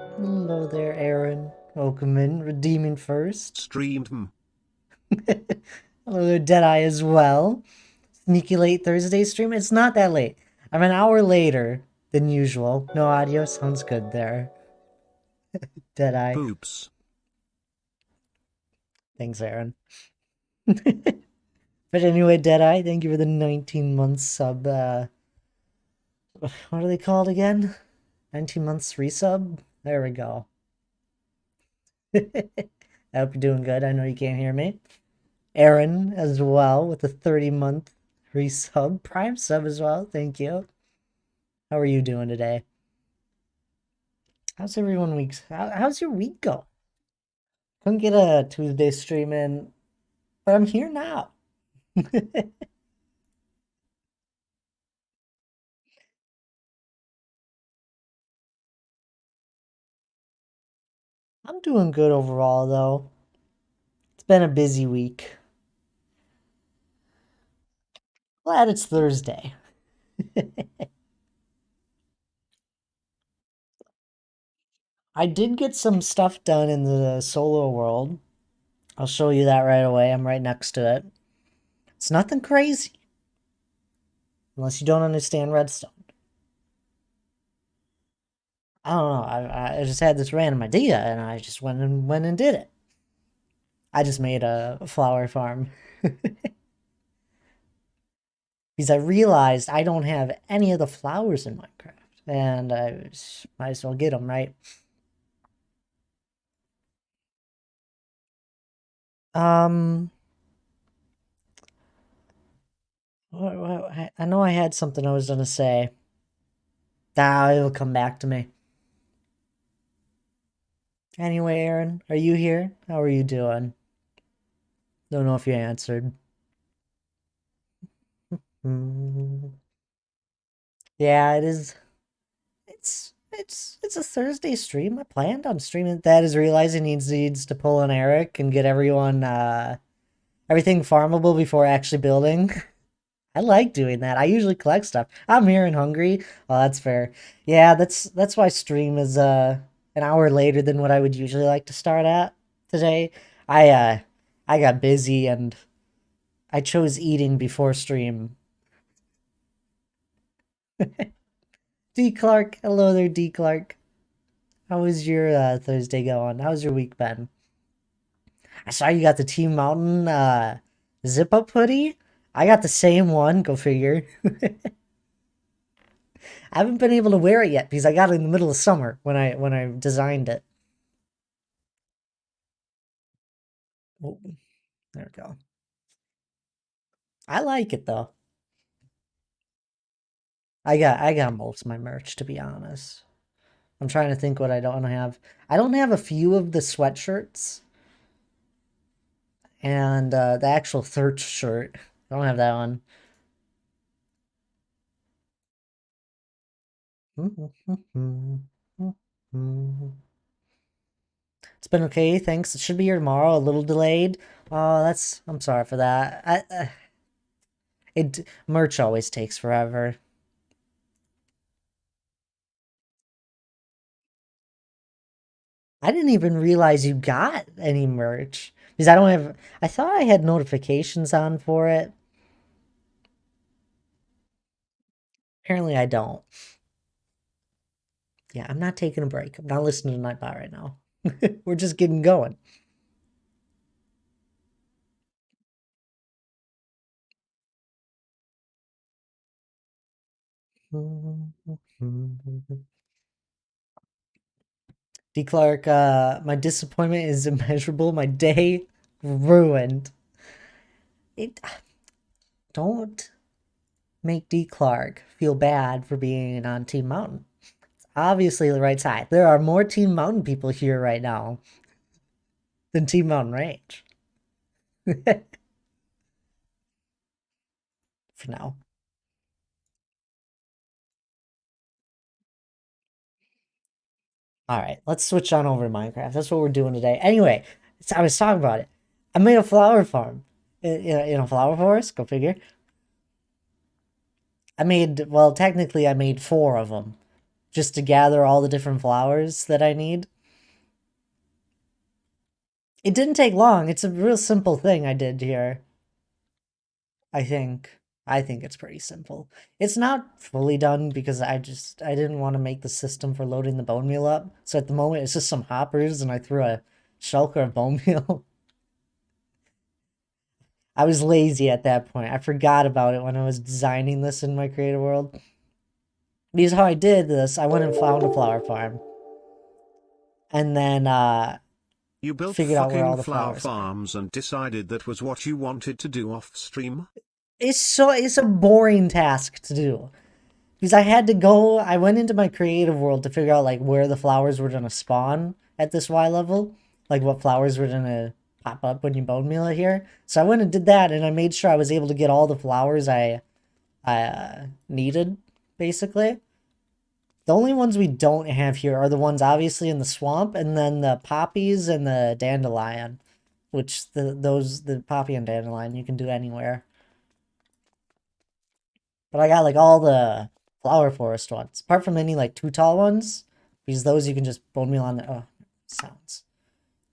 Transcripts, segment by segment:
Hello there, Aaron. Welcome in. Redeeming first. Streamed. Hello there, Deadeye as well. Sneaky late Thursday stream. It's not that late. I'm an hour later than usual. No audio. Sounds good there. Deadeye. Poops. Thanks, Aaron. But anyway, Deadeye, thank you for the 19 months sub. What are they called again? 19 months resub? There we go. I hope you're doing good. I know you can't hear me. Aaron as well with the 30-month resub, Prime sub as well. Thank you. How are you doing today? How's everyone week's? How's your week go? Couldn't get a Tuesday stream in, but I'm here now. I'm doing good overall though. It's been a busy week. Glad it's Thursday. I did get some stuff done in the solo world. I'll show you that right away. I'm right next to it. It's nothing crazy, unless you don't understand Redstone. I don't know. I just had this random idea, and I just went and did it. I just made a flower farm because I realized I don't have any of the flowers in Minecraft, and might as well get them, right? Um, I know I had something I was gonna say. Ah, it'll come back to me. Anyway, Aaron, are you here? How are you doing? Don't know if you answered. Mm. Yeah, it is. It's a Thursday stream. I planned on streaming. That is realizing needs to pull an Eric and get everyone everything farmable before actually building. I like doing that. I usually collect stuff. I'm here and hungry. Oh, that's fair. Yeah, that's why stream is an hour later than what I would usually like to start at today. I uh I got busy and I chose eating before stream. D Clark, hello there, D Clark. How was your Thursday going? How's your week been? I saw you got the Team Mountain zip up hoodie. I got the same one. Go figure. I haven't been able to wear it yet because I got it in the middle of summer when I designed it. Oh, there we go. I like it though. I got most of my merch to be honest. I'm trying to think what I don't have. I don't have a few of the sweatshirts and the actual third shirt. I don't have that one. It's been okay, thanks. It should be here tomorrow. A little delayed. Oh, I'm sorry for that. It merch always takes forever. I didn't even realize you got any merch because I don't have. I thought I had notifications on for it. Apparently, I don't. Yeah, I'm not taking a break. I'm not listening to Nightbot right now. We're just getting going. D. Clark, my disappointment is immeasurable. My day ruined. It don't make D. Clark feel bad for being on Team Mountain. It's obviously the right side. There are more Team Mountain people here right now than Team Mountain Range. For now. All right, let's switch on over to Minecraft. That's what we're doing today. Anyway, so I was talking about it. I made a flower farm in a flower forest. Go figure. Well, technically, I made four of them. just to gather all the different flowers that I need. It didn't take long. It's a real simple thing I did here. I think. I think it's pretty simple. It's not fully done because I didn't want to make the system for loading the bone meal up. So at the moment it's just some hoppers and I threw a shulker of bone meal. I was lazy at that point. I forgot about it when I was designing this in my creative world. Because how I did this, I went and found a flower farm. And then You built figured out where all fucking the flower flowers are. farms and decided that was what you wanted to do off stream? It's a boring task to do. Because I went into my creative world to figure out like where the flowers were gonna spawn at this Y level. Like what flowers were gonna pop up when you bone meal it here. So I went and did that and I made sure I was able to get all the flowers I needed, basically. The only ones we don't have here are the ones obviously in the swamp, and then the poppies and the dandelion, which the poppy and dandelion you can do anywhere. But I got like all the flower forest ones, apart from any like too tall ones, because those you can just bone meal on. Oh, sounds.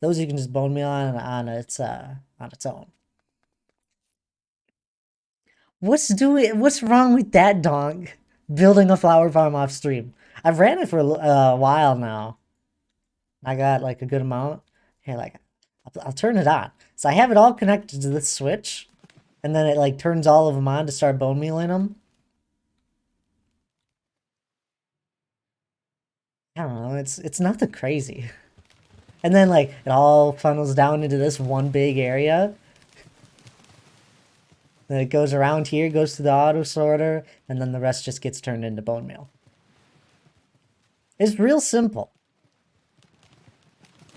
Those you can just bone meal on its own. What's wrong with that dog? Building a flower farm off stream. I've ran it for a while now. I got like a good amount. Here, like, I'll turn it on. So I have it all connected to this switch, and then it like turns all of them on to start bone mealing them. I don't know. It's nothing crazy. And then like it all funnels down into this one big area. Then it goes around here, goes to the auto sorter, and then the rest just gets turned into bone meal. It's real simple.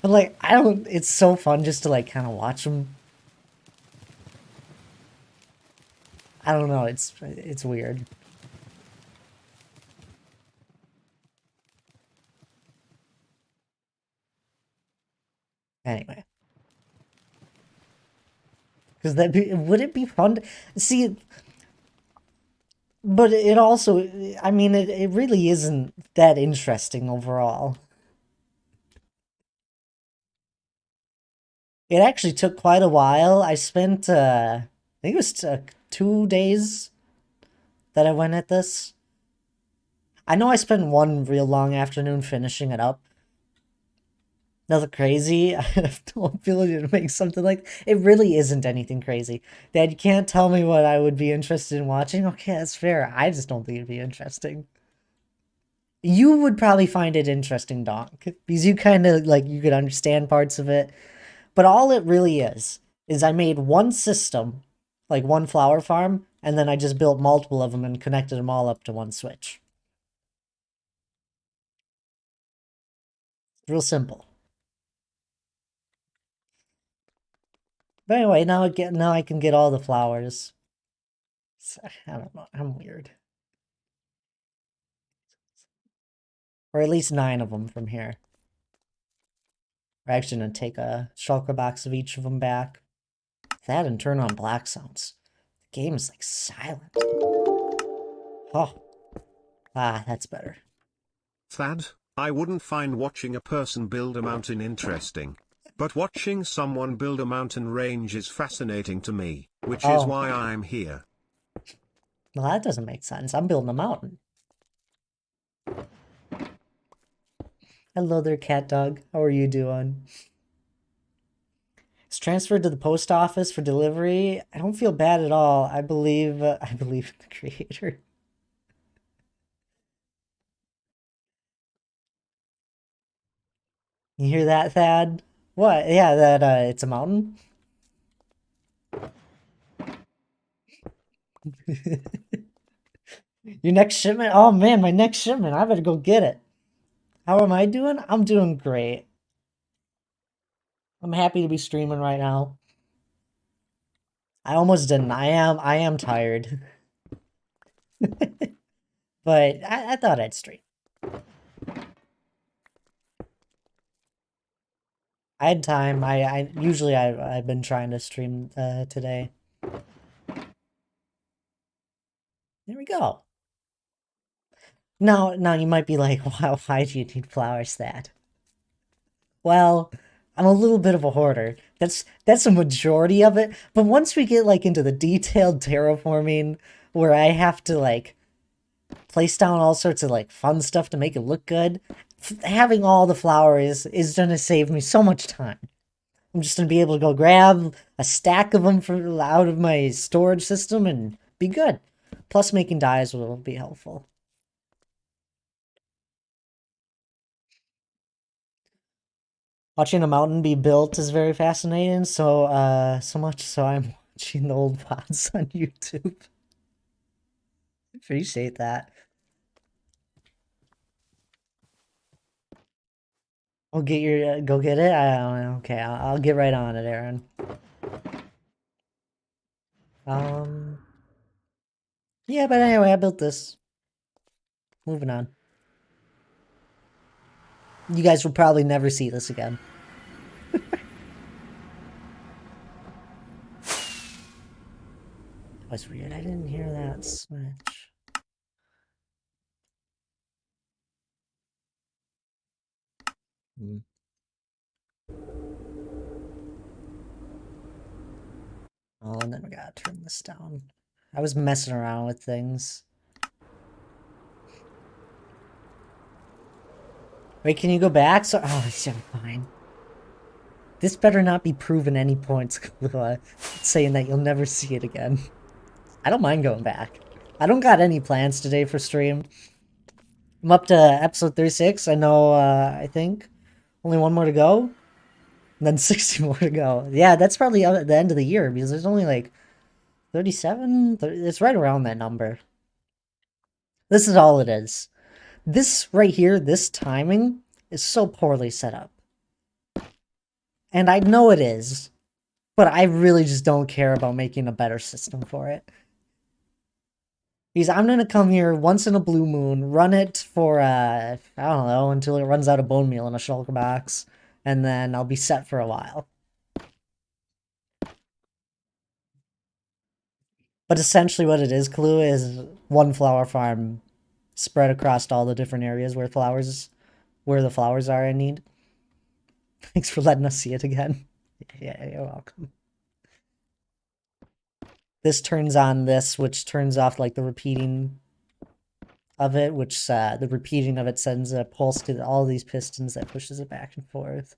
But like it's so fun just to like kind of watch them. I don't know, it's weird. Anyway. Because would it be fun to see? But it also, I mean, it really isn't that interesting overall. It actually took quite a while. I spent, I think it was 2 days that I went at this. I know I spent one real long afternoon finishing it up. Nothing crazy. I have no ability to make something like it really isn't anything crazy. Dad, you can't tell me what I would be interested in watching. Okay, that's fair. I just don't think it'd be interesting. You would probably find it interesting, Donk, because you kind of like you could understand parts of it. But all it really is I made one system, like one flower farm, and then I just built multiple of them and connected them all up to one switch. Real simple. But anyway, now I can get all the flowers. I don't know. I'm weird. Or at least 9 of them from here. We're actually gonna take a shulker box of each of them back. That and turn on black sounds. The game is like silent. Oh. Ah, that's better. Thad, I wouldn't find watching a person build a mountain interesting. But watching someone build a mountain range is fascinating to me, which is why I'm here. Well, that doesn't make sense. I'm building a mountain. Hello there, cat dog. How are you doing? It's transferred to the post office for delivery. I don't feel bad at all. I believe in the creator. You hear that, Thad? What? Yeah, that it's a mountain. Your next shipment? Oh man, my next shipment. I better go get it. How am I doing? I'm doing great. I'm happy to be streaming right now. I almost didn't. I am tired. But I thought I'd stream. I had time. I've been trying to stream today. There we go. Now you might be like, why do you need flowers, Thad? Well, I'm a little bit of a hoarder. That's a majority of it. But once we get like into the detailed terraforming, where I have to like place down all sorts of like fun stuff to make it look good, having all the flowers is gonna save me so much time. I'm just gonna be able to go grab a stack of them from out of my storage system and be good. Plus, making dyes will be helpful. Watching a mountain be built is very fascinating. So much so I'm watching the old VODs on YouTube. Appreciate that. I'll get your go get it. I don't know. Okay, I'll get right on it, Aaron. Um, yeah, but anyway, I built this. Moving on. You guys will probably never see this again. That was weird. I didn't hear that switch. Hmm. Oh, and then we gotta turn this down. I was messing around with things. Wait, can you go back? So, oh, it's fine. This better not be proven any points, saying that you'll never see it again. I don't mind going back. I don't got any plans today for stream. I'm up to episode 36. I know, I think. Only one more to go. And then 60 more to go. Yeah, that's probably at the end of the year, because there's only like 37? It's right around that number. This is all it is. This right here, this timing, is so poorly set up. And I know it is, but I really just don't care about making a better system for it. Because I'm gonna come here once in a blue moon, run it for, I don't know, until it runs out of bone meal in a shulker box, and then I'll be set for a while. But essentially what it is, Clue, is one flower farm spread across all the different areas where the flowers are in need. Thanks for letting us see it again. Yeah, you're welcome. This turns on this, which turns off like the repeating of it, which the repeating of it sends a pulse to all these pistons that pushes it back and forth.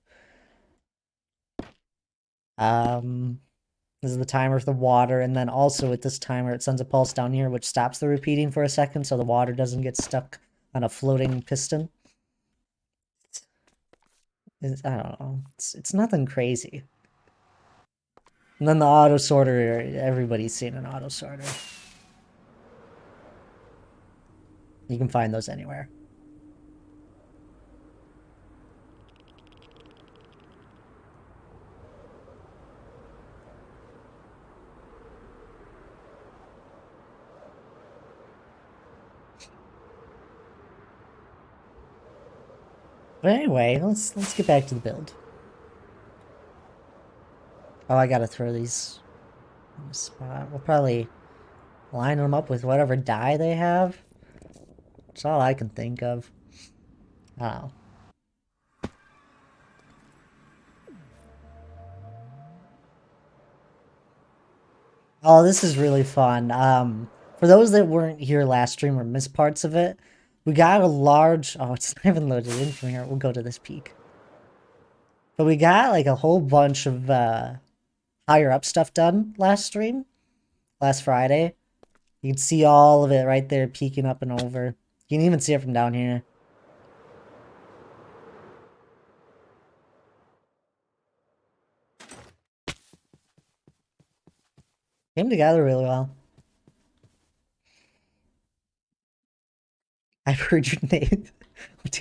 This is the timer for the water, and then also with this timer it sends a pulse down here which stops the repeating for a second so the water doesn't get stuck on a floating piston. I don't know. It's nothing crazy. And then the auto sorter, everybody's seen an auto sorter. You can find those anywhere. But anyway, let's get back to the build. Oh, I gotta throw these in a spot. We'll probably line them up with whatever dye they have. That's all I can think of. I don't know. Oh, this is really fun. For those that weren't here last stream or missed parts of it, we got a large. Oh, it's not even loaded in from here. We'll go to this peak. But we got like a whole bunch of higher up stuff done last stream, last Friday. You can see all of it right there peeking up and over. You can even see it from down here. Came together really well. I've heard your name.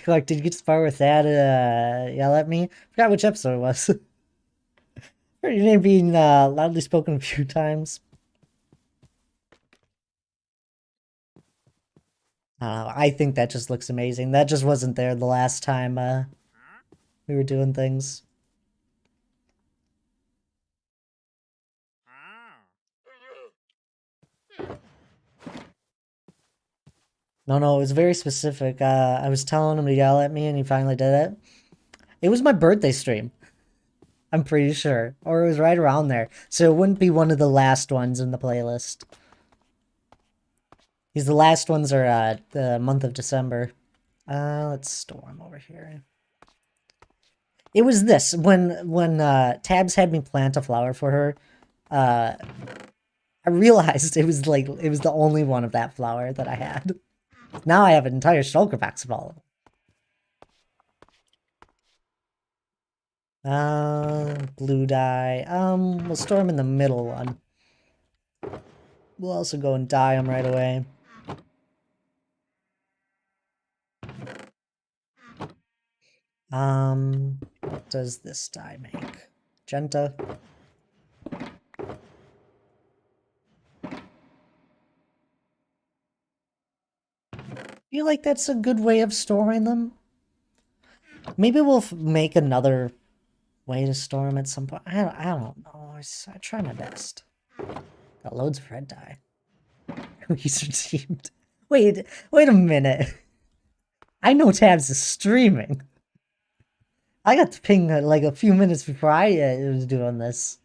Like, did you get to part with that? Yell at me? Forgot which episode it was. Heard your name being loudly spoken a few times. I think that just looks amazing. That just wasn't there the last time we were doing things. No, it was very specific. I was telling him to yell at me and he finally did it. It was my birthday stream. I'm pretty sure. Or it was right around there. So it wouldn't be one of the last ones in the playlist. These the last ones are the month of December. Let's store them over here. It was this when Tabs had me plant a flower for her. I realized it was the only one of that flower that I had. Now I have an entire shulker box of all of them. Blue dye. We'll store them in the middle one. We'll also go and dye them right away. What does this dye make? Magenta. Feel like that's a good way of storing them. Maybe we'll make another way to store them at some point. I don't know. I try my best. Got loads of red dye. He's redeemed. Wait a minute. I know Tabs is streaming. I got the ping like a few minutes before I was doing this.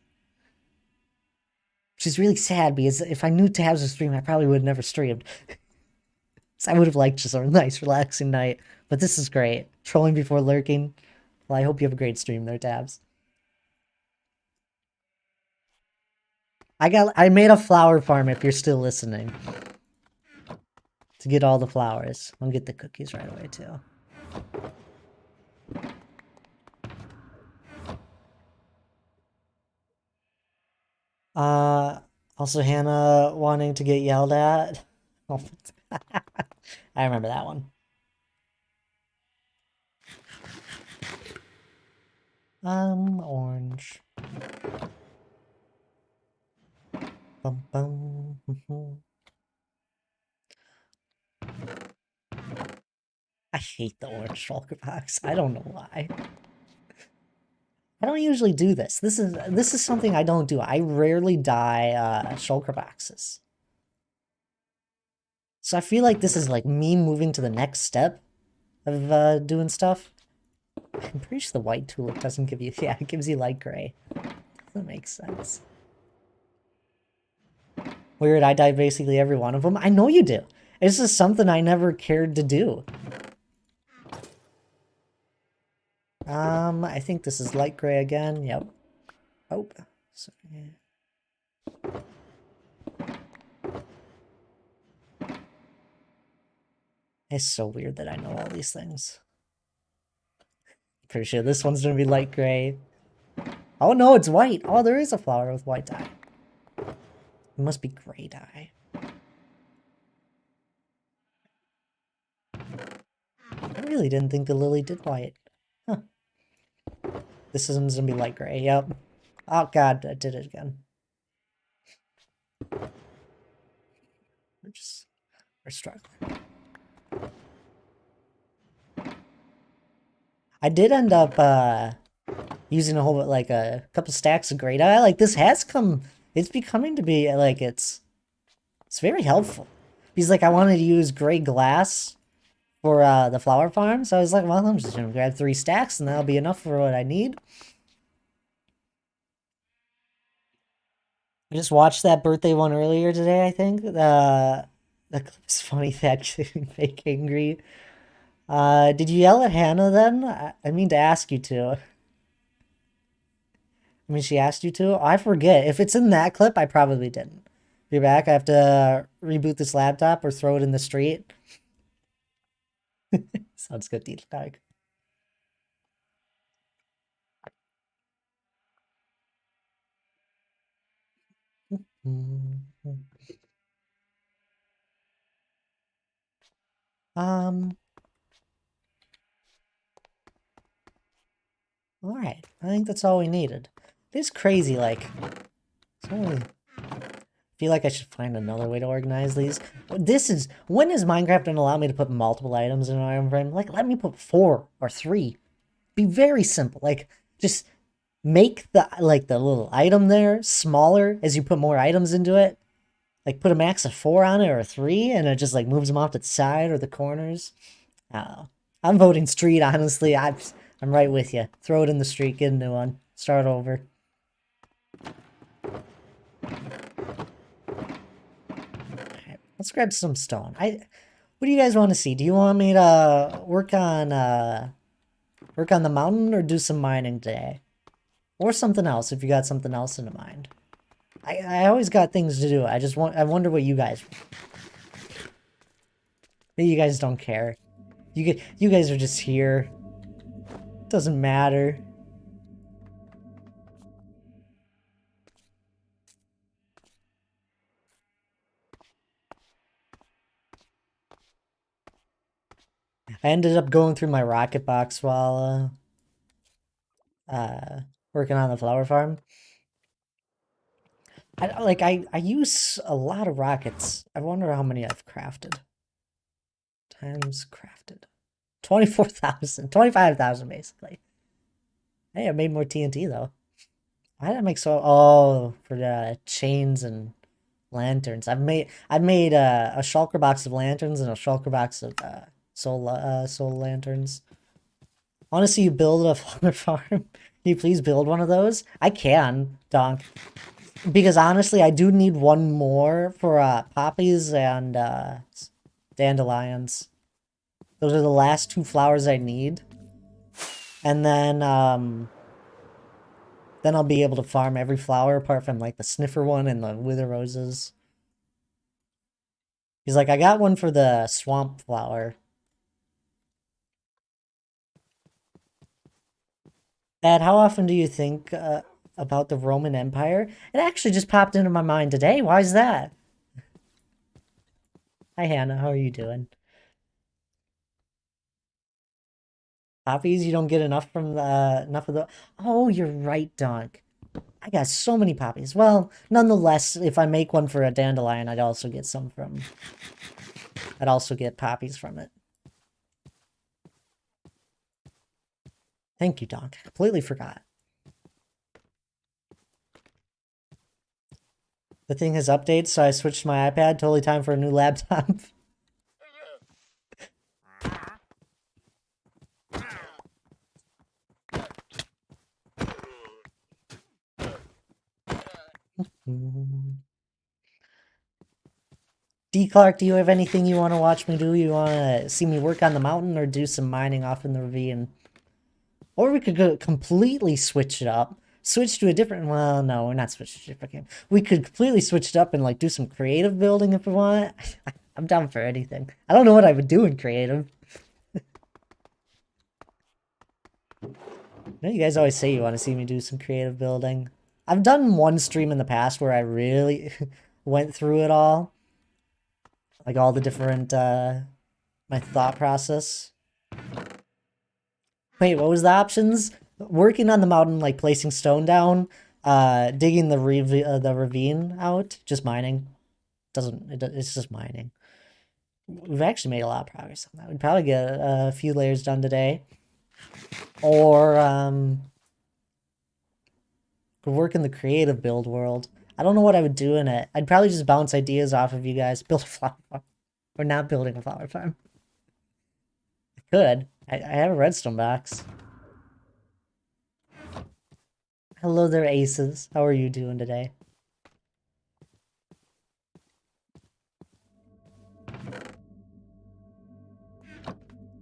Which is really sad because if I knew Tabs was streaming, I probably would have never streamed. So I would have liked just a nice, relaxing night. But this is great. Trolling before lurking. Well, I hope you have a great stream there, Tabs. I made a flower farm if you're still listening. To get all the flowers. I'll get the cookies right away too. Also Hannah wanting to get yelled at. I remember that one. Orange. Bum bum. I hate the orange shulker box. I don't know why. I don't usually do this. This is something I don't do. I rarely dye shulker boxes. So I feel like this is like me moving to the next step of doing stuff. I'm pretty sure the white tulip doesn't give you... Yeah, it gives you light gray. That makes sense. Weird, I dye basically every one of them. I know you do. It's just something I never cared to do. I think this is light gray again. Yep. Oh, sorry. It's so weird that I know all these things. Pretty sure this one's gonna be light gray. Oh no, it's white. Oh, there is a flower with white dye. It must be gray dye. I really didn't think the lily did white. Huh. This one's gonna be light gray. Yep. Oh god, I did it again. We're struggling. I did end up using a whole like a couple stacks of gray dye. Like this has come, it's becoming to be like it's very helpful. Because like I wanted to use gray glass for the flower farm, so I was like, well, I'm just gonna grab 3 stacks and that'll be enough for what I need. I just watched that birthday one earlier today, I think. The clip's funny that fake angry. Did you yell at Hannah then? I mean to ask you to. I mean, she asked you to? I forget. If it's in that clip, I probably didn't. Be back. I have to reboot this laptop or throw it in the street. Sounds good, Dietrich. Alright. I think that's all we needed. It is crazy, like... I feel like I should find another way to organize these. This is... When is Minecraft gonna allow me to put multiple items in an item frame? Like, let me put 4 or 3. Be very simple. Like, just make the, like, the little item there smaller as you put more items into it. Like put a max of 4 on it or a 3, and it just like moves them off to the side or the corners. I don't know. I'm voting street, honestly. I'm right with you. Throw it in the street, get a new one. Start over. Alright, let's grab some stone. What do you guys want to see? Do you want me to work on the mountain or do some mining today? Or something else if you got something else in mind. I always got things to do. I wonder what you guys. Maybe you guys don't care. You guys are just here. Doesn't matter. I ended up going through my rocket box while working on the flower farm. I use a lot of rockets. I wonder how many I've crafted. Times crafted. 24,000. 25,000 basically. Hey, I made more TNT though. Why did I make so? Oh, for the chains and lanterns. I've made a shulker box of lanterns and a shulker box of soul lanterns. I want to see you build a flower farm. Can you please build one of those? I can, Donk. Because honestly, I do need one more for poppies and dandelions. Those are the last 2 flowers I need. And then I'll be able to farm every flower apart from like the sniffer one and the wither roses. He's like, I got one for the swamp flower. Dad, how often do you think about the Roman Empire? It actually just popped into my mind today. Why is that? Hi, Hannah. How are you doing? Poppies, you don't get enough from enough of the. Oh, you're right, Donk. I got so many poppies. Well, nonetheless, if I make one for a dandelion, I'd also get some from. I'd also get poppies from it. Thank you, Donk. I completely forgot. The thing has updates, so I switched my iPad. Totally time for a new laptop. D. Clark, do you have anything you want to watch me do? You want to see me work on the mountain or do some mining off in the ravine? Or we could go completely switch it up. Switch to a different... Well, no, we're not switching to a different game. We could completely switch it up and, like, do some creative building if we want. I'm down for anything. I don't know what I would do in creative. You guys always say you want to see me do some creative building. I've done one stream in the past where I really went through it all. Like, all the different, my thought process. Wait, what was the options? Working on the mountain, like placing stone down, digging the ravine out, just mining. It's just mining. We've actually made a lot of progress on that. We'd probably get a few layers done today. Or, could work in the creative build world. I don't know what I would do in it. I'd probably just bounce ideas off of you guys. Build a flower farm. We're not building a flower farm. I could. I have a redstone box. Hello there, aces. How are you doing today?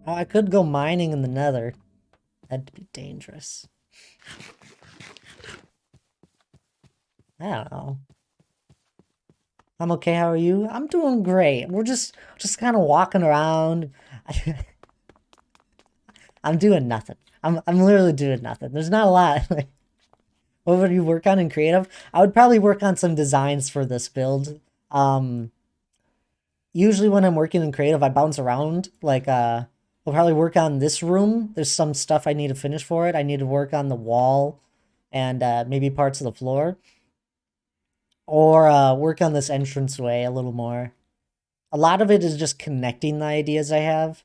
Oh, I could go mining in the nether. That'd be dangerous. I don't know. I'm okay, how are you? I'm doing great. We're just kind of walking around. I'm doing nothing. I'm literally doing nothing. There's not a lot. What would you work on in creative? I would probably work on some designs for this build. Usually when I'm working in creative, I bounce around. Like, I'll probably work on this room. There's some stuff I need to finish for it. I need to work on the wall and maybe parts of the floor. Or work on this entranceway a little more. A lot of it is just connecting the ideas I have.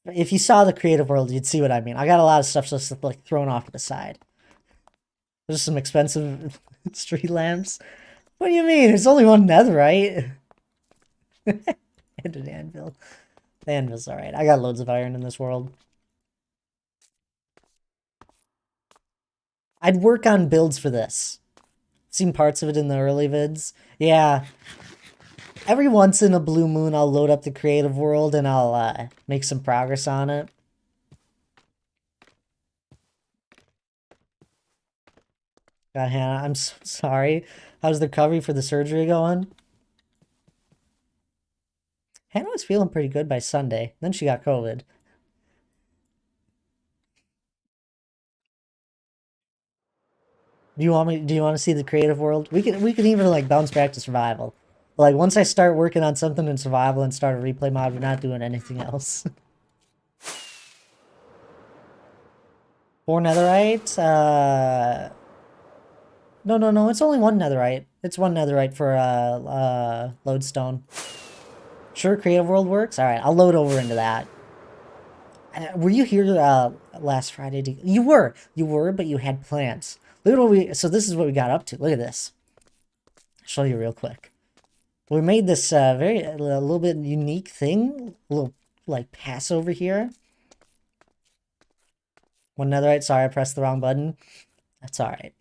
If you saw the creative world, you'd see what I mean. I got a lot of stuff just like thrown off to the side. There's some expensive street lamps. What do you mean? There's only one netherite. And an anvil. The anvil's alright. I got loads of iron in this world. I'd work on builds for this. Seen parts of it in the early vids. Yeah. Every once in a blue moon, I'll load up the creative world and I'll make some progress on it. God, Hannah, I'm so sorry. How's the recovery for the surgery going? Hannah was feeling pretty good by Sunday. Then she got COVID. Do you want to see the creative world? We can even like bounce back to survival. But, like once I start working on something in survival and start a replay mod, we're not doing anything else. 4 netherite. No, it's only 1 netherite. It's 1 netherite for lodestone. Sure, creative world works. All right, I'll load over into that. Were you here last Friday? You were, but you had plans. Look at what we. So this is what we got up to. Look at this. I'll show you real quick. We made this a little bit unique thing. A little like pass over here. 1 netherite. Sorry, I pressed the wrong button. That's all right.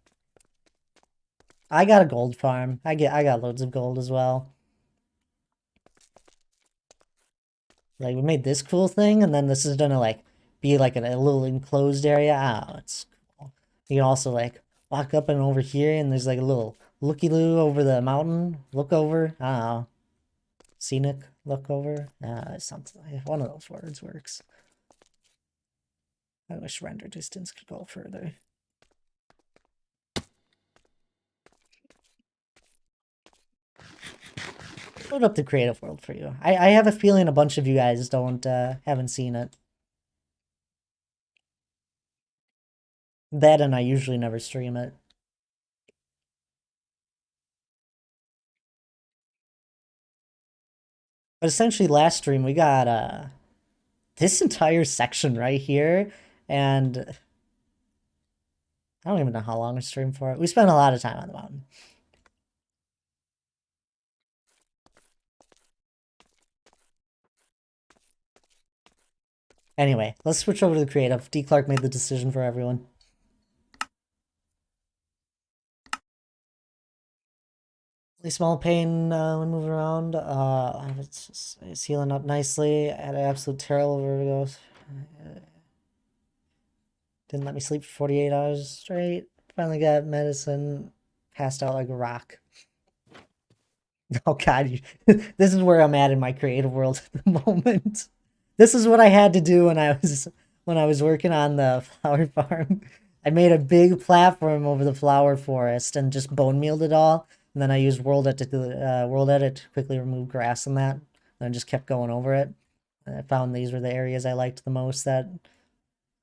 I got a gold farm. I got loads of gold as well. Like we made this cool thing, and then this is gonna like be like a little enclosed area. Oh, it's cool. You can also like walk up and over here, and there's like a little looky-loo over the mountain. Look over. I don't know. Scenic look over. Something. One of those words works. I wish render distance could go further. Load up the creative world for you. I have a feeling a bunch of you guys haven't seen it. That and I usually never stream it. But essentially last stream we got this entire section right here, and I don't even know how long we streamed for it. We spent a lot of time on the mountain. Anyway, let's switch over to the creative. D. Clark made the decision for everyone. Really small pain when moving around. It's healing up nicely. I had an absolute terrible overdose. Didn't let me sleep for 48 hours straight. Finally got medicine. Passed out like a rock. Oh god, this is where I'm at in my creative world at the moment. This is what I had to do when I was working on the flower farm. I made a big platform over the flower forest and just bone mealed it all. And then I used World Edit to quickly remove grass and that. And I just kept going over it. And I found these were the areas I liked the most that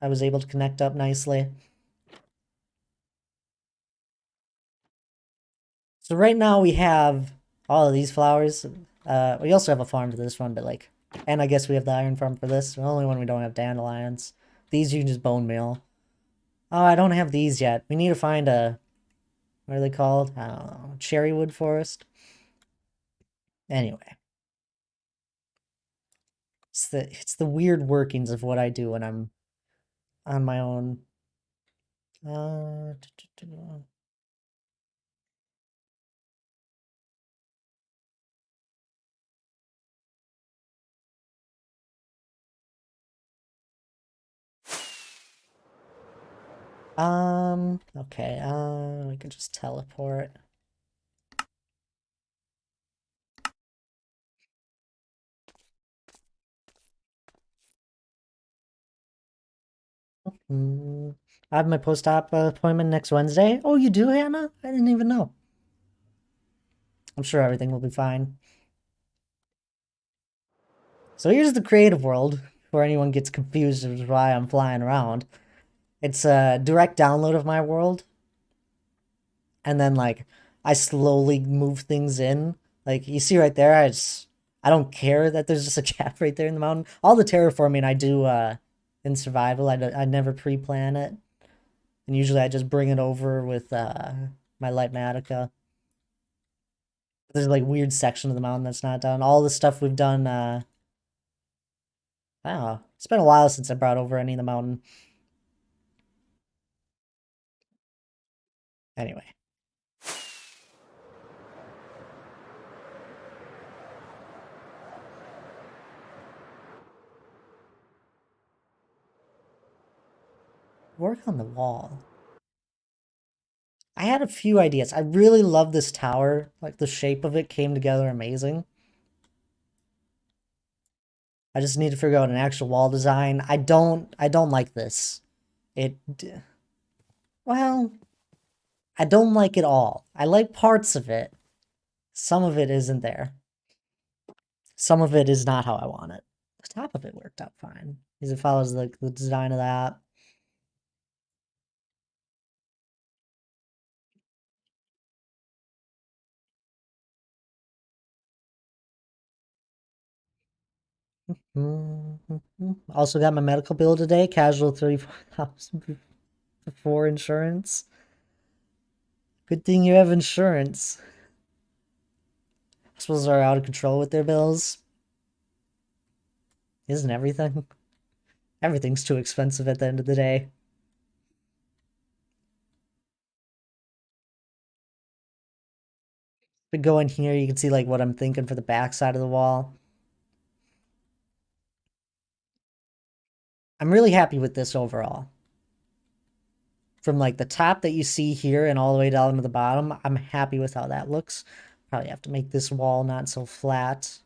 I was able to connect up nicely. So right now we have all of these flowers. We also have a farm for this one, but like, and I guess we have the iron farm for this. The only one we don't have dandelions. These you can just bone meal. Oh, I don't have these yet. We need to find a, what are they called? I don't know, cherrywood forest. Anyway. It's the weird workings of what I do when I'm on my own. Uh, okay, we can just teleport. I have my post-op appointment next Wednesday. Oh, you do, Hannah? I didn't even know. I'm sure everything will be fine. So here's the creative world, before anyone gets confused as to why I'm flying around. It's a direct download of my world. And then, like, I slowly move things in. Like, you see right there, I don't care that there's just a gap right there in the mountain. All the terraforming I do in survival, I never pre-plan it. And usually I just bring it over with my Lightmatica. There's like weird section of the mountain that's not done. All the stuff we've done, I don't know. It's been a while since I brought over any of the mountain. Anyway. Work on the wall. I had a few ideas. I really love this tower. Like the shape of it came together amazing. I just need to figure out an actual wall design. I don't like this. It well, I don't like it all. I like parts of it. Some of it isn't there. Some of it is not how I want it. The top of it worked out fine. Because it follows the design of that. Also got my medical bill today. Casual 34,000 before insurance. Good thing you have insurance. Hospitals are out of control with their bills. Isn't everything? Everything's too expensive at the end of the day. But go in here, you can see like what I'm thinking for the back side of the wall. I'm really happy with this overall. From like the top that you see here and all the way down to the bottom, I'm happy with how that looks. Probably have to make this wall not so flat.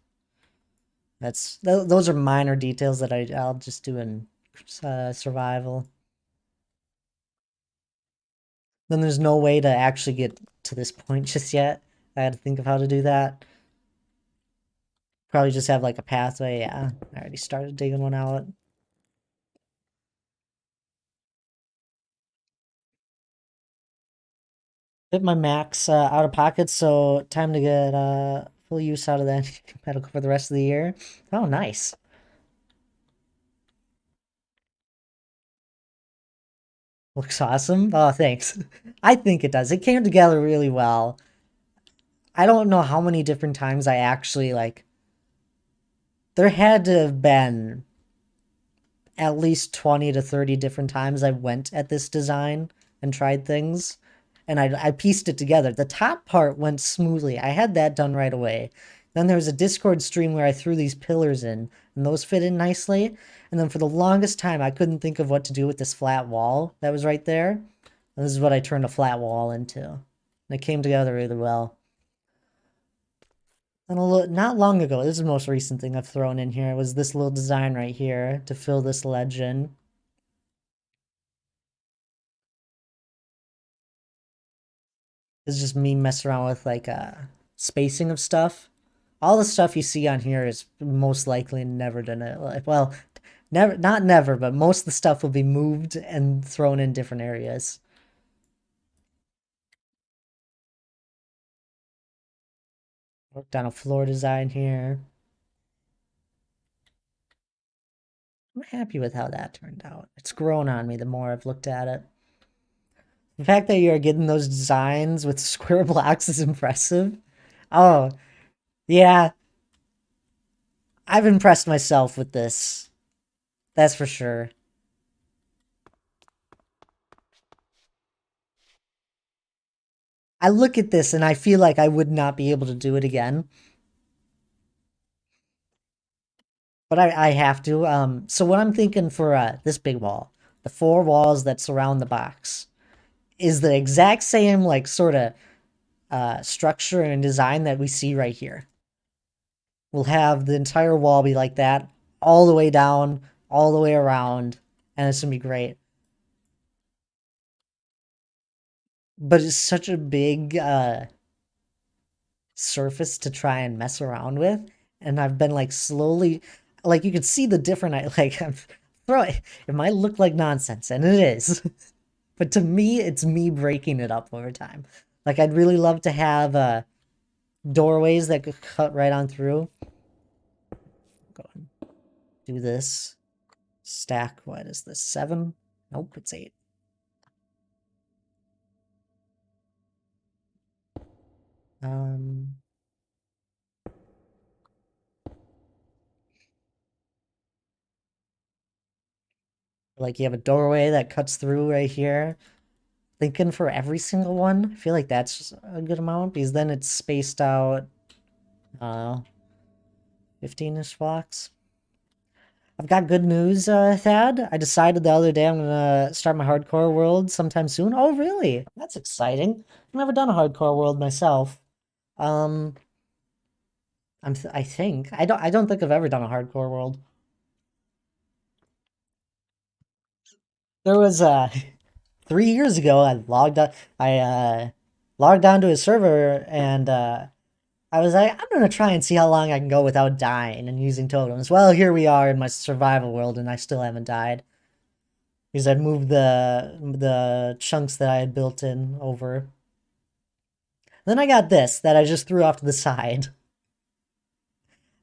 Those are minor details that I'll just do in survival. Then there's no way to actually get to this point just yet. I had to think of how to do that. Probably just have like a pathway. Yeah, I already started digging one out. Hit my max out of pocket, so time to get full use out of that medical for the rest of the year. Oh, nice. Looks awesome. Oh, thanks. I think it does. It came together really well. I don't know how many different times I actually like. There had to have been at least 20 to 30 different times I went at this design and tried things. And I pieced it together. The top part went smoothly. I had that done right away. Then there was a Discord stream where I threw these pillars in, and those fit in nicely. And then for the longest time, I couldn't think of what to do with this flat wall that was right there. And this is what I turned a flat wall into. And it came together really well. And not long ago, this is the most recent thing I've thrown in here, was this little design right here to fill this ledge in. It's just me messing around with like spacing of stuff. All the stuff you see on here is most likely never gonna like, well, never, not never, but most of the stuff will be moved and thrown in different areas. Worked on a floor design here. I'm happy with how that turned out. It's grown on me the more I've looked at it. The fact that you're getting those designs with square blocks is impressive. Oh, yeah. I've impressed myself with this. That's for sure. I look at this and I feel like I would not be able to do it again. But I have to. So what I'm thinking for this big wall, the four walls that surround the box, is the exact same like sort of structure and design that we see right here. We'll have the entire wall be like that, all the way down, all the way around, and it's gonna be great. But it's such a big surface to try and mess around with, and I've been like slowly, like you can see the different. Like I'm throwing. It might look like nonsense, and it is, but to me, it's me breaking it up over time. Like I'd really love to have doorways that could cut right on through. Go and do this. Stack. What is this? 7? Nope, it's 8. Um, Like you have a doorway that cuts through right here. Thinking for every single one. I feel like that's a good amount because then it's spaced out, 15-ish blocks. I've got good news, Thad. I decided the other day I'm gonna start my hardcore world sometime soon. Oh, really? That's exciting. I've never done a hardcore world myself. Um, I think I don't think I've ever done a hardcore world. There was 3 years ago I logged onto a server and I was like, I'm gonna try and see how long I can go without dying and using totems. Well, here we are in my survival world, and I still haven't died because I'd moved the chunks that I had built in over. Then I got this that I just threw off to the side,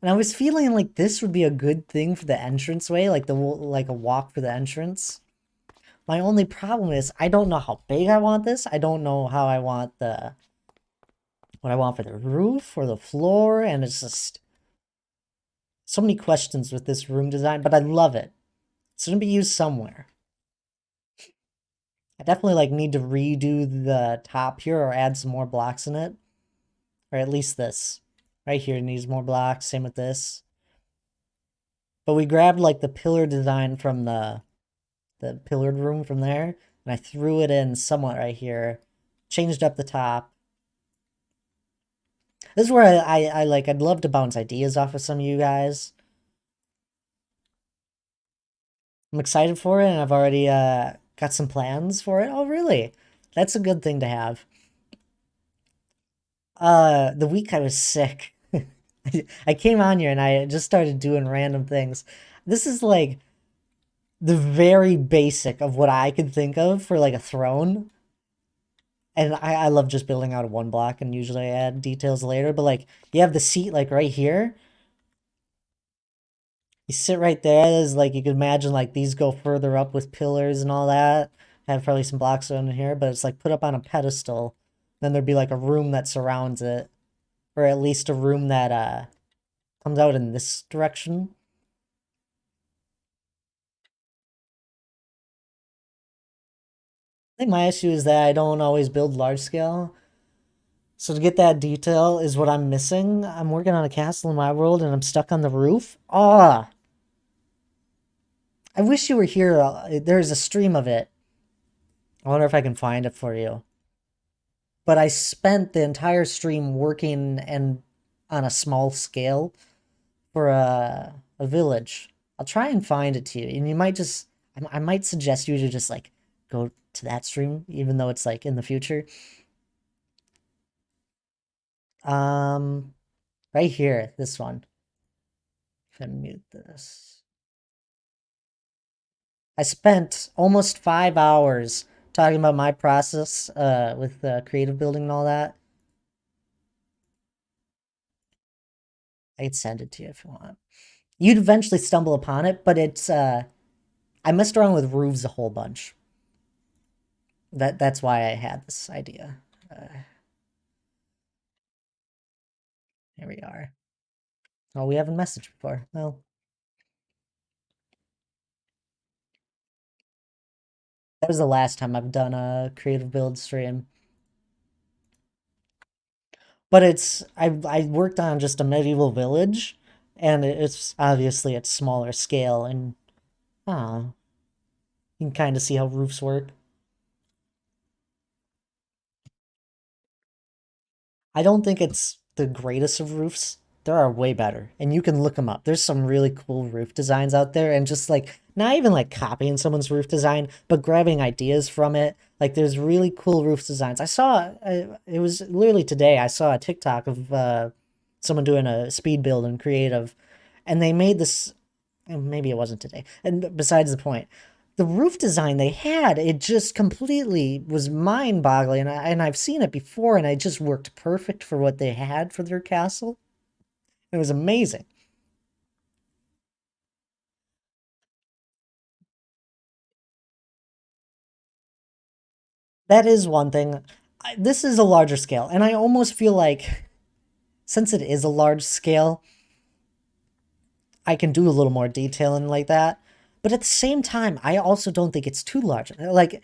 and I was feeling like this would be a good thing for the entranceway, like a walk for the entrance. My only problem is I don't know how big I want this. I don't know how I want what I want for the roof or the floor, and it's just so many questions with this room design, but I love it. It's gonna be used somewhere. I definitely like need to redo the top here or add some more blocks in it. Or at least this. Right here needs more blocks, same with this. But we grabbed like the pillar design from the pillared room from there, and I threw it in somewhat right here. Changed up the top. This is where I like I'd love to bounce ideas off of some of you guys. I'm excited for it, and I've already got some plans for it. Oh, really? That's a good thing to have. The week I was sick, I came on here and I just started doing random things. This is like the very basic of what I could think of for like a throne. And I love just building out of one block and usually I add details later. But like you have the seat like right here. You sit right there. There's like you could imagine like these go further up with pillars and all that. I have probably some blocks on here, but it's like put up on a pedestal. Then there'd be like a room that surrounds it. Or at least a room that comes out in this direction. I think my issue is that I don't always build large scale. So to get that detail is what I'm missing. I'm working on a castle in my world and I'm stuck on the roof. Ah, I wish you were here. There's a stream of it. I wonder if I can find it for you. But I spent the entire stream working and on a small scale for a village. I'll try and find it to you, and you might just I might suggest you to just like go to that stream, even though it's like in the future. Um, right here, this one. If I mute this. I spent almost 5 hours talking about my process with creative building and all that. I could send it to you if you want. You'd eventually stumble upon it, but it's I messed around with roofs a whole bunch. That's why I had this idea. Here we are. Oh, we haven't messaged before. Well, that was the last time I've done a creative build stream. But I worked on just a medieval village, and it's obviously at smaller scale, and you can kind of see how roofs work. I don't think it's the greatest of roofs. There are way better, and you can look them up. There's some really cool roof designs out there, and just like not even like copying someone's roof design, but grabbing ideas from it. Like there's really cool roof designs. It was literally today. I saw a TikTok of someone doing a speed build in creative, and they made this. Maybe it wasn't today. And besides the point, the roof design they had, it just completely was mind-boggling. And I've seen it before, and it just worked perfect for what they had for their castle. It was amazing. That is one thing. This is a larger scale, and I almost feel like since it is a large scale, I can do a little more detailing like that. But at the same time, I also don't think it's too large. Like,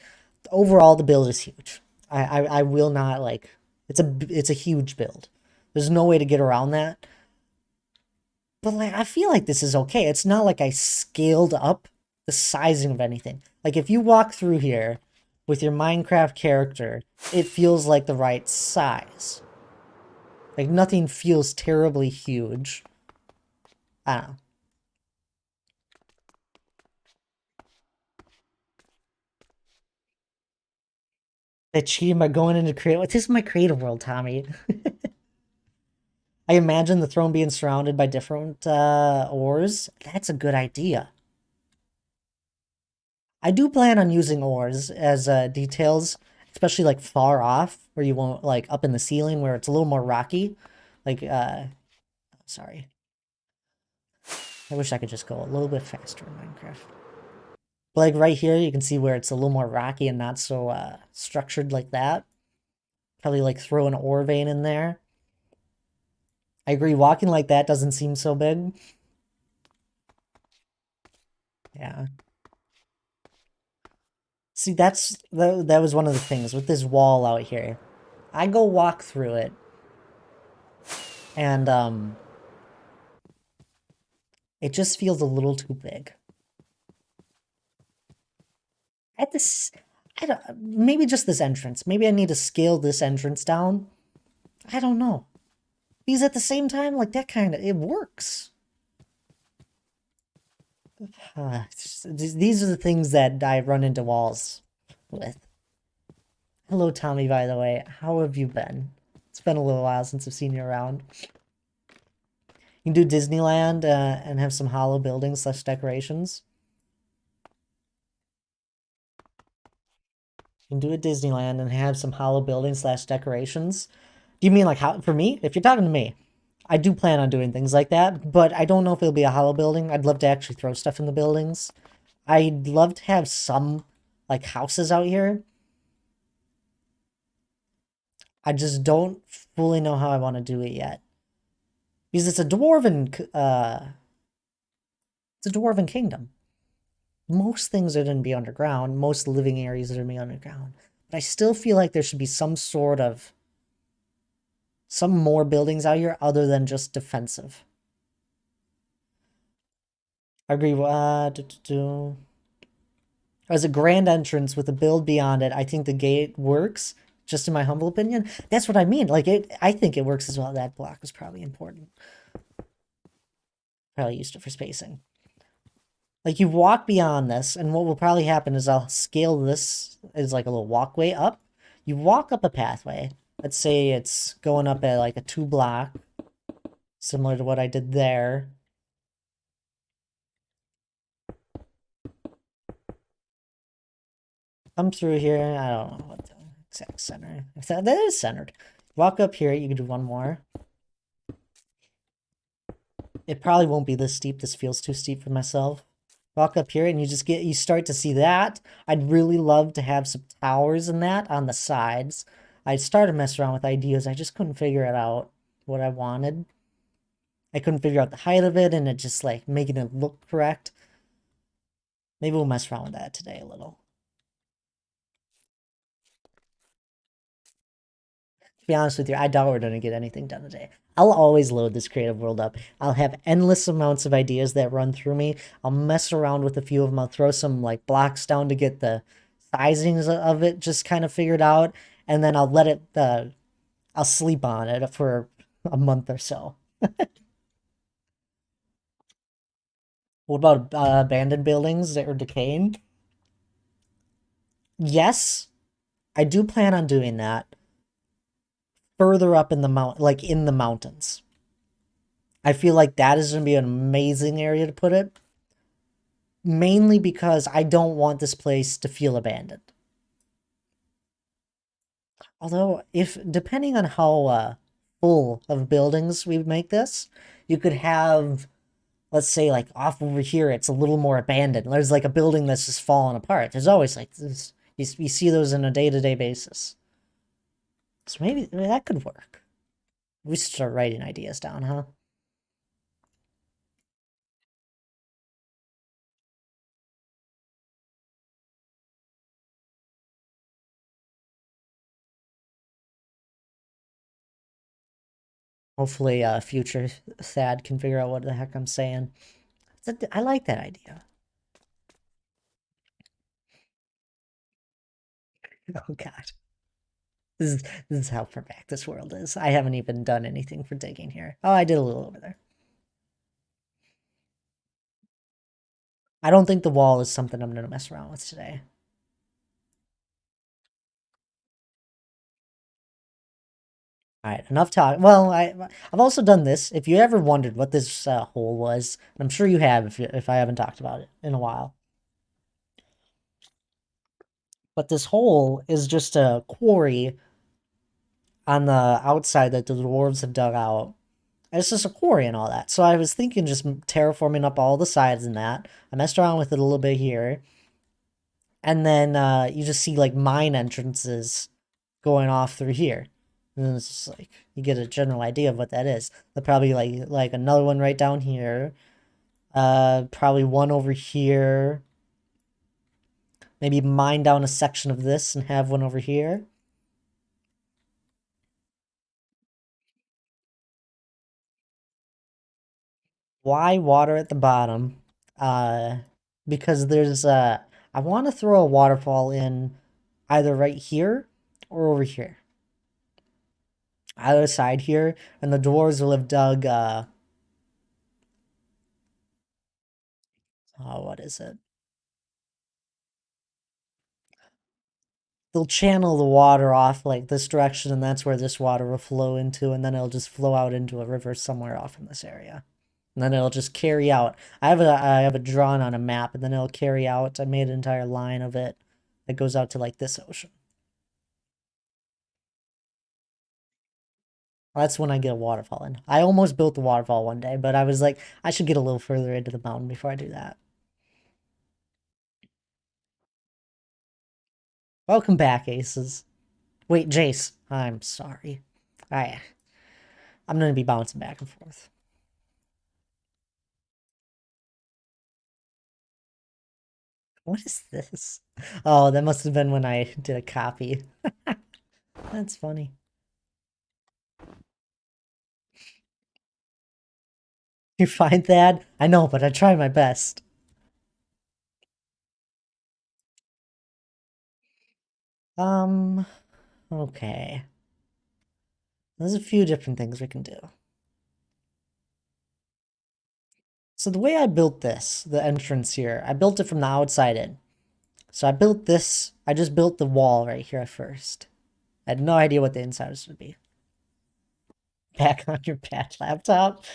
overall, the build is huge. I will not, like, it's a huge build. There's no way to get around that. But, like, I feel like this is okay. It's not like I scaled up the sizing of anything. Like, if you walk through here with your Minecraft character, it feels like the right size. Like, nothing feels terribly huge. I don't know. They cheating by going into creative. This is my creative world, Tommy. I imagine the throne being surrounded by different ores. That's a good idea. I do plan on using ores as details, especially like far off, where you won't like up in the ceiling where it's a little more rocky. Like, sorry. I wish I could just go a little bit faster in Minecraft. But like right here, you can see where it's a little more rocky and not so structured like that. Probably like throw an ore vein in there. I agree, walking like that doesn't seem so big. Yeah. See, that was one of the things with this wall out here. I go walk through it, and it just feels a little too big. At this, I don't, maybe just this entrance. Maybe I need to scale this entrance down. I don't know. Because at the same time, like that kind of, it works. These are the things that I run into walls with. Hello, Tommy, by the way. How have you been? It's been a little while since I've seen you around. You can do Disneyland and have some hollow buildings / decorations. You can do a Disneyland and have some hollow buildings / decorations. Do you mean like how, for me? If you're talking to me, I do plan on doing things like that, but I don't know if it'll be a hollow building. I'd love to actually throw stuff in the buildings. I'd love to have some like houses out here. I just don't fully know how I want to do it yet. Because it's a dwarven kingdom. Most things are going to be underground. Most living areas are going to be underground. But I still feel like there should be some more buildings out here other than just defensive. I agree. As a grand entrance with a build beyond it, I think the gate works. Just in my humble opinion, that's what I mean. Like I think it works as well. That block was probably important. Probably used it for spacing. Like you walk beyond this, and what will probably happen is I'll scale this as like a little walkway up. You walk up a pathway. Let's say it's going up at like a 2-block, similar to what I did there. Come through here. I don't know what the exact center. If that is centered. Walk up here. You can do one more. It probably won't be this steep. This feels too steep for myself. Walk up here and you start to see that. I'd really love to have some towers in that on the sides. I started messing around with ideas. I just couldn't figure it out what I wanted. I couldn't figure out the height of it and it just like making it look correct. Maybe we'll mess around with that today a little. To be honest with you, I doubt we're going to get anything done today. I'll always load this creative world up. I'll have endless amounts of ideas that run through me. I'll mess around with a few of them. I'll throw some like blocks down to get the sizings of it just kind of figured out. And then I'll let it, I'll sleep on it for a month or so. What about abandoned buildings that are decaying? Yes, I do plan on doing that. Further up in the like in the mountains. I feel like that is going to be an amazing area to put it. Mainly because I don't want this place to feel abandoned. Although, depending on how full of buildings we make this, you could have, let's say, like off over here, it's a little more abandoned. There's like a building that's just falling apart. There's always like this, you see those on a day-to-day basis. So maybe that could work. We should start writing ideas down, huh? Hopefully, future Thad can figure out what the heck I'm saying. I like that idea. Oh God, this is how far back this world is. I haven't even done anything for digging here. Oh, I did a little over there. I don't think the wall is something I'm gonna mess around with today. All right, enough talk. Well, I've also done this. If you ever wondered what this hole was, and I'm sure you have if I haven't talked about it in a while. But this hole is just a quarry on the outside that the dwarves have dug out. And it's just a quarry and all that. So I was thinking just terraforming up all the sides and that. I messed around with it a little bit here. And then you just see like mine entrances going off through here. And then it's just like you get a general idea of what that is. There'll probably like another one right down here. Probably one over here. Maybe mine down a section of this and have one over here. Why water at the bottom? Uh, because there's I want to throw a waterfall in either right here or over here. Either side here, and the dwarves will have dug oh, what is it? They'll channel the water off like this direction, and that's where this water will flow into, and then it'll just flow out into a river somewhere off in this area. And then it'll just carry out. I have it drawn on a map, and then it'll carry out. I made an entire line of it that goes out to like this ocean. That's when I get a waterfall in. I almost built the waterfall one day, but I was like, I should get a little further into the mountain before I do that. Welcome back, Aces. Wait, Jace. I'm sorry. I'm gonna be bouncing back and forth. What is this? Oh, that must have been when I did a copy. That's funny. You find that? I know, but I try my best. Um, okay. There's a few different things we can do. So the way I built this, the entrance here, I built it from the outside in. So I built this, I just built the wall right here at first. I had no idea what the insiders would be. Back on your bad laptop?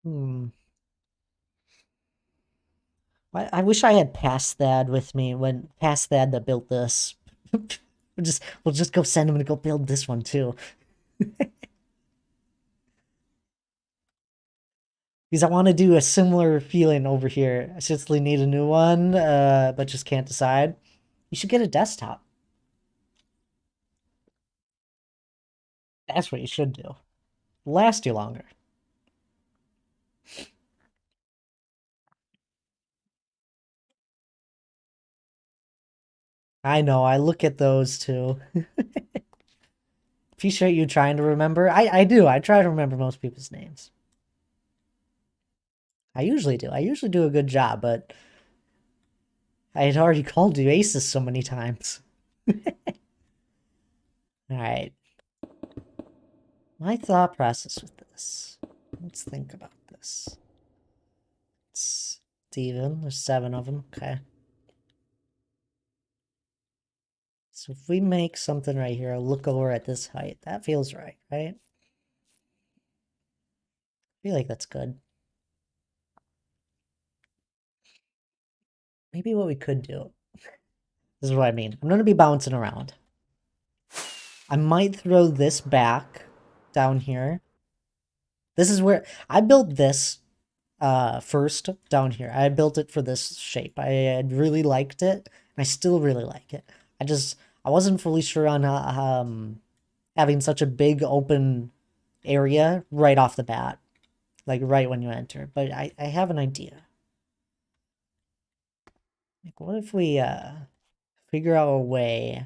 Hmm. I wish I had past Thad with me when past Thad that built this. We'll just go send him to go build this one too. Because I want to do a similar feeling over here. I simply need a new one, but just can't decide. You should get a desktop. That's what you should do. Last you longer. I know, I look at those too. Appreciate you trying to remember. I do. I try to remember most people's names. I usually do. I usually do a good job, but I had already called you aces so many times. Alright. My thought process with this. Let's think about this. It's even. There's 7 of them. Okay. So if we make something right here, I'll look over at this height. That feels right, right? I feel like that's good. Maybe what we could do. This is what I mean. I'm going to be bouncing around. I might throw this back down here. This is where I built this first down here. I built it for this shape. I had really liked it, and I still really like it. I wasn't fully sure on having such a big open area right off the bat, like right when you enter. But I have an idea. Like, what if we figure out a way.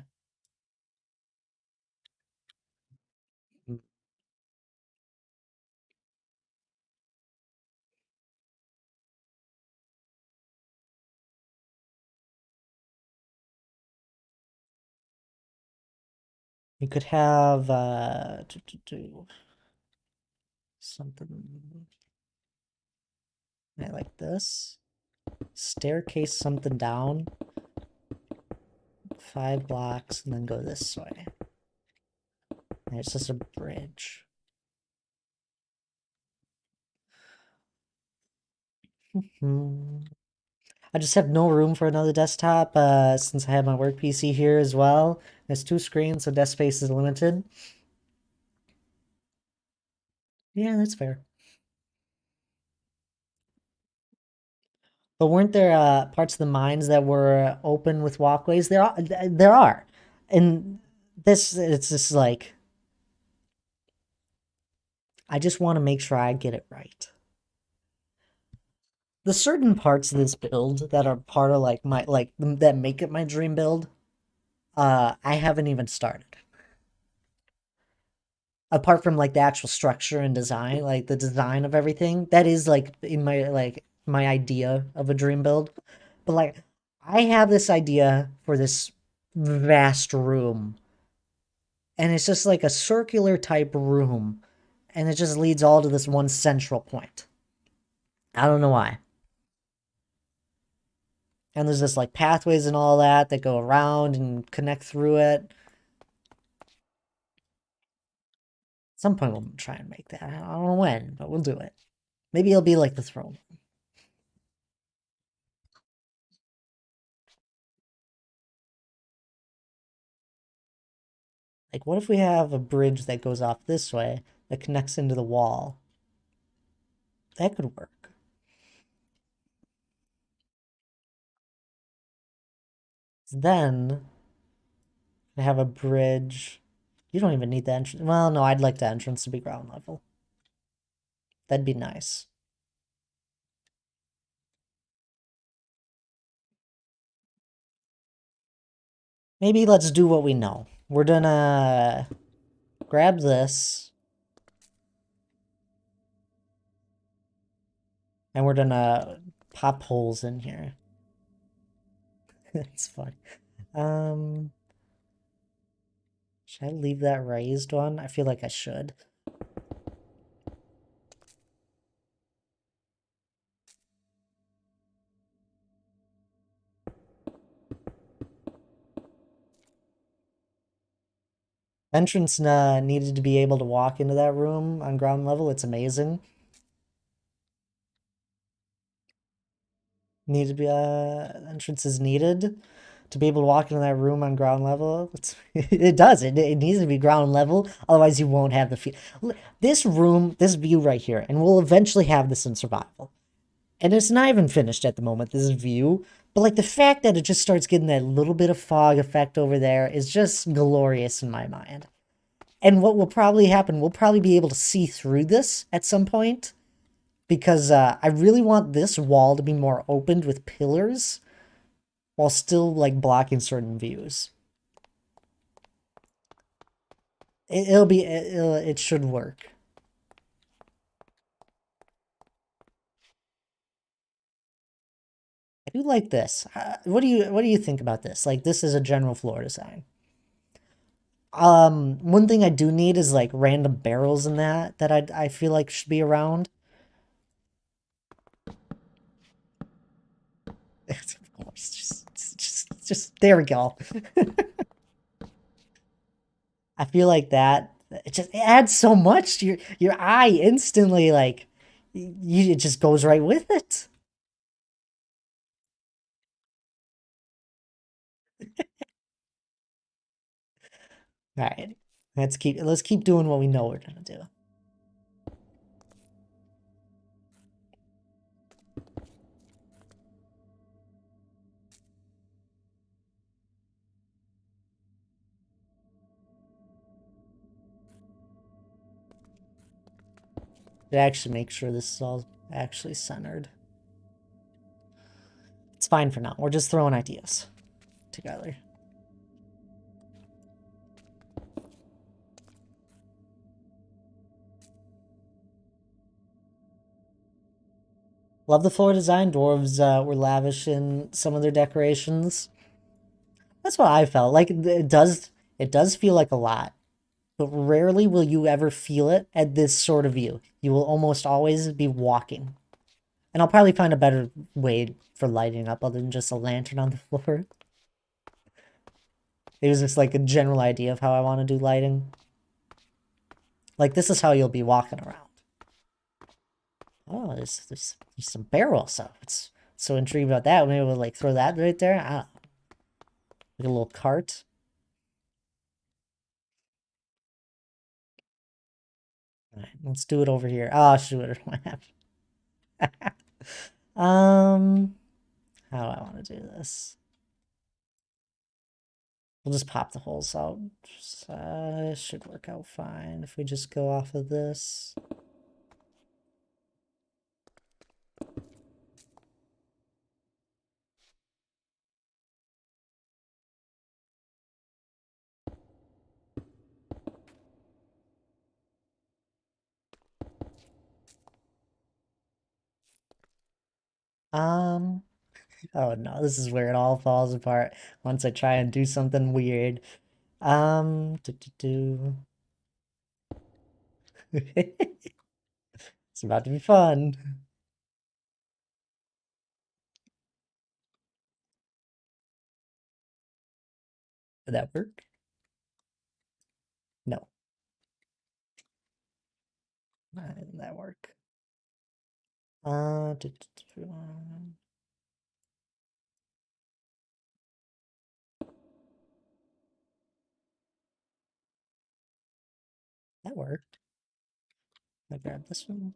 We could have something like this. Staircase something down. 5 blocks and then go this way. And it's just a bridge. I just have no room for another desktop since I have my work PC here as well. There's 2 screens, so desk space is limited. Yeah, that's fair. But weren't there parts of the mines that were open with walkways? There are. And it's just like, I just want to make sure I get it right. The certain parts of this build that are part of like that make it my dream build, I haven't even started. Apart from like the actual structure and design, like the design of everything, that is like in my idea of a dream build. But like I have this idea for this vast room. And it's just like a circular type room. And it just leads all to this one central point. I don't know why. And there's this like pathways and all that that go around and connect through it. At some point we'll try and make that. I don't know when, but we'll do it. Maybe it'll be like the throne. Like, what if we have a bridge that goes off this way that connects into the wall? That could work. Then I have a bridge. You don't even need the entrance. Well, no, I'd like the entrance to be ground level. That'd be nice. Maybe let's do what we know. We're gonna grab this. And we're gonna pop holes in here. It's fun. Should I leave that raised one? I feel like I should. Entrance needed to be able to walk into that room on ground level. It's amazing. Need to be entrance is needed to be able to walk into that room on ground level. It does. It needs to be ground level. Otherwise, you won't have the feel. This room, this view right here, and we'll eventually have this in survival. And it's not even finished at the moment, this view. But like the fact that it just starts getting that little bit of fog effect over there is just glorious in my mind. And what will probably happen, we'll probably be able to see through this at some point. Because I really want this wall to be more opened with pillars while still like blocking certain views. It should work. I do like this. What do you think about this? Like this is a general floor design. One thing I do need is like random barrels in that I feel like should be around. Of course, just there we go. I feel like that it adds so much to your eye instantly. Like it just goes right with it. All right, let's keep doing what we know we're gonna do. To actually make sure this is all actually centered. It's fine for now. We're just throwing ideas together. Love the floor design. Dwarves were lavish in some of their decorations. That's what I felt. Like it does feel like a lot, but rarely will you ever feel it at this sort of view. You will almost always be walking. And I'll probably find a better way for lighting up other than just a lantern on the floor. It was just like a general idea of how I want to do lighting. Like this is how you'll be walking around. Oh, there's some barrels, so it's so intrigued about that. Maybe we'll like throw that right there. I don't know. Like a little cart. All right, let's do it over here. Oh shoot, um, how do I want to do this? We'll just pop the holes out. Should work out fine if we just go off of this. Um, oh no, this is where it all falls apart once I try and do something weird. Do, do, do. It's about to be fun. Did that work? No. Why didn't that work? Do, do, do, that worked. I grab this one.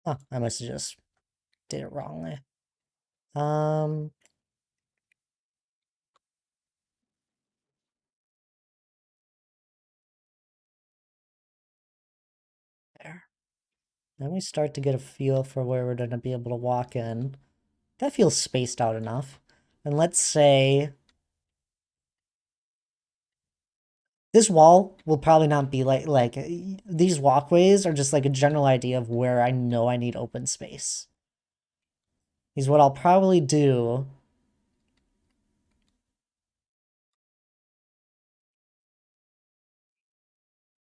Oh, I must have just did it wrongly. Um, there. Then we start to get a feel for where we're going to be able to walk in. That feels spaced out enough. And let's say this wall will probably not be like these walkways are just like a general idea of where I know I need open space. Is what I'll probably do.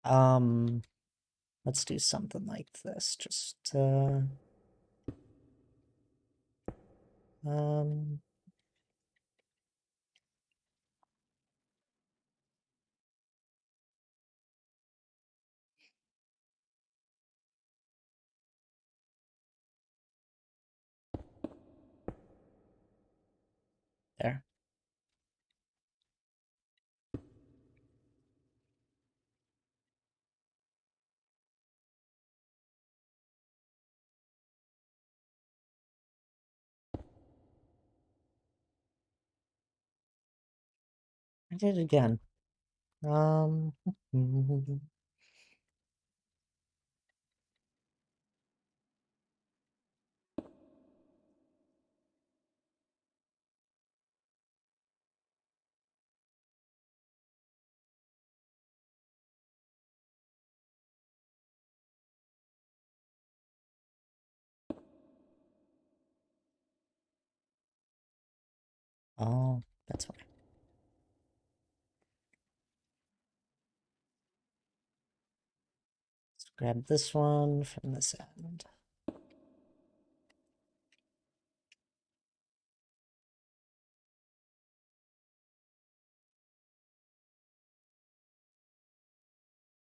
Let's do something like this. Just um there. I did it again. Um Oh, that's why. Let's grab this one from this end.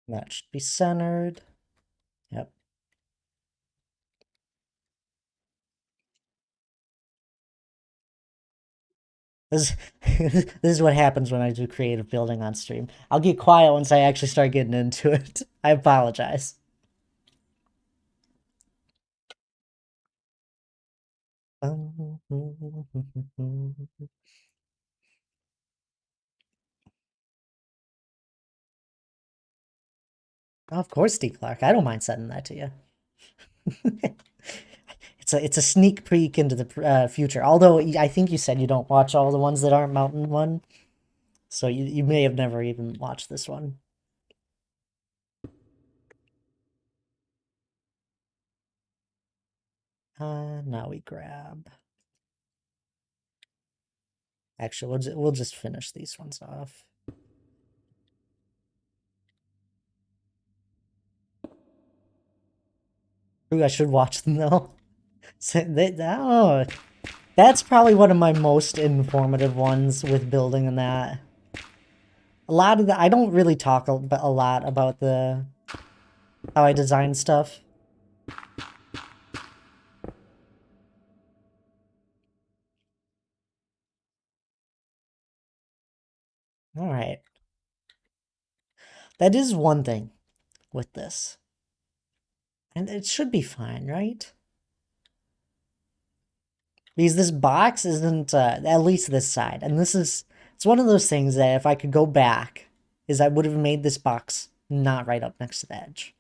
That should be centered. Yep. This, this is what happens when I do creative building on stream. I'll get quiet once I actually start getting into it. I apologize. Of course, Steve Clark. I don't mind sending that to you. It's a sneak peek into the future. Although I think you said you don't watch all the ones that aren't Mountain One, so you may have never even watched this one. Now we grab. Actually, we'll just finish these ones off. Ooh, I should watch them though. So oh, that's probably one of my most informative ones with building and that. A lot of the I don't really talk a lot about the how I design stuff. All right. That is one thing with this. And it should be fine, right? Because this box isn't, at least this side. And it's one of those things that if I could go back, is I would have made this box not right up next to the edge.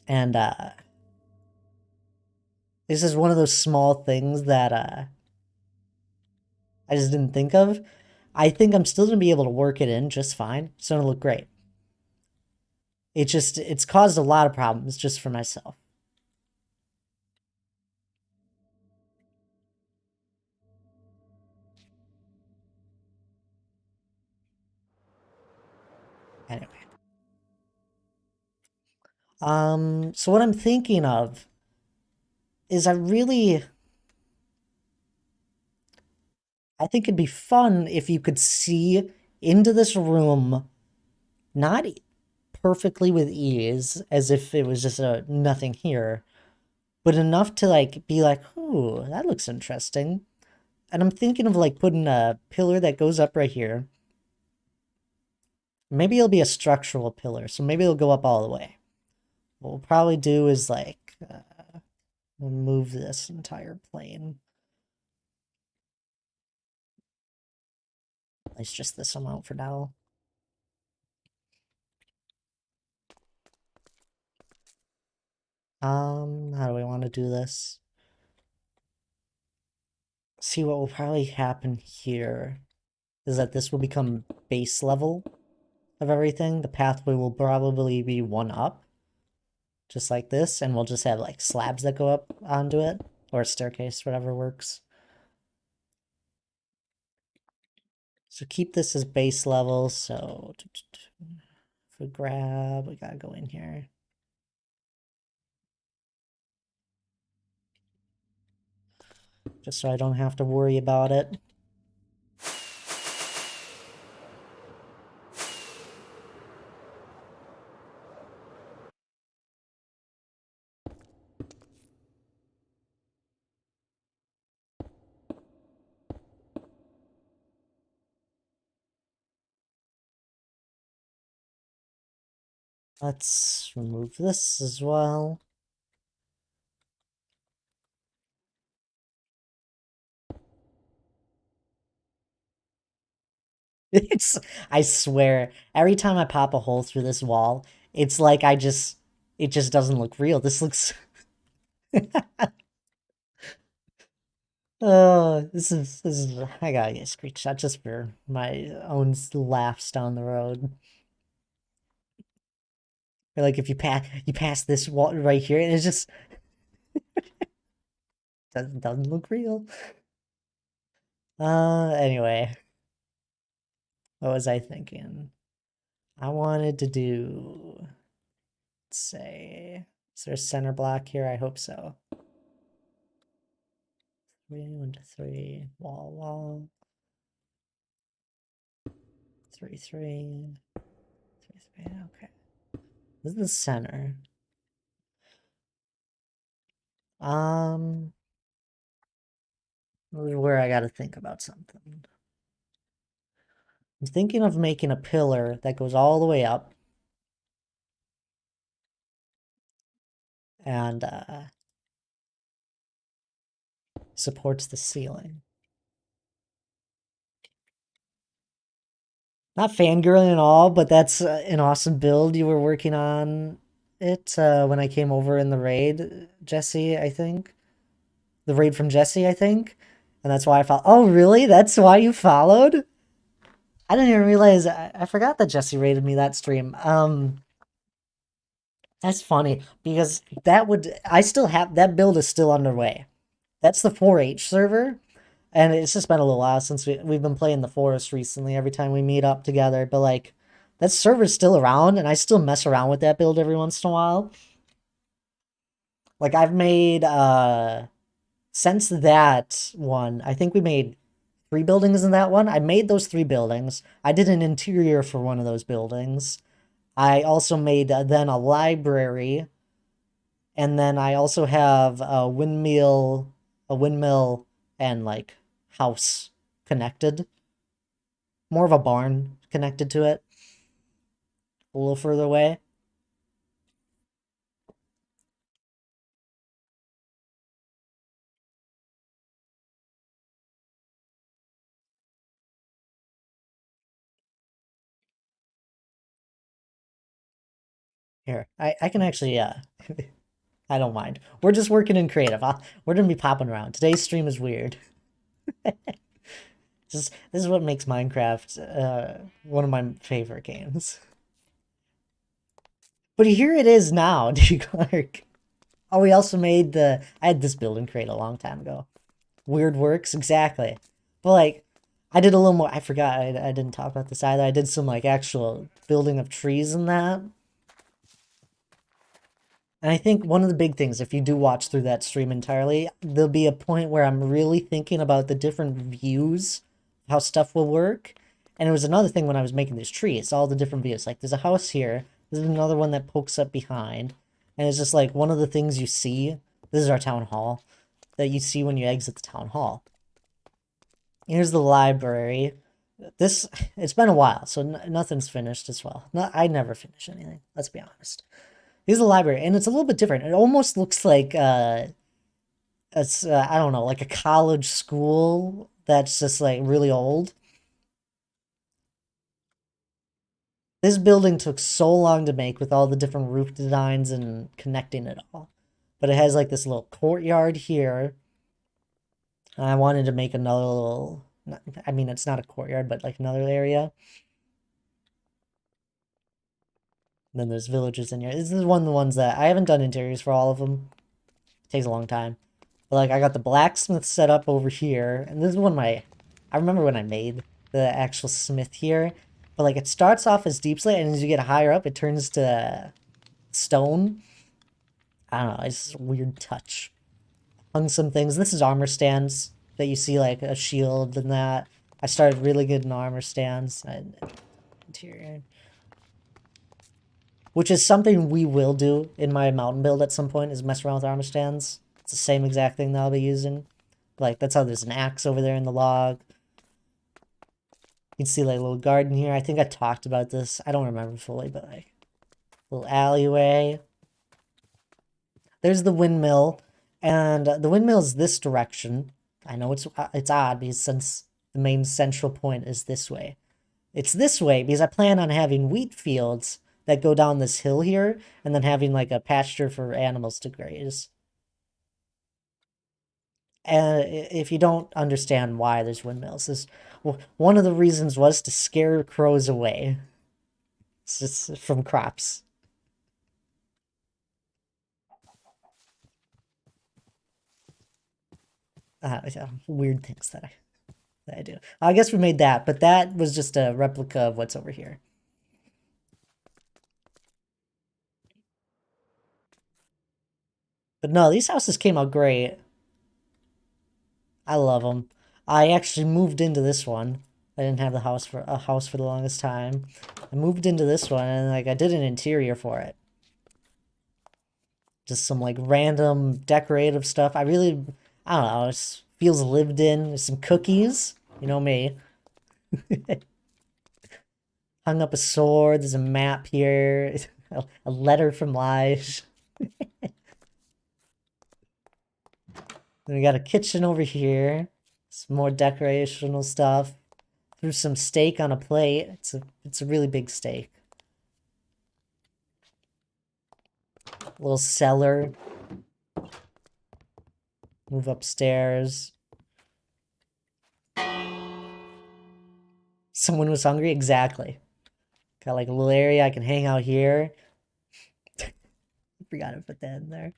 And, this is one of those small things that, I just didn't think of. I think I'm still going to be able to work it in just fine. It's going to look great. It's caused a lot of problems just for myself. Anyway. So what I'm thinking of is I think it'd be fun if you could see into this room, not perfectly with ease, as if it was just a nothing here, but enough to like be like, ooh, that looks interesting. And I'm thinking of like putting a pillar that goes up right here. Maybe it'll be a structural pillar, so maybe it'll go up all the way. What we'll probably do is like we'll move this entire plane. It's just this amount for now. How do we want to do this? See, what will probably happen here is that this will become base level of everything. The pathway will probably be one up, just like this, and we'll just have like slabs that go up onto it, or a staircase, whatever works. So keep this as base level, so if we grab, we gotta go in here. Just so I don't have to worry about it. Let's remove this as well. I swear, every time I pop a hole through this wall, it's like it just doesn't look real. This looks, oh, I gotta get a screenshot just for my own laughs down the road. Or like if you pass this wall right here, and it just doesn't look real. Anyway, what was I thinking? I wanted to do, let's say, is there a center block here? I hope so. 1 to 3, wall, 3, 3, 3, 3, okay. This is the center. This is where I gotta think about something. I'm thinking of making a pillar that goes all the way up. And, supports the ceiling. Not fangirling at all, but that's an awesome build you were working on it when I came over in the raid, Jesse, I think. The raid from Jesse, I think. And that's why I followed. Oh, really? That's why you followed? I didn't even realize. I forgot that Jesse raided me that stream. That's funny because I still have that build is still underway. That's the 4-H server, and it's just been a little while since we've been playing the forest recently. Every time we meet up together, but like that server's still around, and I still mess around with that build every once in a while. Like I've made since that one, I think we made 3 buildings in that one. I made those 3 buildings. I did an interior for one of those buildings. I also made then a library, and then I also have a windmill, and like house connected. More of a barn connected to it, a little further away. Here, I can actually I don't mind. We're just working in creative. We're gonna be popping around. Today's stream is weird. This is what makes Minecraft one of my favorite games. But here it is now, D. Clark. Oh, we also made I had this building crate a long time ago. Weird Works, exactly. But like, I did a little more. I forgot. I didn't talk about this either. I did some like actual building of trees and that. And I think one of the big things, if you do watch through that stream entirely, there'll be a point where I'm really thinking about the different views, how stuff will work. And it was another thing when I was making these trees, all the different views. Like, there's a house here, there's another one that pokes up behind. And it's just like one of the things you see. This is our town hall that you see when you exit the town hall. Here's the library. It's been a while, so nothing's finished as well. I never finish anything, let's be honest. Here's the library, and it's a little bit different. It almost looks like it's I don't know, like a college school that's just like really old. This building took so long to make with all the different roof designs and connecting it all. But it has like this little courtyard here. And I wanted to make another little, I mean, it's not a courtyard, but like another area. And then there's villages in here. This is one of the ones that I haven't done interiors for all of them. It takes a long time. But like I got the blacksmith set up over here. And this is one of my, I remember when I made the actual smith here. But like it starts off as deep slate, and as you get higher up, it turns to stone. I don't know, it's just a weird touch. Hung some things. This is armor stands that you see, like a shield and that. I started really good in armor stands. Interior. Which is something we will do in my mountain build at some point, is mess around with armor stands. It's the same exact thing that I'll be using. Like, that's how there's an axe over there in the log. You can see, like, a little garden here. I think I talked about this. I don't remember fully, but, like, little alleyway. There's the windmill. And the windmill is this direction. I know it's odd, because since the main central point is this way. It's this way because I plan on having wheat fields that go down this hill here, and then having like a pasture for animals to graze. And if you don't understand why there's windmills, one of the reasons was to scare crows away. It's just from crops. Weird things that I do. I guess we made that, but that was just a replica of what's over here. But no, these houses came out great. I love them. I actually moved into this one. I didn't have a house for the longest time. I moved into this one, and like I did an interior for it. Just some like random decorative stuff. I don't know, it feels lived in. There's some cookies. You know me. Hung up a sword. There's a map here. A letter from Lige. Then we got a kitchen over here. Some more decorational stuff. Threw some steak on a plate. It's a really big steak. Little cellar. Move upstairs. Someone was hungry? Exactly. Got like a little area I can hang out here. Forgot to put that in there.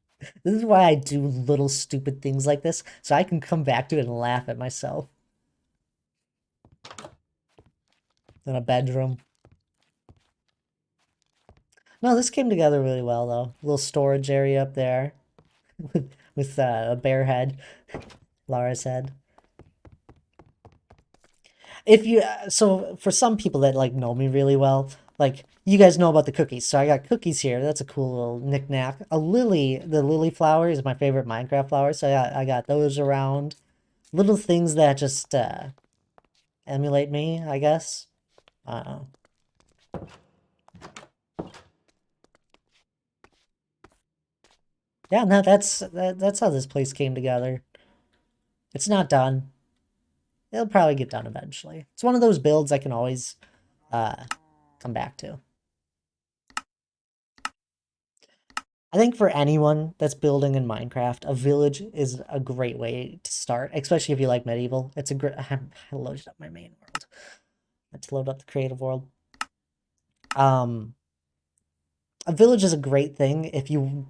This is why I do little stupid things like this, so I can come back to it and laugh at myself. In a bedroom. No, this came together really well, though. A little storage area up there with a bear head, Lara's head. If you so for some people that like know me really well, like you guys know about the cookies. So I got cookies here. That's a cool little knick-knack. A lily, the lily flower is my favorite Minecraft flower, so I got those around. Little things that just emulate me, I guess. I don't know. Yeah, no, that's how this place came together. It's not done. It'll probably get done eventually. It's one of those builds I can always come back to. I think for anyone that's building in Minecraft, a village is a great way to start, especially if you like medieval. It's a great. I loaded up my main world. Let's load up the creative world. A village is a great thing if you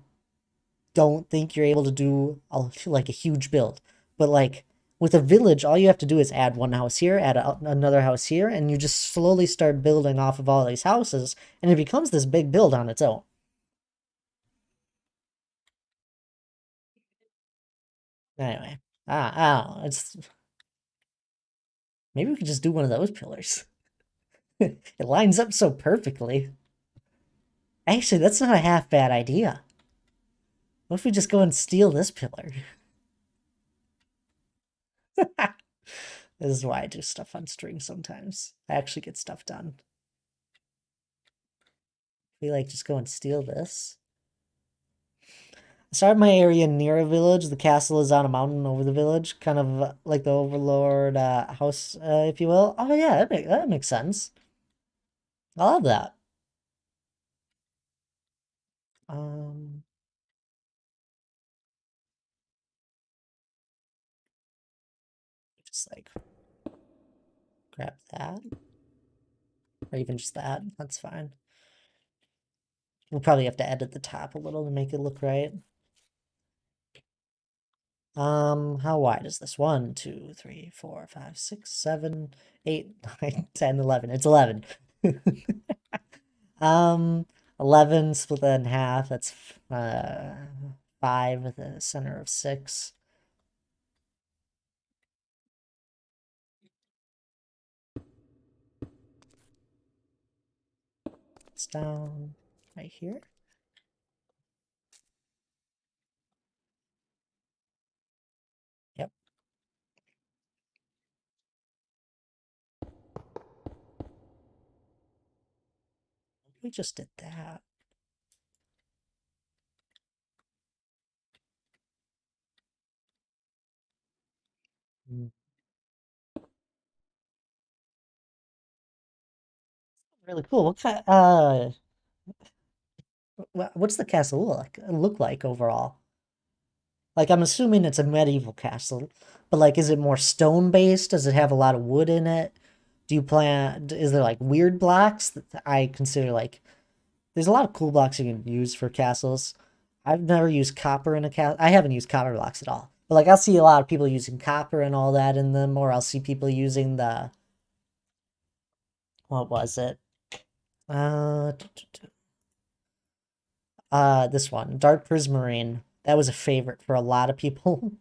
don't think you're able to do like a huge build, but like with a village, all you have to do is add one house here, add another house here, and you just slowly start building off of all these houses, and it becomes this big build on its own. Anyway, I don't know. It's maybe we could just do one of those pillars. It lines up so perfectly. Actually, that's not a half bad idea. What if we just go and steal this pillar? This is why I do stuff on stream sometimes. I actually get stuff done. We like just go and steal this. I started my area near a village. The castle is on a mountain over the village, kind of like the Overlord house, if you will. Oh yeah, that makes sense. I love that. Just like grab that, or even just that. That's fine. We'll probably have to edit the top a little to make it look right. How wide is this? 1, 2, 3, 4, 5, 6, 7, 8, 9, 10, 11. It's 11. 11 split that in half. That's 5 with a center of 6. It's down right here. Yep. We just did that. Really cool. What kind? What's the castle look like overall? Like, I'm assuming it's a medieval castle, but like, is it more stone based? Does it have a lot of wood in it? Do you plan? Is there like weird blocks that I consider like? There's a lot of cool blocks you can use for castles. I've never used copper in a castle. I haven't used copper blocks at all. But like, I'll see a lot of people using copper and all that in them, or I'll see people using the what was it? Uh, this one, Dark Prismarine. That was a favorite for a lot of people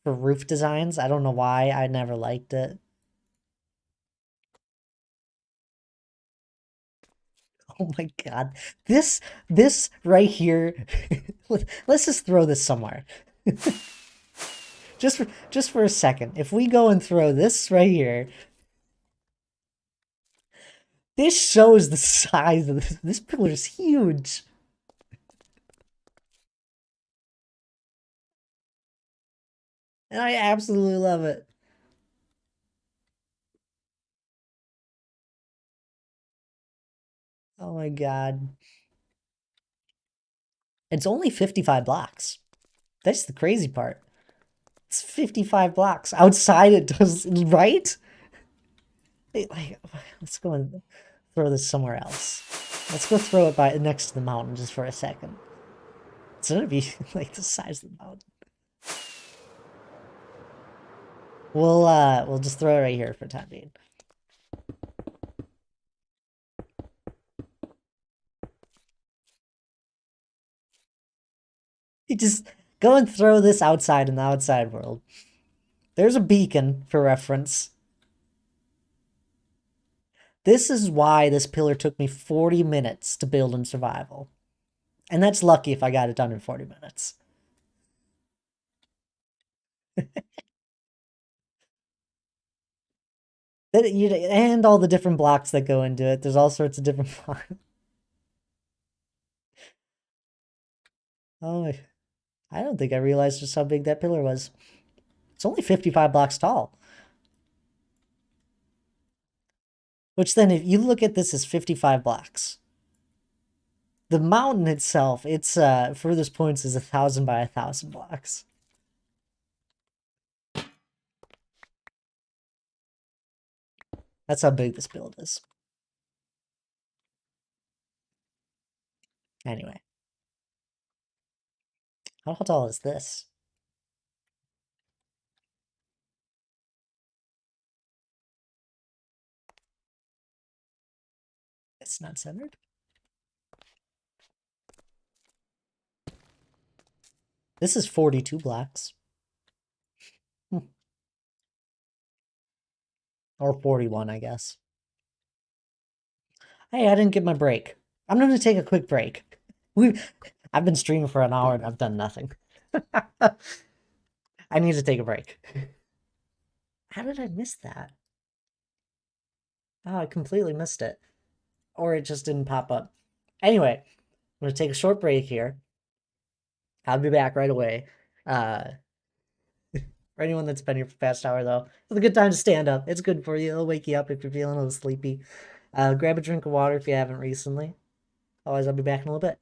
for roof designs. I don't know why. I never liked it. Oh my god. This right here. Let's just throw this somewhere. just for a second. If we go and throw this right here, this shows the size of this. This pillar is huge. And I absolutely love it. Oh my god. It's only 55 blocks. That's the crazy part. It's 55 blocks. Outside it does, right? Like, let's go and throw this somewhere else. Let's go throw it by next to the mountain just for a second. It's gonna be like the size of the mountain. We'll just throw it right here for the time being. You just go and throw this outside in the outside world. There's a beacon for reference. This is why this pillar took me 40 minutes to build in survival. And that's lucky if I got it done in 40 minutes. And all the different blocks that go into it. There's all sorts of different blocks. Oh, I don't think I realized just how big that pillar was. It's only 55 blocks tall. Which then, if you look at this as 55 blocks, the mountain itself, its furthest points is 1,000 by 1,000 blocks. That's how big this build is. Anyway. How tall is this? It's not centered. This is 42 blocks. Or 41, I guess. Hey, I didn't get my break. I'm going to take a quick break. I've been streaming for an hour and I've done nothing. I need to take a break. How did I miss that? Oh, I completely missed it. Or it just didn't pop up. Anyway, I'm going to take a short break here. I'll be back right away. For anyone that's been here for the past hour, though, it's a good time to stand up. It's good for you. It'll wake you up if you're feeling a little sleepy. Grab a drink of water if you haven't recently. Otherwise, I'll be back in a little bit.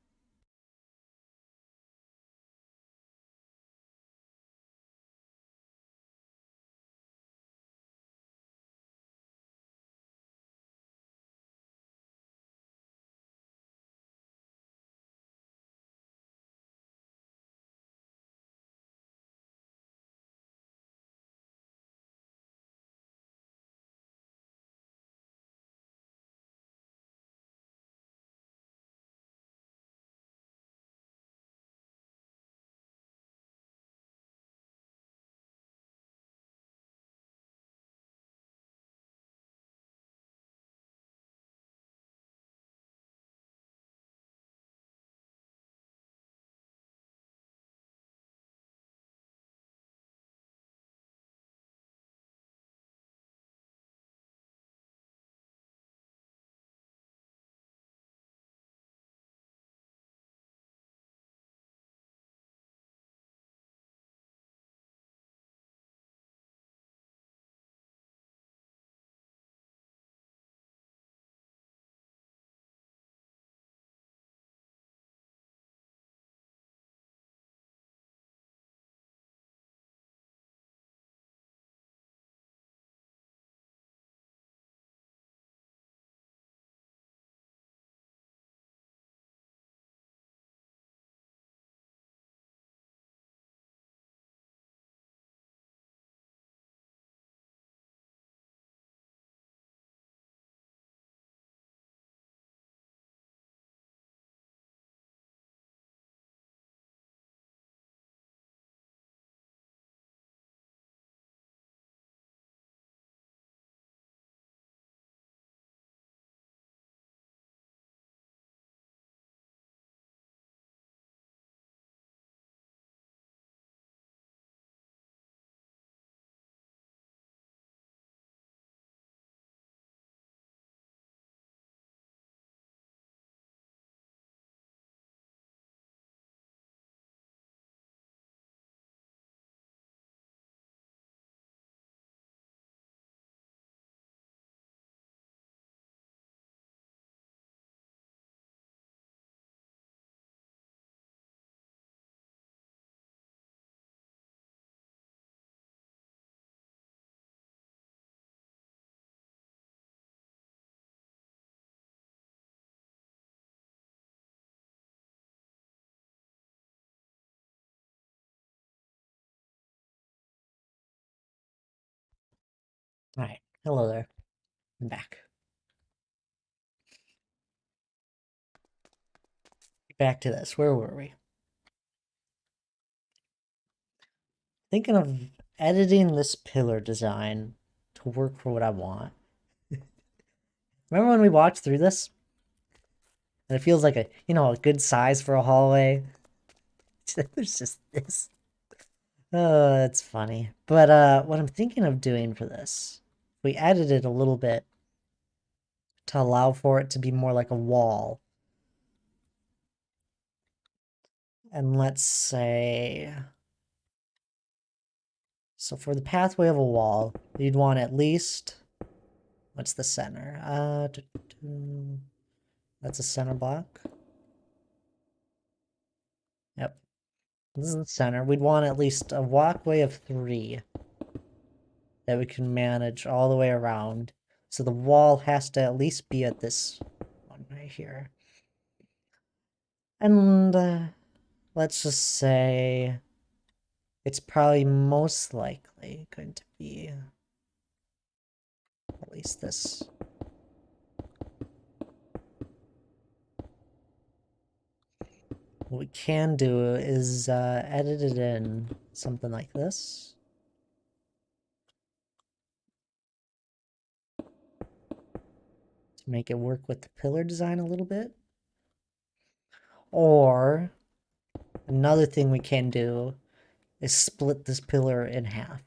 Alright, hello there. I'm back. Back to this. Where were we? Thinking of editing this pillar design to work for what I want. Remember when we walked through this? And it feels like a, a good size for a hallway. There's just this. Oh, that's funny. But what I'm thinking of doing for this, we added it a little bit to allow for it to be more like a wall. And let's say, so for the pathway of a wall, you'd want at least, what's the center? That's a center block. Yep. This is the center. We'd want at least a walkway of 3 that we can manage all the way around. So the wall has to at least be at this one right here. And let's just say it's probably most likely going to be at least this. What we can do is edit it in something like this. To make it work with the pillar design a little bit. Or another thing we can do is split this pillar in half.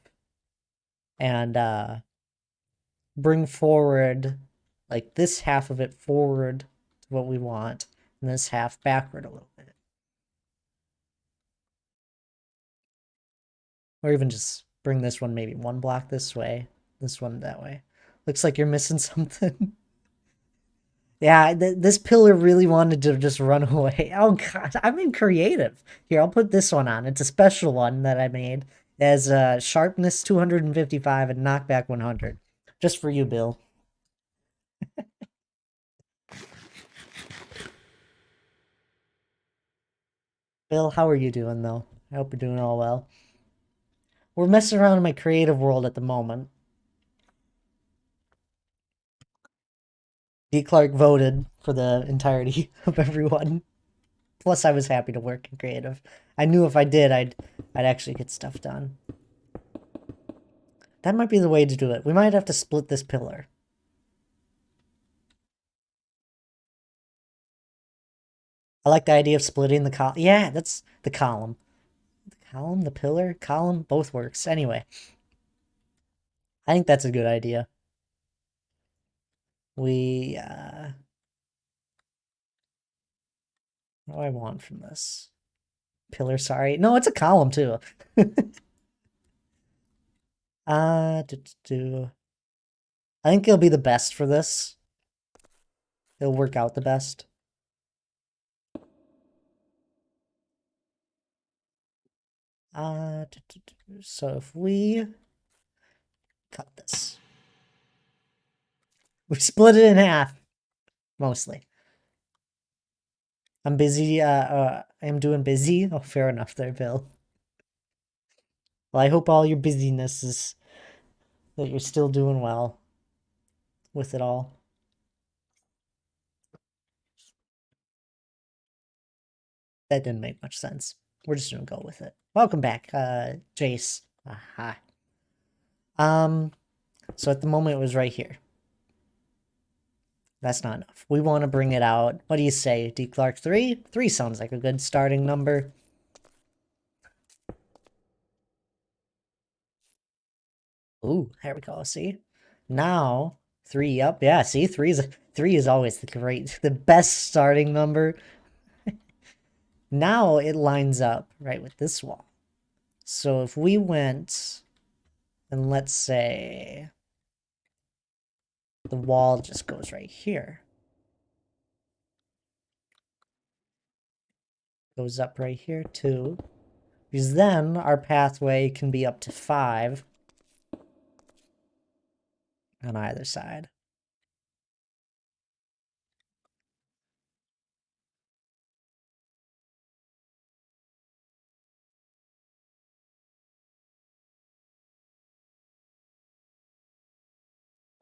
And bring forward, like this half of it forward to what we want, and this half backward a little bit. Or even just bring this one maybe 1 block this way, this one that way. Looks like you're missing something. Yeah, this pillar really wanted to just run away. Oh god, I'm in creative. Here, I'll put this one on. It's a special one that I made. It has sharpness 255 and knockback 100. Just for you, Bill. Bill, how are you doing, though? I hope you're doing all well. We're messing around in my creative world at the moment. D. Clark voted for the entirety of everyone. Plus, I was happy to work in creative. I knew if I did, I'd actually get stuff done. That might be the way to do it. We might have to split this pillar. I like the idea of splitting the column. Yeah, that's the column. The column, the pillar, column, both works. Anyway, I think that's a good idea. We, what do I want from this? Pillar, sorry. No, it's a column too. I think it'll be the best for this. It'll work out the best. So if we cut this, we split it in half, mostly. I'm busy. I'm doing busy. Oh, fair enough, there, Bill. Well, I hope all your busyness is that you're still doing well with it all. That didn't make much sense. We're just gonna go with it. Welcome back, Jace. Aha. So at the moment it was right here. That's not enough. We want to bring it out. What do you say, D. Clark? 3? 3 sounds like a good starting number. Ooh, there we go. See? Now, 3 up. Yeah, see? 3 is always the best starting number. Now it lines up right with this wall. So if we went and let's say the wall just goes right here. Goes up right here too. Because then our pathway can be up to 5 on either side.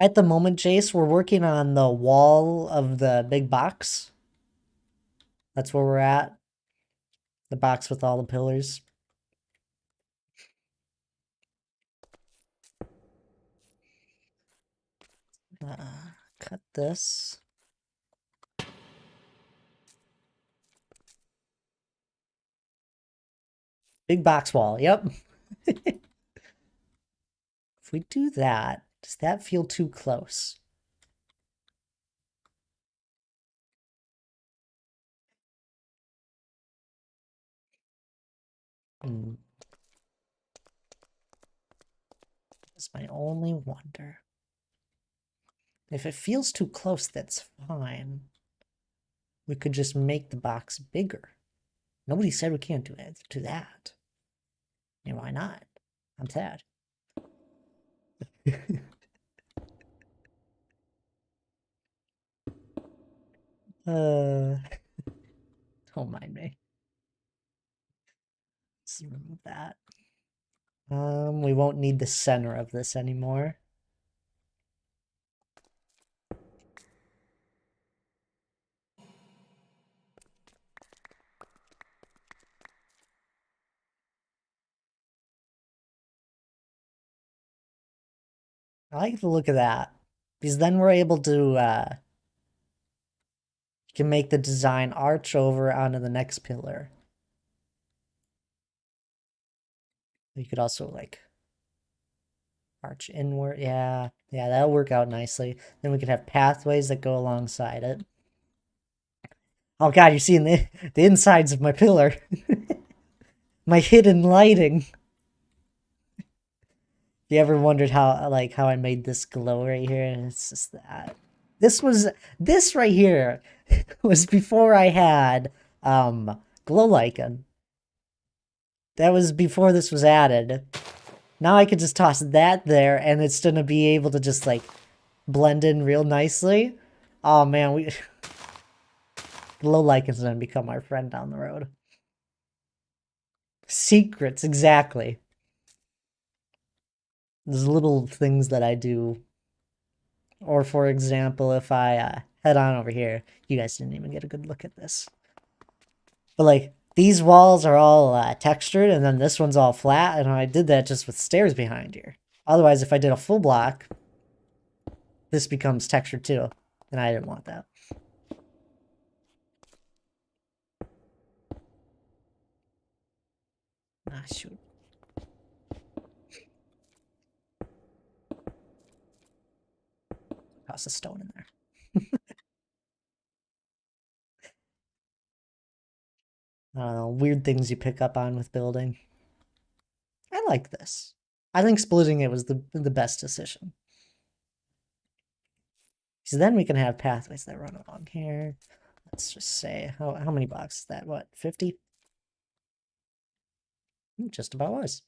At the moment, Jace, we're working on the wall of the big box. That's where we're at. The box with all the pillars. Cut this. Big box wall, yep. If we do that, does that feel too close? Hmm. That's my only wonder. If it feels too close, that's fine. We could just make the box bigger. Nobody said we can't do that. And why not? I'm sad. Don't mind me. Let's remove that. We won't need the center of this anymore. I like the look of that. Because then we're able to, you can make the design arch over onto the next pillar. You could also, like, arch inward. Yeah, that'll work out nicely. Then we could have pathways that go alongside it. Oh god, you're seeing the insides of my pillar. My hidden lighting. You ever wondered how I made this glow right here? It's just that. This right here was before I had glow lichen. That was before this was added. Now I could just toss that there and it's gonna be able to just like blend in real nicely. Oh man, glow lichen's gonna become our friend down the road. Secrets, exactly. There's little things that I do. Or for example, if I head on over here, you guys didn't even get a good look at this. But like, these walls are all textured and then this one's all flat, and I did that just with stairs behind here. Otherwise, if I did a full block, this becomes textured too, and I didn't want that. Ah, shoot. Toss a stone in there. I don't know, weird things you pick up on with building. I like this. I think splitting it was the best decision. So then we can have pathways that run along here. Let's just say, how many blocks is that? What, 50? Just about was.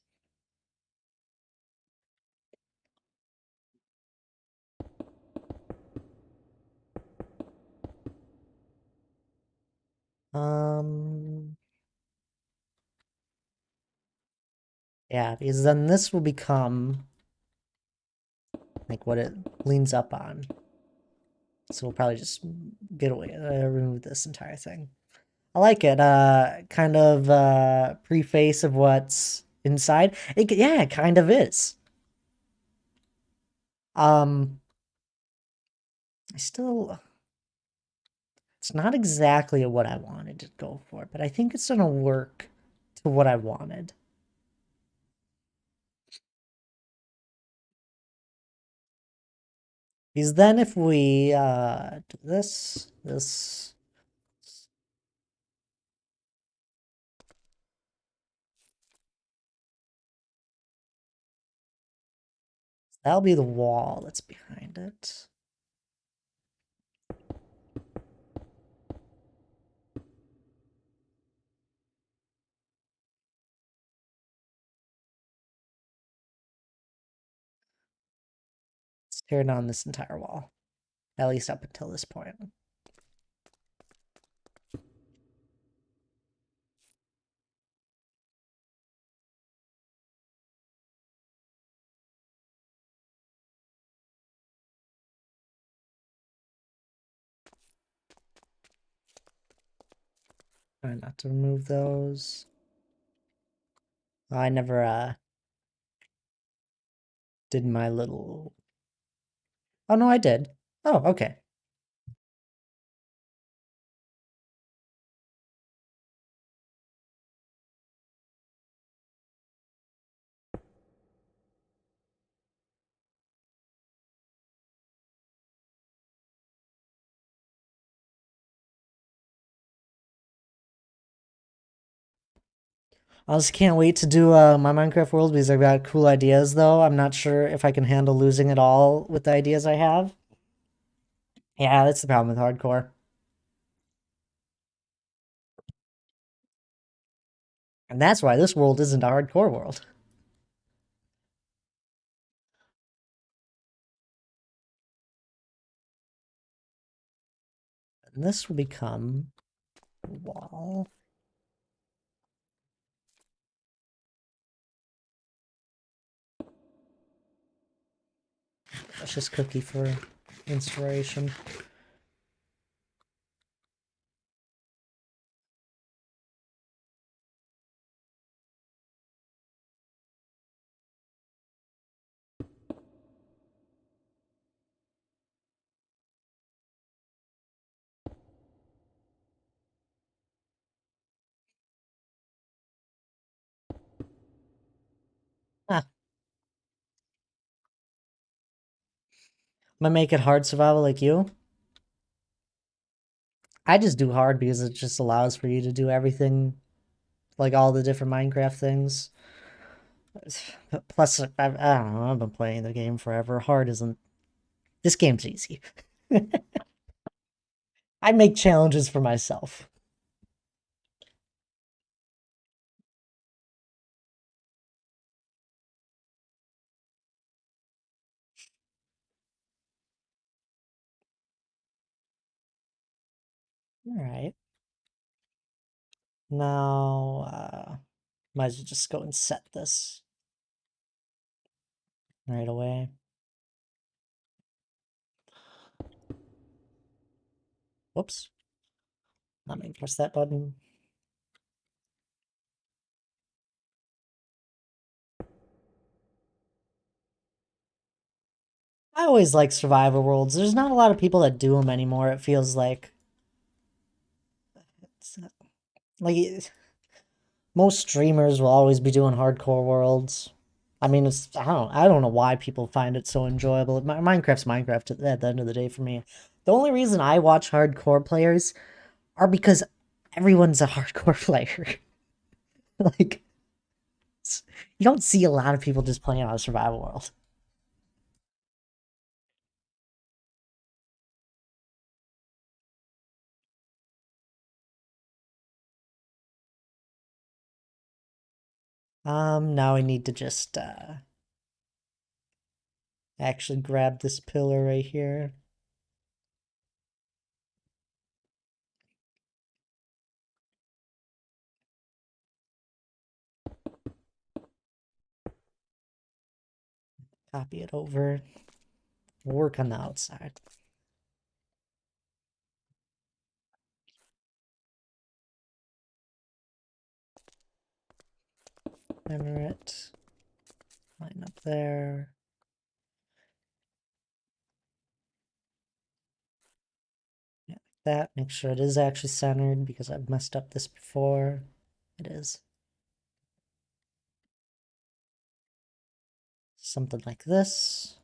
Yeah, because then this will become like what it leans up on. So we'll probably just get away, remove this entire thing. I like it. Kind of preface of what's inside. Yeah, it kind of is. I still, it's not exactly what I wanted to go for, but I think it's gonna work to what I wanted. Because then if we do this, that'll be the wall that's behind it. Let's tear down this entire wall, at least up until this point. Try not to remove those. I never did my little. Oh no, I did. Oh, okay. I just can't wait to do my Minecraft world because I've got cool ideas though. I'm not sure if I can handle losing it all with the ideas I have. Yeah, that's the problem with hardcore. And that's why this world isn't a hardcore world. And this will become a wall. That's just cookie for inspiration. Ah, I'm gonna make it hard survival like you. I just do hard because it just allows for you to do everything, like all the different Minecraft things. Plus, I don't know, I've been playing the game forever. Hard isn't. This game's easy. I make challenges for myself. All right. Now, might as well just go and set this right away. Whoops. Not me press that button. I always like survival worlds. There's not a lot of people that do them anymore, it feels like. It's, like, most streamers will always be doing hardcore worlds. I mean, I don't know why people find it so enjoyable. Minecraft's Minecraft at the end of the day for me. The only reason I watch hardcore players are because everyone's a hardcore player. Like, you don't see a lot of people just playing on a survival world. Now I need to just actually grab this pillar right here. Copy it over. Work on the outside. Center it. Line up there. Yeah, like that. Make sure it is actually centered because I've messed up this before. It is. Something like this.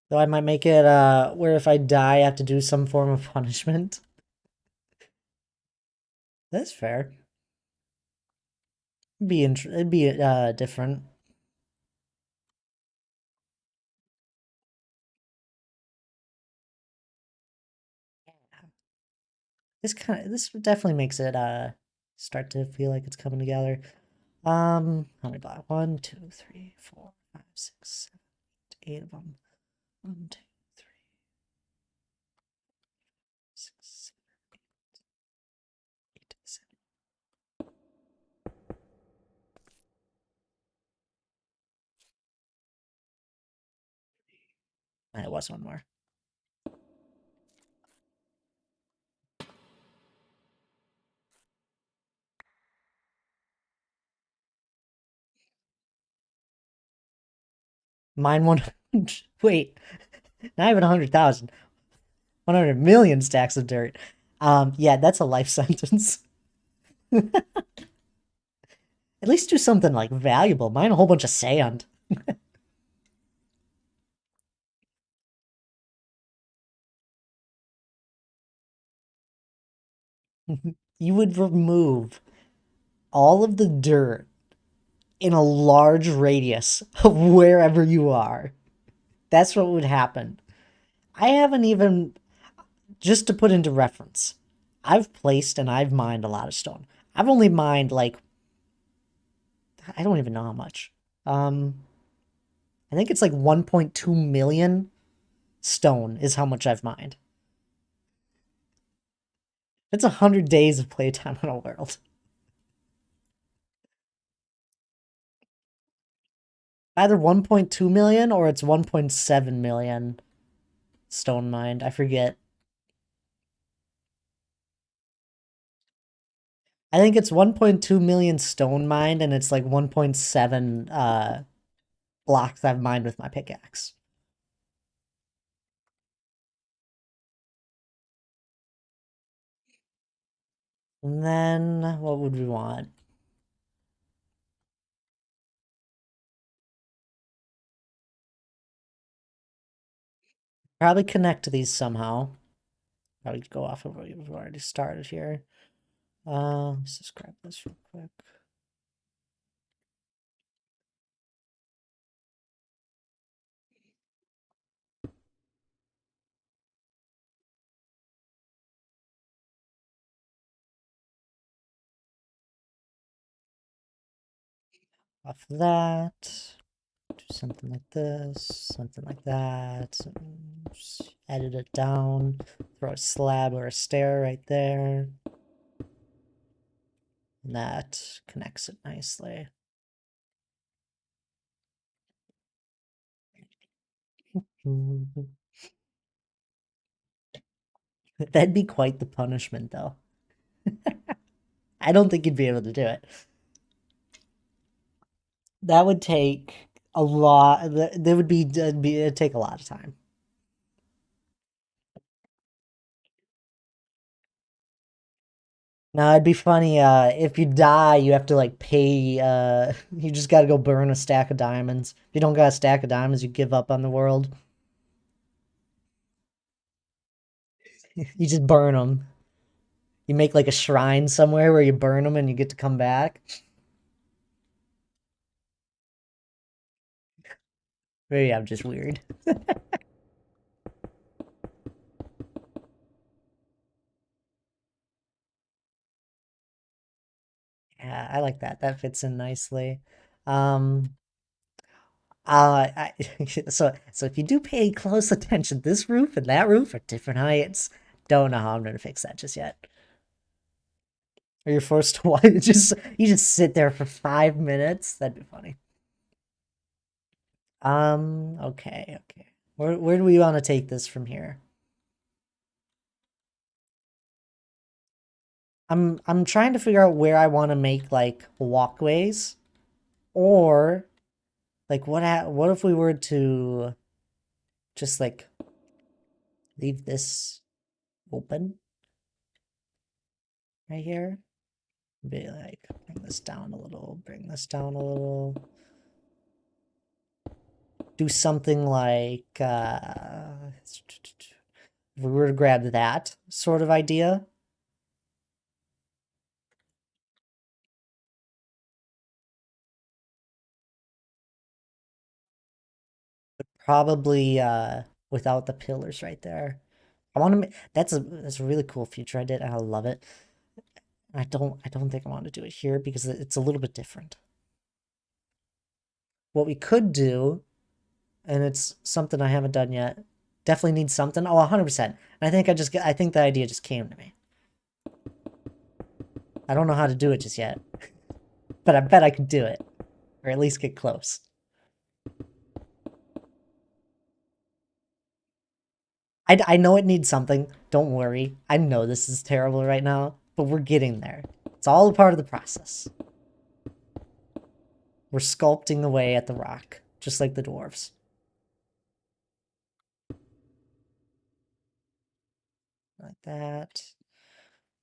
Though I might make it where if I die I have to do some form of punishment. That's fair. It'd be different. This definitely makes it start to feel like it's coming together. How many blocks? 1, 2, 3, 4, 5, 6, 7, 8 of them. 1, 2, 3, 6, 7, 8, 7. And it was one more. Mine 100. Wait, not even 100,000. 100 million stacks of dirt. Yeah, that's a life sentence. At least do something like valuable. Mine a whole bunch of sand. You would remove all of the dirt in a large radius of wherever you are. That's what would happen. I haven't even, just to put into reference, I've placed and I've mined a lot of stone. I've only mined like, I don't even know how much. I think it's like 1.2 million stone is how much I've mined. That's 100 days of playtime on a world. Either 1.2 million or it's 1.7 million stone mined. I forget. I think it's 1.2 million stone mined and it's like 1.7 blocks I've mined with my pickaxe. And then what would we want? Probably connect to these somehow. Probably go off of what we've already started here. Let's just grab this real quick. Off of that. Do something like this, something like that. Just edit it down. Throw a slab or a stair right there. And that connects it nicely. That'd be quite the punishment, though. I don't think you'd be able to do it. That would take a lot. There would it'd take a lot of time. Now it'd be funny. If you die, you have to like pay. You just got to go burn a stack of diamonds. If you don't got a stack of diamonds, you give up on the world. You just burn them. You make like a shrine somewhere where you burn them and you get to come back. Maybe I'm just weird. Yeah, I like that. That fits in nicely. Um, I, so if you do pay close attention, this roof and that roof are different heights. Don't know how I'm gonna fix that just yet. Or you're forced to watch you just sit there for 5 minutes. That'd be funny. Okay, okay. Where do we want to take this from here? I'm trying to figure out where I want to make like walkways, or like what if we were to just like leave this open right here? Be like bring this down a little, bring this down a little. Do something like if we were to grab that sort of idea. Probably without the pillars right there. I want to. That's a really cool feature I did, and I love it. I don't think I want to do it here because it's a little bit different. What we could do, and it's something I haven't done yet. Definitely need something. Oh, 100%. And I think the idea just came to me. I don't know how to do it just yet, but I bet I could do it, or at least get close. I know it needs something. Don't worry. I know this is terrible right now, but we're getting there. It's all a part of the process. We're sculpting away at the rock, just like the dwarves. like that.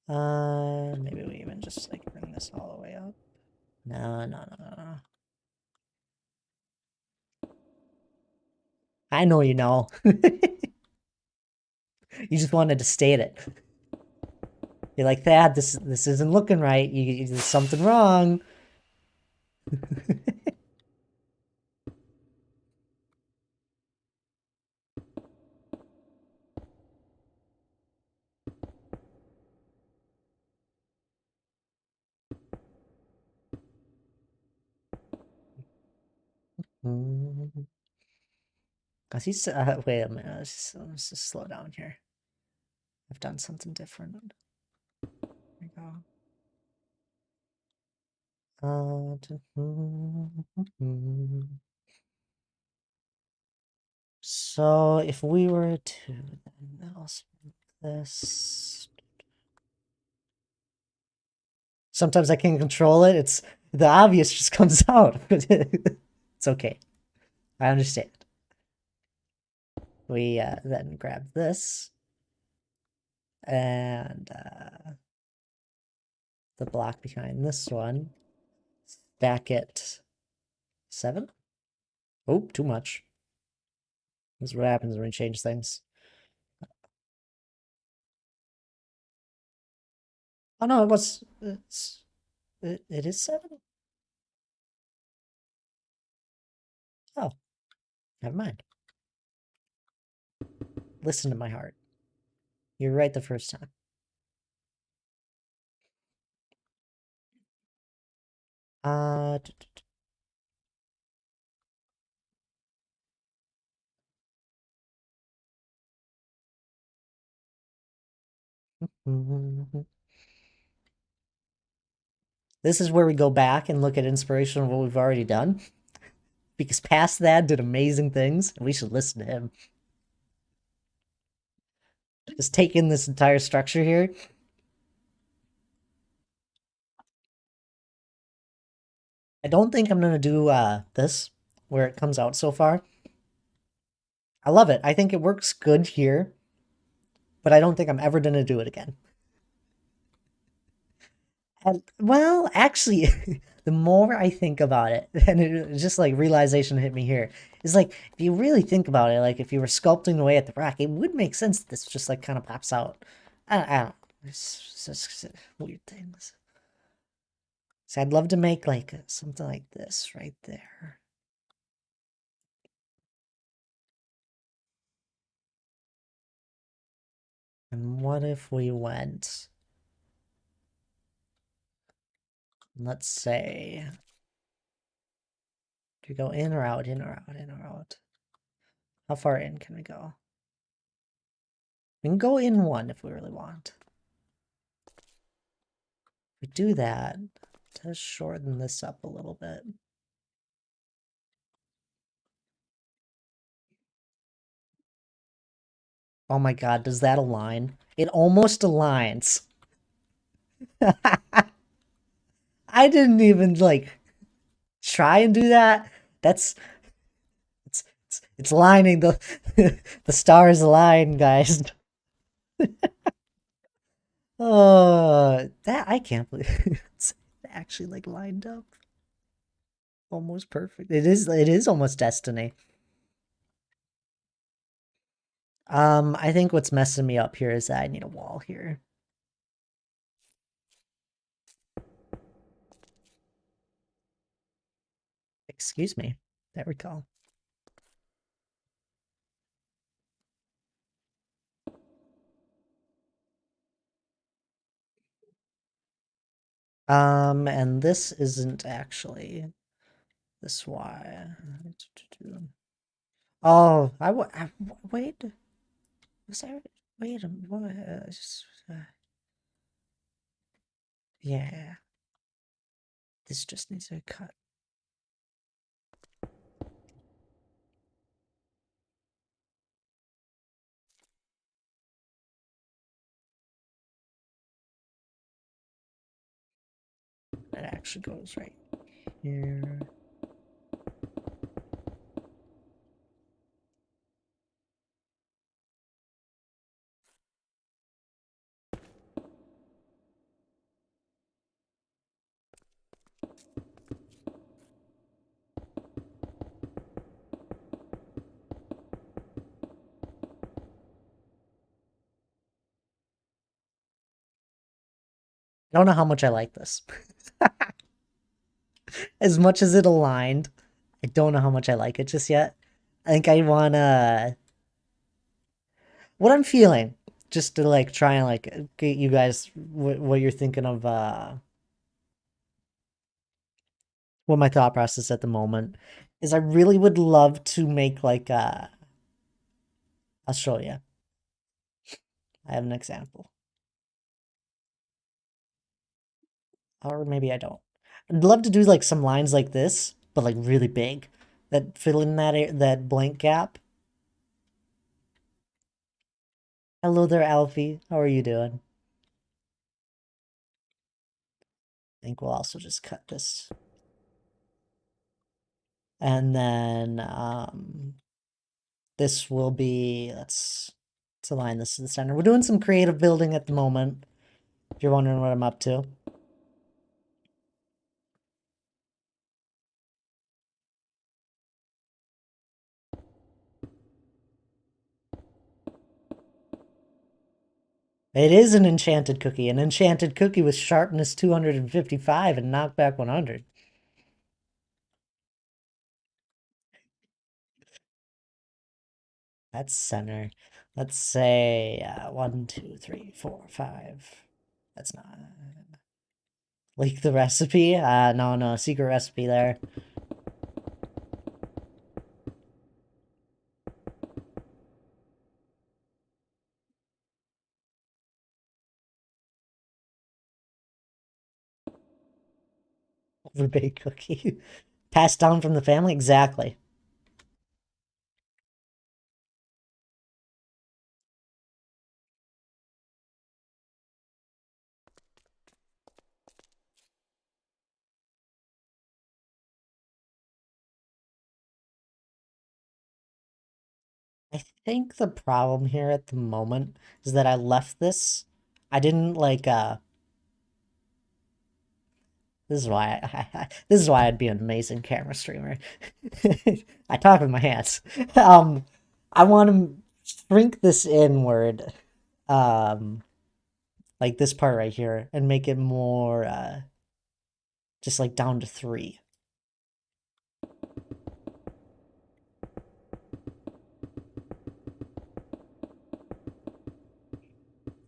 Maybe we even just like bring this all the way up. No, no, no, no, no. I know you know. You just wanted to state it. You're like, Thad, this isn't looking right. There's something wrong. Cause he's wait a minute. Let's just slow down here. I've done something different. There we go. So if we were to then also this, sometimes I can't control it. It's the obvious just comes out. It's okay. I understand. We then grab this and the block behind this one. Stack it 7. Oh, too much. This is what happens when we change things. Oh no, it is 7? Oh, never mind. Listen to my heart. You're right the first time. Uh, This is where we go back and look at inspiration of what we've already done. Because past that did amazing things, and we should listen to him. Just take in this entire structure here. I don't think I'm gonna do this where it comes out so far. I love it. I think it works good here, but I don't think I'm ever gonna do it again. And, well, actually, the more I think about it, and it just like realization hit me here, is like if you really think about it, like if you were sculpting away at the rock, it would make sense that this just like kind of pops out. I don't know. It's just weird things. So I'd love to make like something like this right there. And what if we went, let's say, do we go in or out, in or out, in or out? How far in can we go? We can go in 1 if we really want. If we do that, just shorten this up a little bit. Oh my god, does that align? It almost aligns. I didn't even like try and do that. That's it's lining the the stars align, guys. Oh, that I can't believe it's actually like lined up. Almost perfect. It is almost destiny. I think what's messing me up here is that I need a wall here. Excuse me. There we go. And this isn't actually this why. Oh, wait. Was I wait a what? Yeah, this just needs a cut. That actually goes right here. I don't know how much I like this. As much as it aligned, I don't know how much I like it just yet. I think I wanna what I'm feeling, just to like try and like get you guys what you're thinking of what my thought process at the moment is I really would love to make like I'll show you. I have an example. Or maybe I don't. I'd love to do like some lines like this, but like really big that fill in that blank gap. Hello there, Alfie. How are you doing? I think we'll also just cut this. And then this will be, let's align this to the center. We're doing some creative building at the moment, if you're wondering what I'm up to. It is an enchanted cookie with sharpness 255 and knockback 100. That's center. Let's say 1, 2, 3, 4, 5. That's not leak the recipe. No, secret recipe there. Overbaked cookie, passed down from the family. Exactly. I think the problem here at the moment is that I left this. I didn't like this is why this is why I'd be an amazing camera streamer. I talk with my hands. I want to shrink this inward, um, like this part right here, and make it more just like down to 3.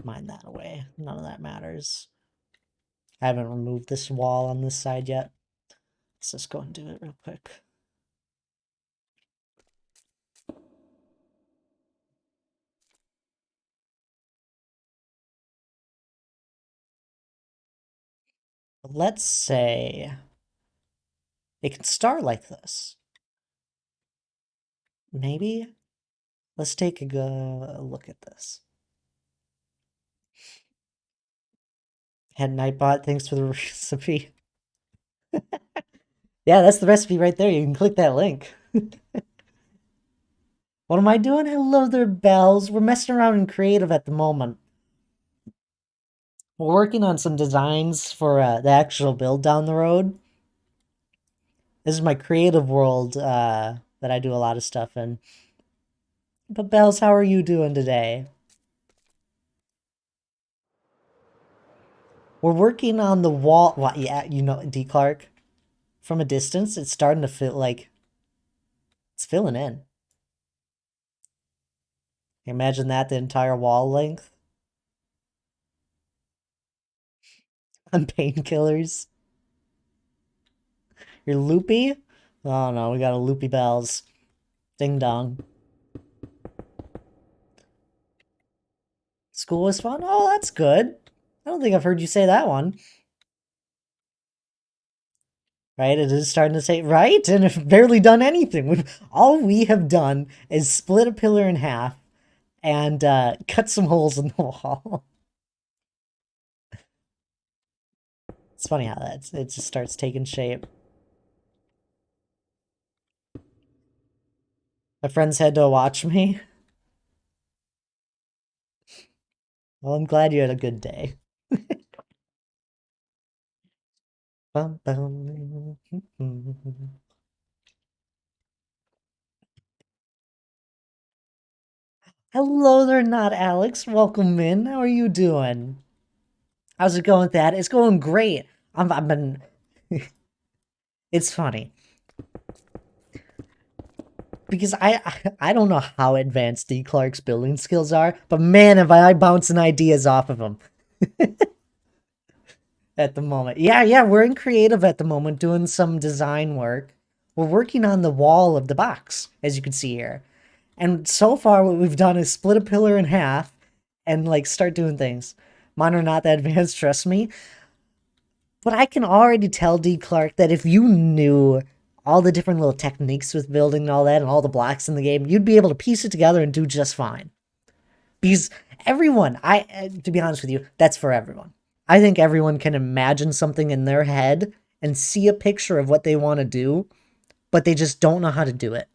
Mine that away. None of that matters. I haven't removed this wall on this side yet. Let's just go and do it real quick. Let's say it can start like this. Maybe? Let's take a look at this. Head Nightbot, thanks for the recipe. Yeah, that's the recipe right there. You can click that link. What am I doing? Hello there, bells. We're messing around in creative at the moment. We're working on some designs for the actual build down the road. This is my creative world that I do a lot of stuff in. But Bells, how are you doing today? We're working on the wall. Well, yeah, you know, D Clark. From a distance, it's starting to feel like it's filling in. Imagine that the entire wall length on painkillers. You're loopy? Oh no, we got a loopy bells. Ding dong. School was fun? Oh, that's good. I don't think I've heard you say that one. Right? It is starting to say, right? And have barely done anything. All we have done is split a pillar in half and cut some holes in the wall. It's funny how it just starts taking shape. My friends had to watch me. Well, I'm glad you had a good day. Bum, bum. Hello there, not Alex. Welcome in. How are you doing? How's it going with that? It's going great. I've been. It's funny because I don't know how advanced D. Clark's building skills are, but man, am I bouncing ideas off of him at the moment. Yeah, we're in creative at the moment, doing some design work. We're working on the wall of the box, as you can see here. And so far, what we've done is split a pillar in half and like start doing things. Mine are not that advanced, trust me. But I can already tell D. Clark that if you knew all the different little techniques with building and all that and all the blocks in the game, you'd be able to piece it together and do just fine. Because everyone, to be honest with you, that's for everyone. I think everyone can imagine something in their head and see a picture of what they want to do, but they just don't know how to do it.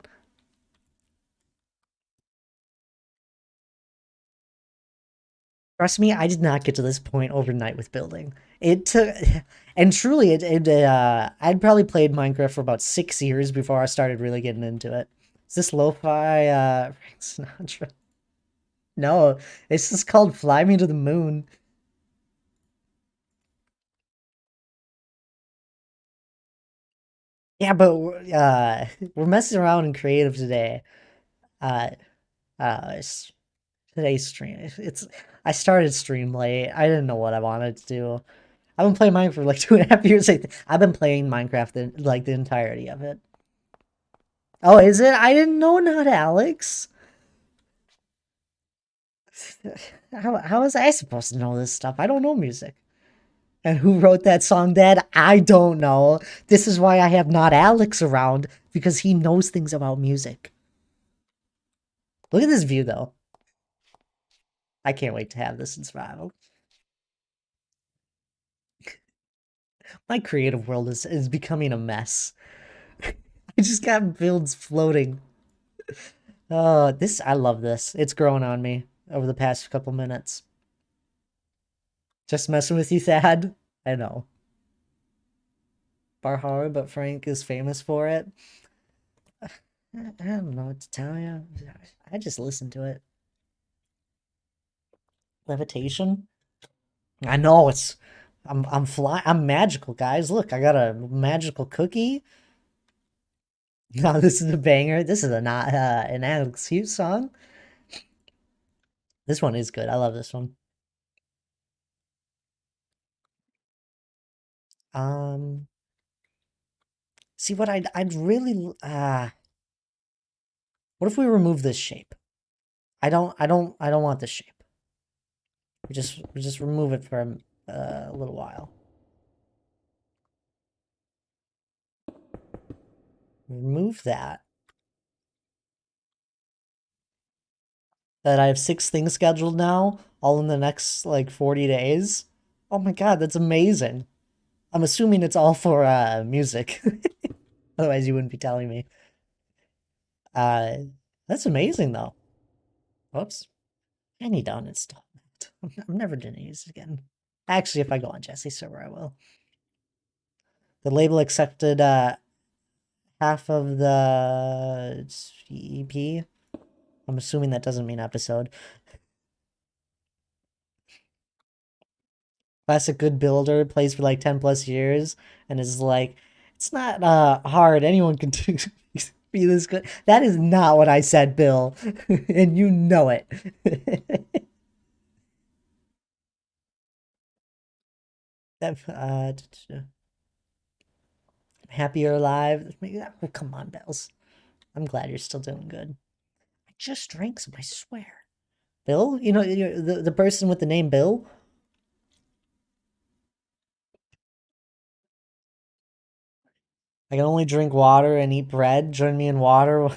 Trust me, I did not get to this point overnight with building. It took, and truly, I'd probably played Minecraft for about 6 years before I started really getting into it. Is this lo-fi, Frank Sinatra? No, it's just called Fly Me to the Moon. Yeah, but we're messing around in creative today. Uh, it's today's stream. I started stream late. I didn't know what I wanted to do. I've been playing Minecraft for like 2.5 years. I've been playing Minecraft like the entirety of it. Oh, is it? I didn't know, not Alex. How was I supposed to know this stuff? I don't know music. And who wrote that song, Dad? I don't know. This is why I have not Alex around, because he knows things about music. Look at this view, though. I can't wait to have this in survival. My creative world is becoming a mess. I just got builds floating. Oh, I love this. It's growing on me over the past couple minutes. Just messing with you, Thad? I know. Bar hard, but Frank is famous for it. I don't know what to tell you. I just listen to it. Levitation? I know I'm magical, guys. Look, I got a magical cookie. No, this is a banger. This is not an Alex Hughes song. This one is good. I love this one. See what I'd really what if we remove this shape? I don't want this shape. We just remove it for a little while. Remove that. That I have 6 things scheduled now, all in the next like 40 days. Oh my god, that's amazing. I'm assuming it's all for music. Otherwise you wouldn't be telling me. Uh that's amazing though. Whoops. I need to uninstall that. I'm never gonna use it again. Actually, if I go on Jesse's server, I will. The label accepted half of the EP. I'm assuming that doesn't mean episode. Classic good builder, plays for like 10 plus years, and is like, it's not hard. Anyone can be this good. That is not what I said, Bill. And you know it. that, happier alive. Oh, come on, Bells. I'm glad you're still doing good. I just drank some, I swear. Bill? You know, the person with the name Bill? I can only drink water and eat bread. Join me in water.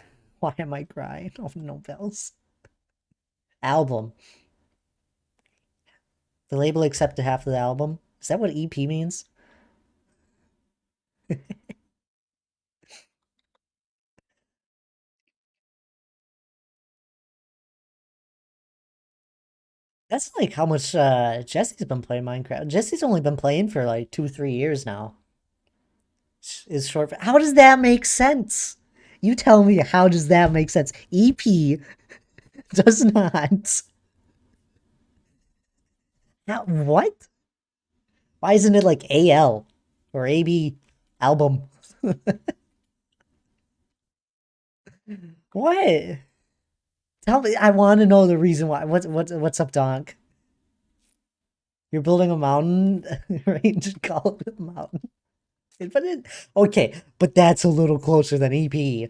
Why am I crying? Oh, no, Bells. Album. The label accepted half of the album. Is that what EP means? That's like how much Jesse's been playing Minecraft. Jesse's only been playing for like 2-3 years now. Is short. How does that make sense? You tell me, how does that make sense? EP does not. What? Why isn't it like AL or AB album? What? Tell me. I want to know the reason why. What's up, Donk? You're building a mountain range. Call it a mountain. But it okay. But that's a little closer than EP.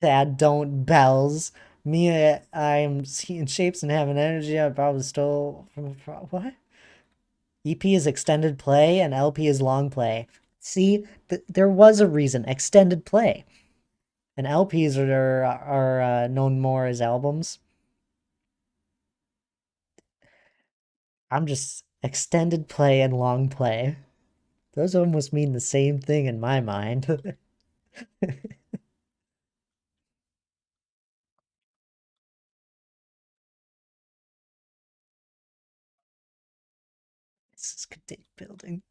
Dad, don't bells. Mia, I'm seeing shapes and having energy. I probably stole from what? EP is extended play and LP is long play. See, there was a reason. Extended play. And LPs are known more as albums. I'm just extended play and long play. Those almost mean the same thing in my mind. This is good building.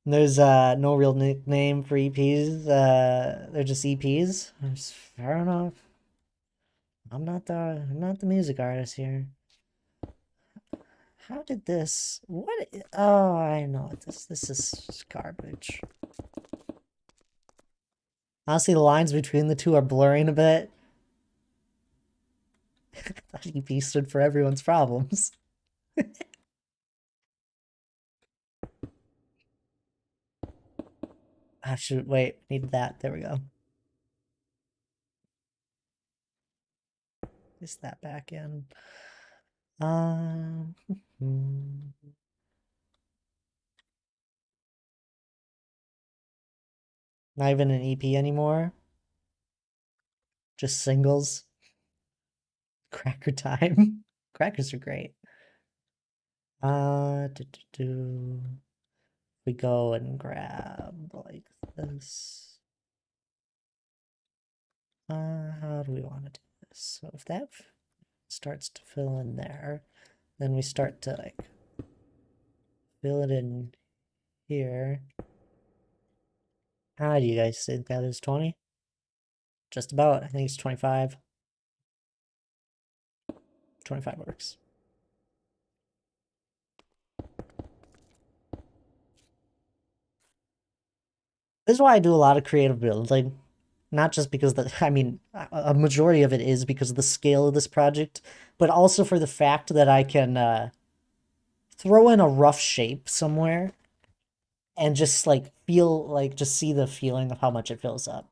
There's no real nickname for EPs. They're just EPs. Fair enough. I'm not the music artist here. How did this? What? Oh, I know this. This is garbage. Honestly, the lines between the two are blurring a bit. I thought EP stood for everyone's problems. Ah, shoot, wait, need that. There we go. Is that back in? Um, not even an EP anymore. Just singles. Cracker time. Crackers are great. We go and grab like this. How do we want to do this? So if that starts to fill in there, then we start to like fill it in here. How do you guys think that is 20? Just about. I think it's 25. 25 works. This is why I do a lot of creative building. Not just because I mean, a majority of it is because of the scale of this project, but also for the fact that I can throw in a rough shape somewhere and just like feel like just see the feeling of how much it fills up.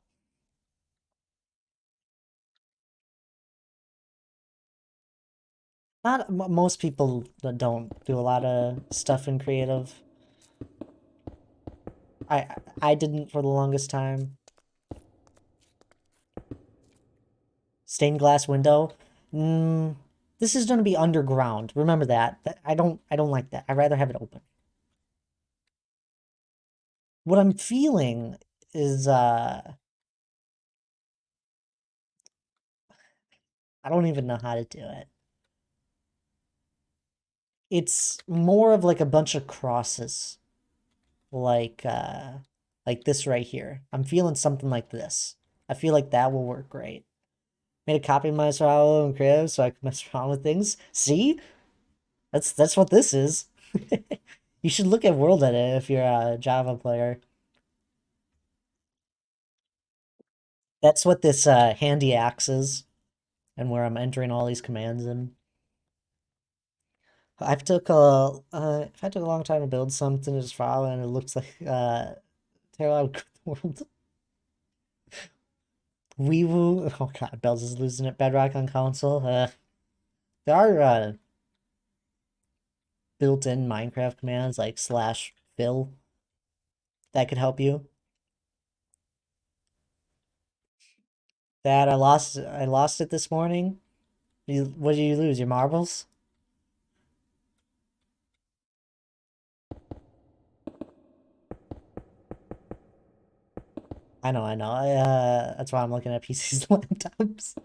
Not most people don't do a lot of stuff in creative. I didn't for the longest time. Stained glass window. This is gonna be underground. Remember that. I don't like that. I'd rather have it open. What I'm feeling is I don't even know how to do it. It's more of like a bunch of crosses. Like this right here. I'm feeling something like this. I feel like that will work great. Made a copy of my Sorrow and Crib so I can mess around with things. See? That's what this is. You should look at World Edit if you're a Java player. That's what this handy axe is, and where I'm entering all these commands in. If I took a long time to build something just file and it looks like Terra World. Weewoo. Oh god, Bells is losing it. Bedrock on console. There are built-in Minecraft commands like /fill that could help you. Dad, I lost it this morning. What did you lose? Your marbles? I know. That's why I'm looking at PCs and laptops.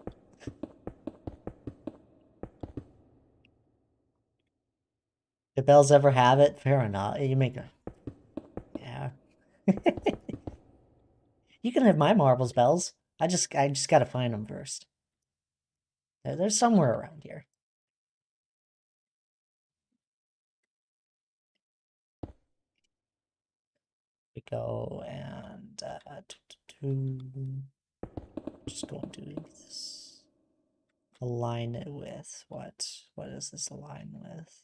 If Bells ever have it, fair enough. You make a yeah. You can have my marbles, Bells. I just gotta find them first. They're somewhere around here. We go and just go and do this. Align it with what? What does this align with?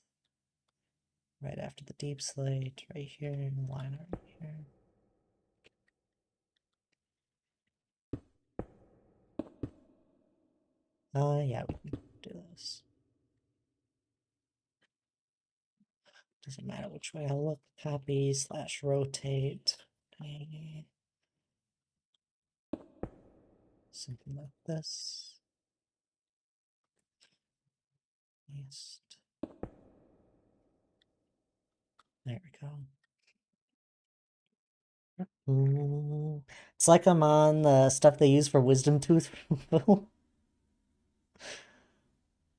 Right after the deep slate, right here, align it right here. Yeah, we can do this. Doesn't matter which way I look. Copy / rotate. Something like this. Paste. There we go. Ooh. It's like I'm on the stuff they use for wisdom tooth removal.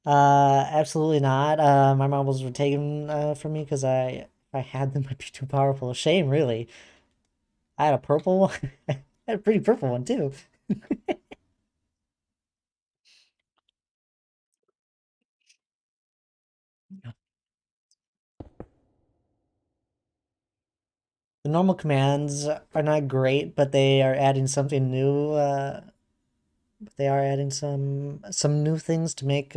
Absolutely not. My marbles were taken from me because if I had them, I'd be too powerful. Shame, really. I had a purple one. I had a pretty purple one too. The normal commands are not great, but they are adding something new. They are adding some new things to making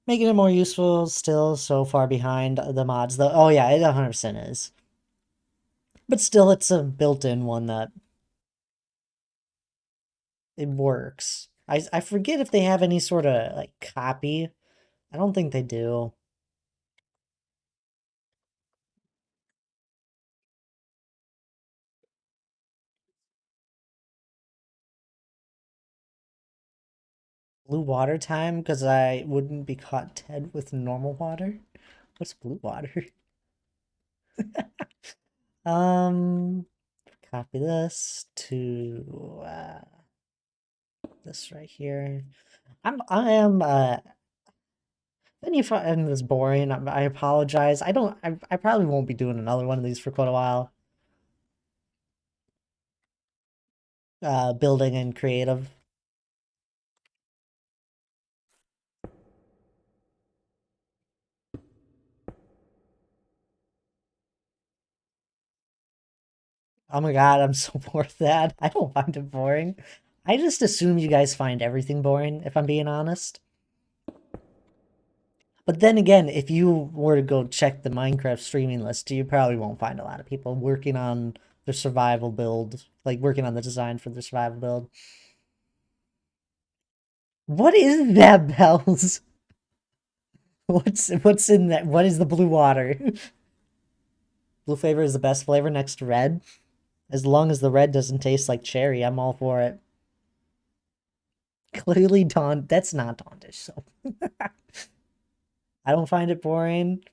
it more useful. Still so far behind the mods, though. Oh yeah, it 100% is. But still, it's a built-in one that it works. I forget if they have any sort of like copy. I don't think they do. Blue water time because I wouldn't be caught dead with normal water. What's blue water? Um, Copy this to this right here. I am and if I end this boring, I apologize. I probably won't be doing another one of these for quite a while. Building and creative. Oh my god, I'm so bored of that. I don't find it boring. I just assume you guys find everything boring, if I'm being honest. But then again, if you were to go check the Minecraft streaming list, you probably won't find a lot of people working on their survival build, like working on the design for the survival build. What is that, Bells? What's in that? What is the blue water? Blue flavor is the best flavor next to red. As long as the red doesn't taste like cherry, I'm all for it. Clearly, that's not Dawndish, so I don't find it boring.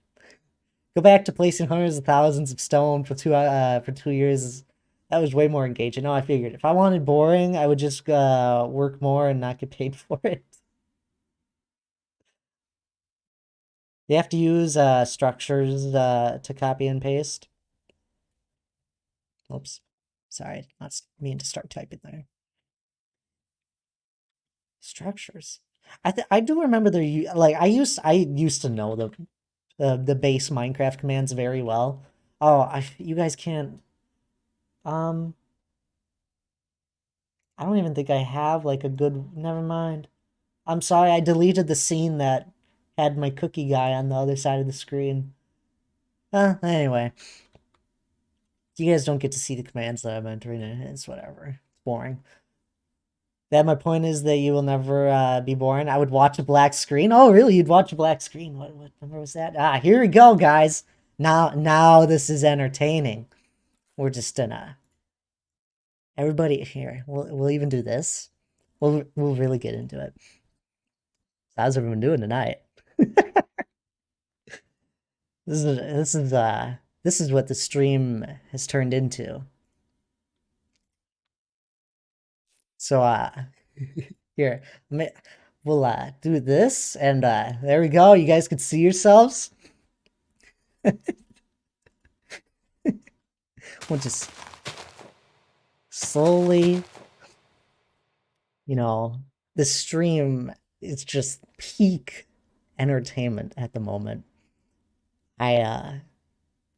Go back to placing hundreds of thousands of stone for 2 years. That was way more engaging. No, I figured if I wanted boring, I would just work more and not get paid for it. You have to use structures to copy and paste. Oops, sorry, not mean to start typing there. Structures. I do remember like I used to know the base Minecraft commands very well. Oh, you guys can't. Um, I don't even think I have like a good. Never mind. I'm sorry, I deleted the scene that had my cookie guy on the other side of the screen. Anyway, you guys don't get to see the commands that I'm entering in. It's whatever. It's boring. That my point is that you will never be boring. I would watch a black screen. Oh, really? You'd watch a black screen? What number was that? Ah, here we go, guys. Now this is entertaining. We're just gonna everybody here. We'll even do this. We'll really get into it. How's everyone doing tonight? This is what the stream has turned into. So here we'll do this and there we go. You guys can see yourselves. We'll just slowly, the stream is just peak entertainment at the moment. I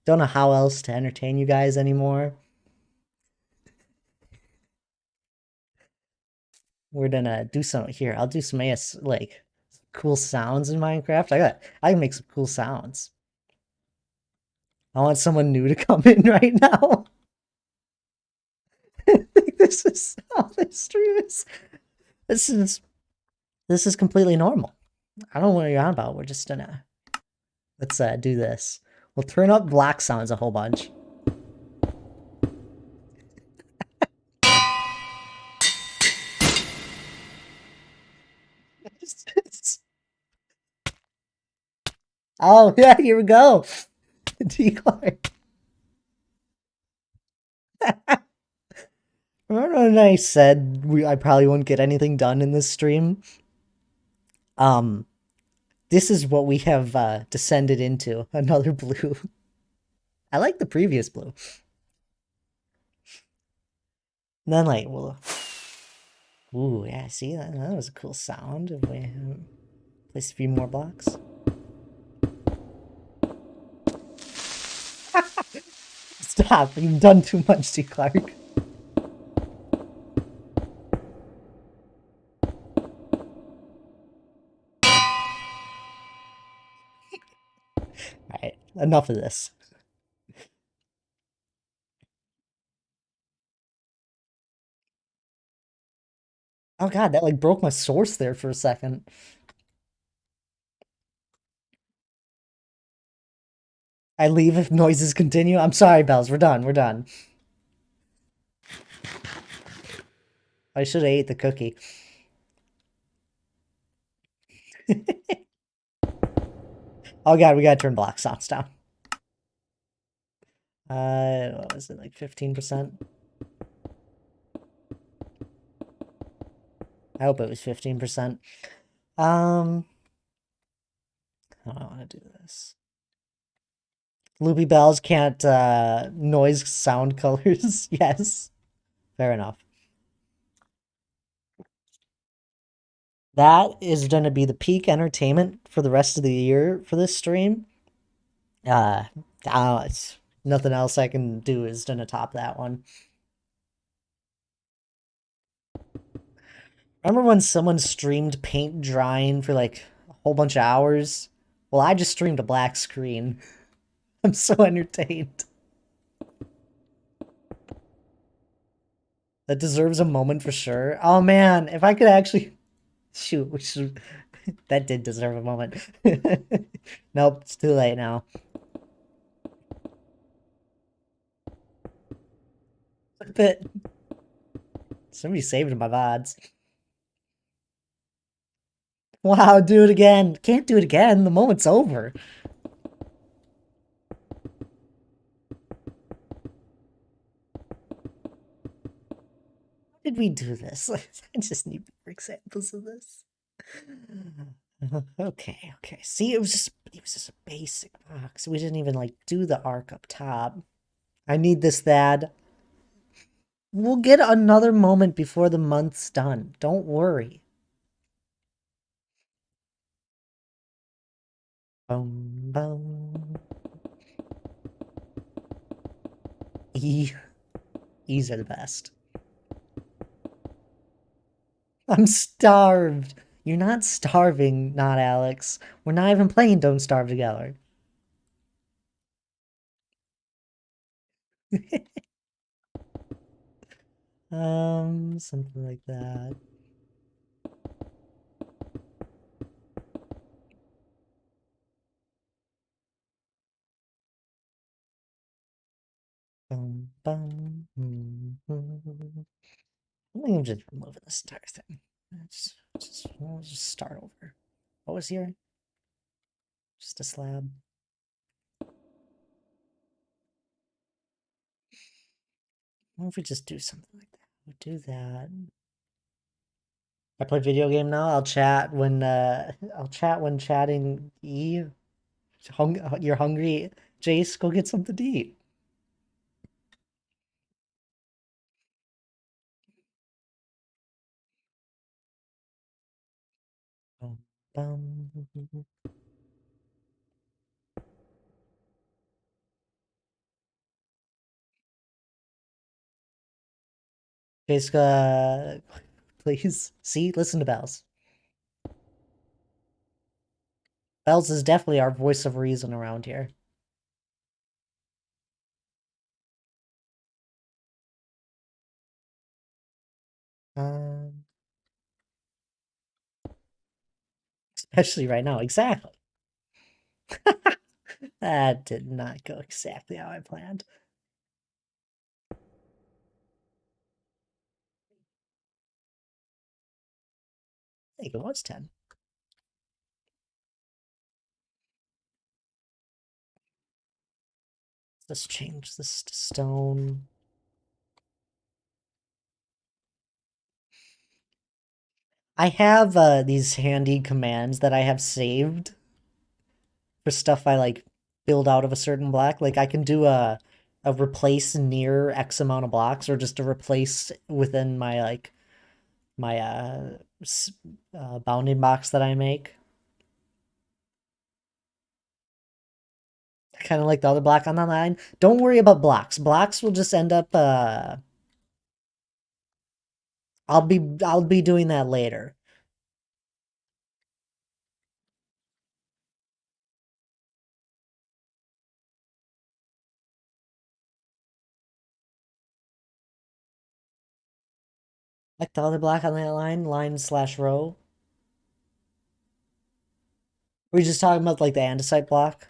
Don't know how else to entertain you guys anymore. We're gonna do some here. I'll do some like cool sounds in Minecraft. I can make some cool sounds. I want someone new to come in right now. I think this is how this stream is. This is this is completely normal. I don't know what you're on about. We're just gonna let's do this. We'll turn up black sounds a whole bunch. Oh yeah, here we go. Decline. Remember when I said I probably wouldn't get anything done in this stream? Um, this is what we have descended into. Another blue. I like the previous blue. And then like, well, ooh, yeah, see that was a cool sound. If we place a few more blocks. Stop! You've done too much, T. Clark. All right, enough of this. Oh god, that like broke my source there for a second. I leave if noises continue. I'm sorry, Bells. We're done. We're done. I should have ate the cookie. Oh god, we gotta turn block sounds down. What was it, like 15%? I hope it was 15%. How do I want to do this? Loopy bells can't noise sound colors. Yes, fair enough. That is going to be the peak entertainment for the rest of the year for this stream. Uh, it's nothing else I can do is going to top that one. Remember when someone streamed paint drying for like a whole bunch of hours? Well, I just streamed a black screen. I'm so entertained. That deserves a moment for sure. Oh man, if I could actually shoot, which that did deserve a moment. Nope, it's too late now. But somebody saved my VODs. Wow, do it again. Can't do it again. The moment's over. How did we do this? I just need more examples of this. Okay, okay. See, it was just a basic box. We didn't even like do the arc up top. I need this, Thad. We'll get another moment before the month's done. Don't worry. Boom, boom. E. E's are the best. I'm starved. You're not starving, not Alex. We're not even playing Don't Starve Together. Something like that. Bum, bum, I think I'm just removing this entire thing. We'll just start over. What was here? Just a slab. What if we just do something like that? We'll do that. I play video game now. I'll chat when chatting E. You're hungry, Jace, go get something to eat. Bum, bum. Jessica, please. See, listen to Bells. Bells is definitely our voice of reason around here. Um, especially right now. Exactly. That did not go exactly how I planned. I think it was 10. Let's change this to stone. I have these handy commands that I have saved for stuff I like build out of a certain block. Like I can do a replace near X amount of blocks, or just a replace within my like my bounding box that I make. Kind of like the other block on the line. Don't worry about blocks. Blocks will just end up I'll be doing that later. Like the other block on that line slash row. Were you just talking about like the andesite block?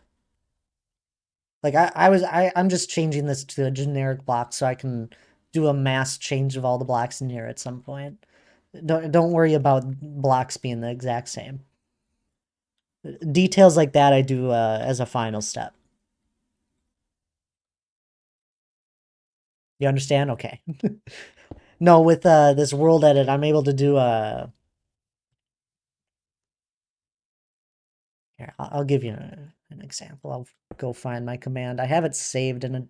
Like I'm just changing this to a generic block so I can do a mass change of all the blocks in here at some point. Don't worry about blocks being the exact same. Details like that I do as a final step. You understand? Okay. No, with this world edit, I'm able to do here, I'll give you an example. I'll go find my command. I have it saved in a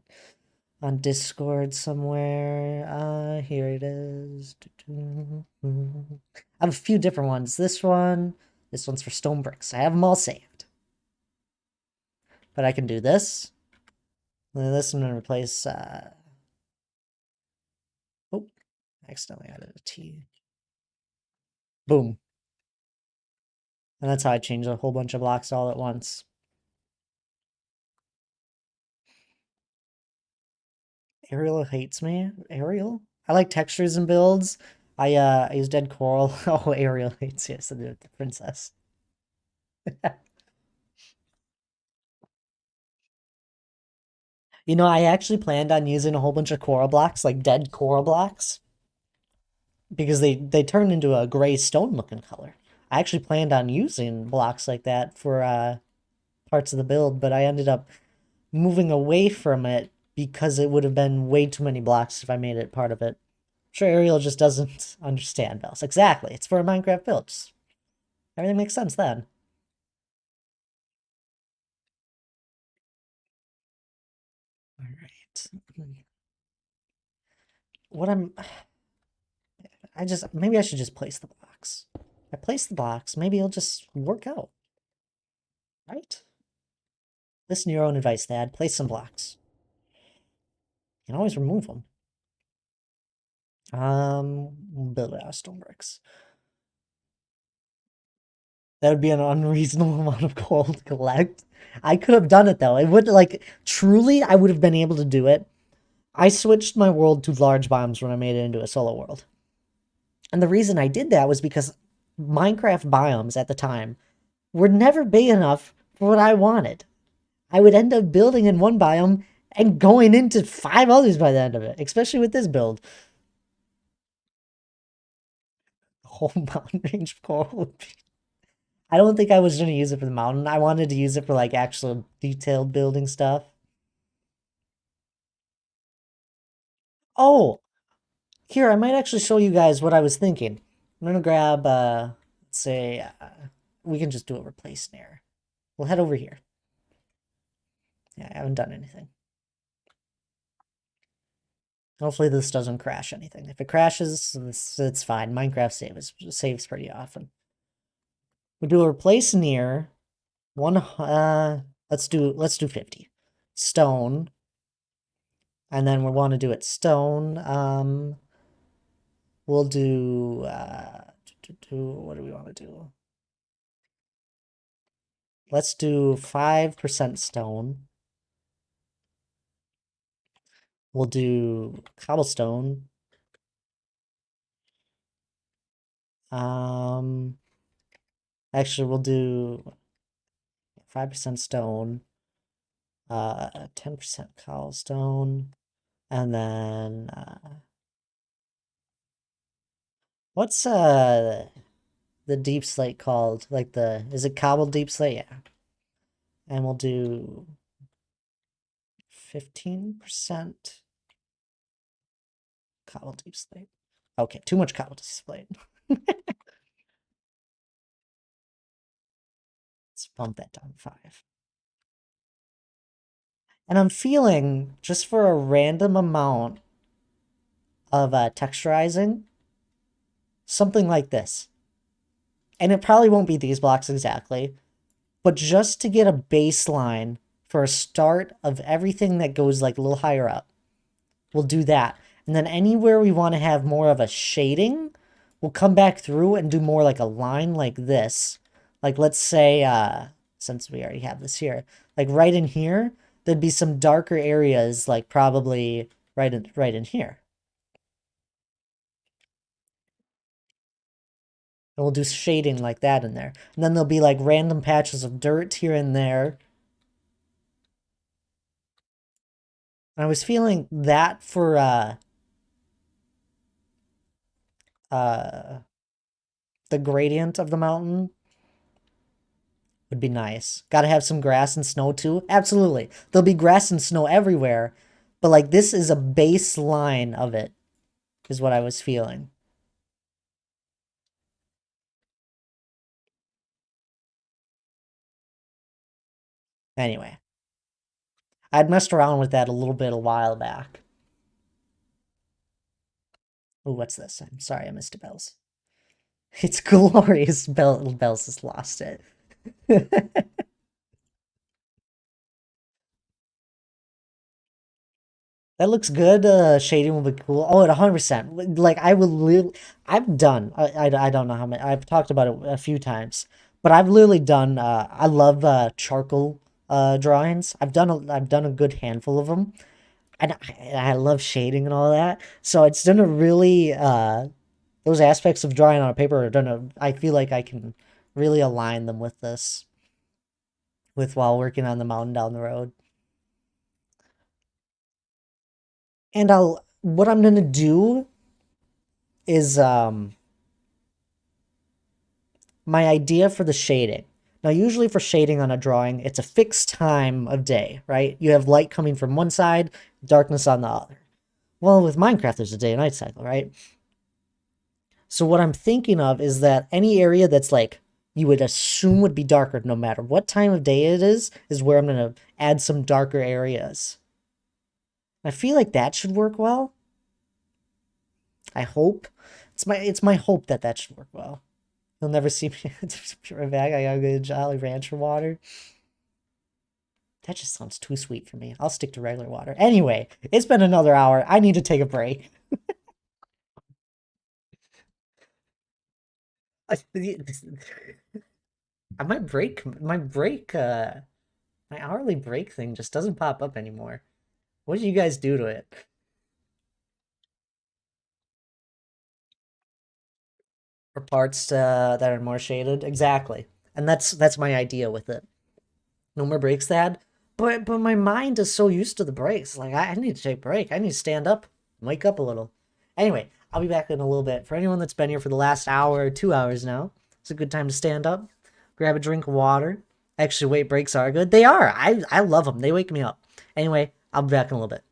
on Discord somewhere. Here it is. I have a few different ones. This one's for stone bricks. I have them all saved. But I can do this. And then this I'm gonna replace oh, I accidentally added a T. Boom. And that's how I change a whole bunch of blocks all at once. Ariel hates me. Ariel? I like textures and builds. I use dead coral. Oh, Ariel hates you, so the princess. You know, I actually planned on using a whole bunch of coral blocks, like dead coral blocks, because they turn into a gray stone looking color. I actually planned on using blocks like that for parts of the build, but I ended up moving away from it because it would have been way too many blocks if I made it part of it. Sure, Ariel just doesn't understand bells. Exactly. It's for a Minecraft build. Everything makes sense then. All right. What I'm maybe I should just place the blocks. I place the blocks, maybe it'll just work out. Right? Listen to your own advice, Thad. Place some blocks. You can always remove them. Build it out of stone bricks. That would be an unreasonable amount of coal to collect. I could have done it though. It would like truly I would have been able to do it. I switched my world to large biomes when I made it into a solo world. And the reason I did that was because Minecraft biomes at the time were never big enough for what I wanted. I would end up building in one biome and going into 5 others by the end of it, especially with this build. The whole mountain range of coral would be... I don't think I was going to use it for the mountain. I wanted to use it for like actual detailed building stuff. Oh, here, I might actually show you guys what I was thinking. I'm going to grab, let's say, we can just do a replace snare. We'll head over here. Yeah, I haven't done anything. Hopefully this doesn't crash anything. If it crashes, it's fine. Minecraft saves pretty often. We do a replace near one. Let's do 50 stone, and then we want to do it stone. We'll do, what do we want to do? Let's do 5% stone. We'll do cobblestone. Um, Actually, we'll do 5% stone, 10% cobblestone, and then, what's, the deep slate called? Like is it cobbled deep slate? Yeah. And we'll do 15% cobbled deep slate. Okay, too much cobbled deep slate. Let's bump that down to 5. And I'm feeling, just for a random amount of texturizing, something like this. And it probably won't be these blocks exactly, but just to get a baseline for a start of everything that goes like a little higher up, we'll do that. And then anywhere we want to have more of a shading, we'll come back through and do more like a line like this. Like let's say, since we already have this here, like right in here, there'd be some darker areas, like probably right in here. And we'll do shading like that in there. And then there'll be like random patches of dirt here and there. And I was feeling that for uh the gradient of the mountain would be nice. Gotta have some grass and snow too. Absolutely. There'll be grass and snow everywhere. But like this is a baseline of it, is what I was feeling. Anyway, I'd messed around with that a little bit a while back. Oh, what's this? I'm sorry, I missed a bells. It's glorious. Bells has lost it. That looks good. Shading will be cool. Oh, at 100%. Like I will literally, I've done. I don't know how many. I've talked about it a few times, but I've literally done. I love charcoal drawings. I've done a good handful of them, and I love shading and all that. So it's done a really those aspects of drawing on a paper are done. I feel like I can really align them with this, with while working on the mountain down the road. And what I'm gonna do is my idea for the shading. Now, usually for shading on a drawing, it's a fixed time of day, right? You have light coming from one side, darkness on the other. Well, with Minecraft, there's a day and night cycle, right? So what I'm thinking of is that any area that's like you would assume would be darker no matter what time of day it is where I'm going to add some darker areas. I feel like that should work well. I hope. It's my hope that that should work well. You'll never see me right back. I gotta go to Jolly Rancher water. That just sounds too sweet for me. I'll stick to regular water. Anyway, it's been another hour. I need to take a break. My my hourly break thing just doesn't pop up anymore. What did you guys do to it? For parts that are more shaded? Exactly. And that's my idea with it. No more breaks, Thad. But my mind is so used to the breaks. Like I need to take a break. I need to stand up, wake up a little. Anyway, I'll be back in a little bit. For anyone that's been here for the last hour, 2 hours now, it's a good time to stand up, grab a drink of water. Actually, wait, breaks are good. They are. I love them. They wake me up. Anyway, I'll be back in a little bit.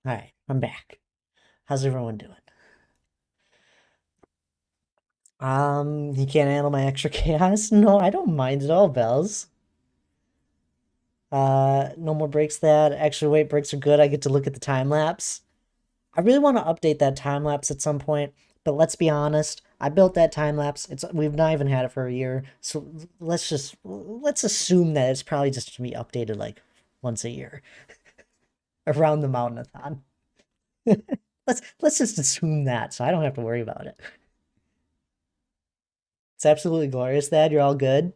Alright, I'm back. How's everyone doing? You can't handle my extra chaos? No, I don't mind at all, Bells. No more breaks that. Actually, wait, breaks are good. I get to look at the time lapse. I really want to update that time lapse at some point, but let's be honest. I built that time lapse. We've not even had it for a year, so let's assume that it's probably just to be updated like once a year around the mountainathon. Let's just assume that, so I don't have to worry about it. It's absolutely glorious, Thad. You're all good.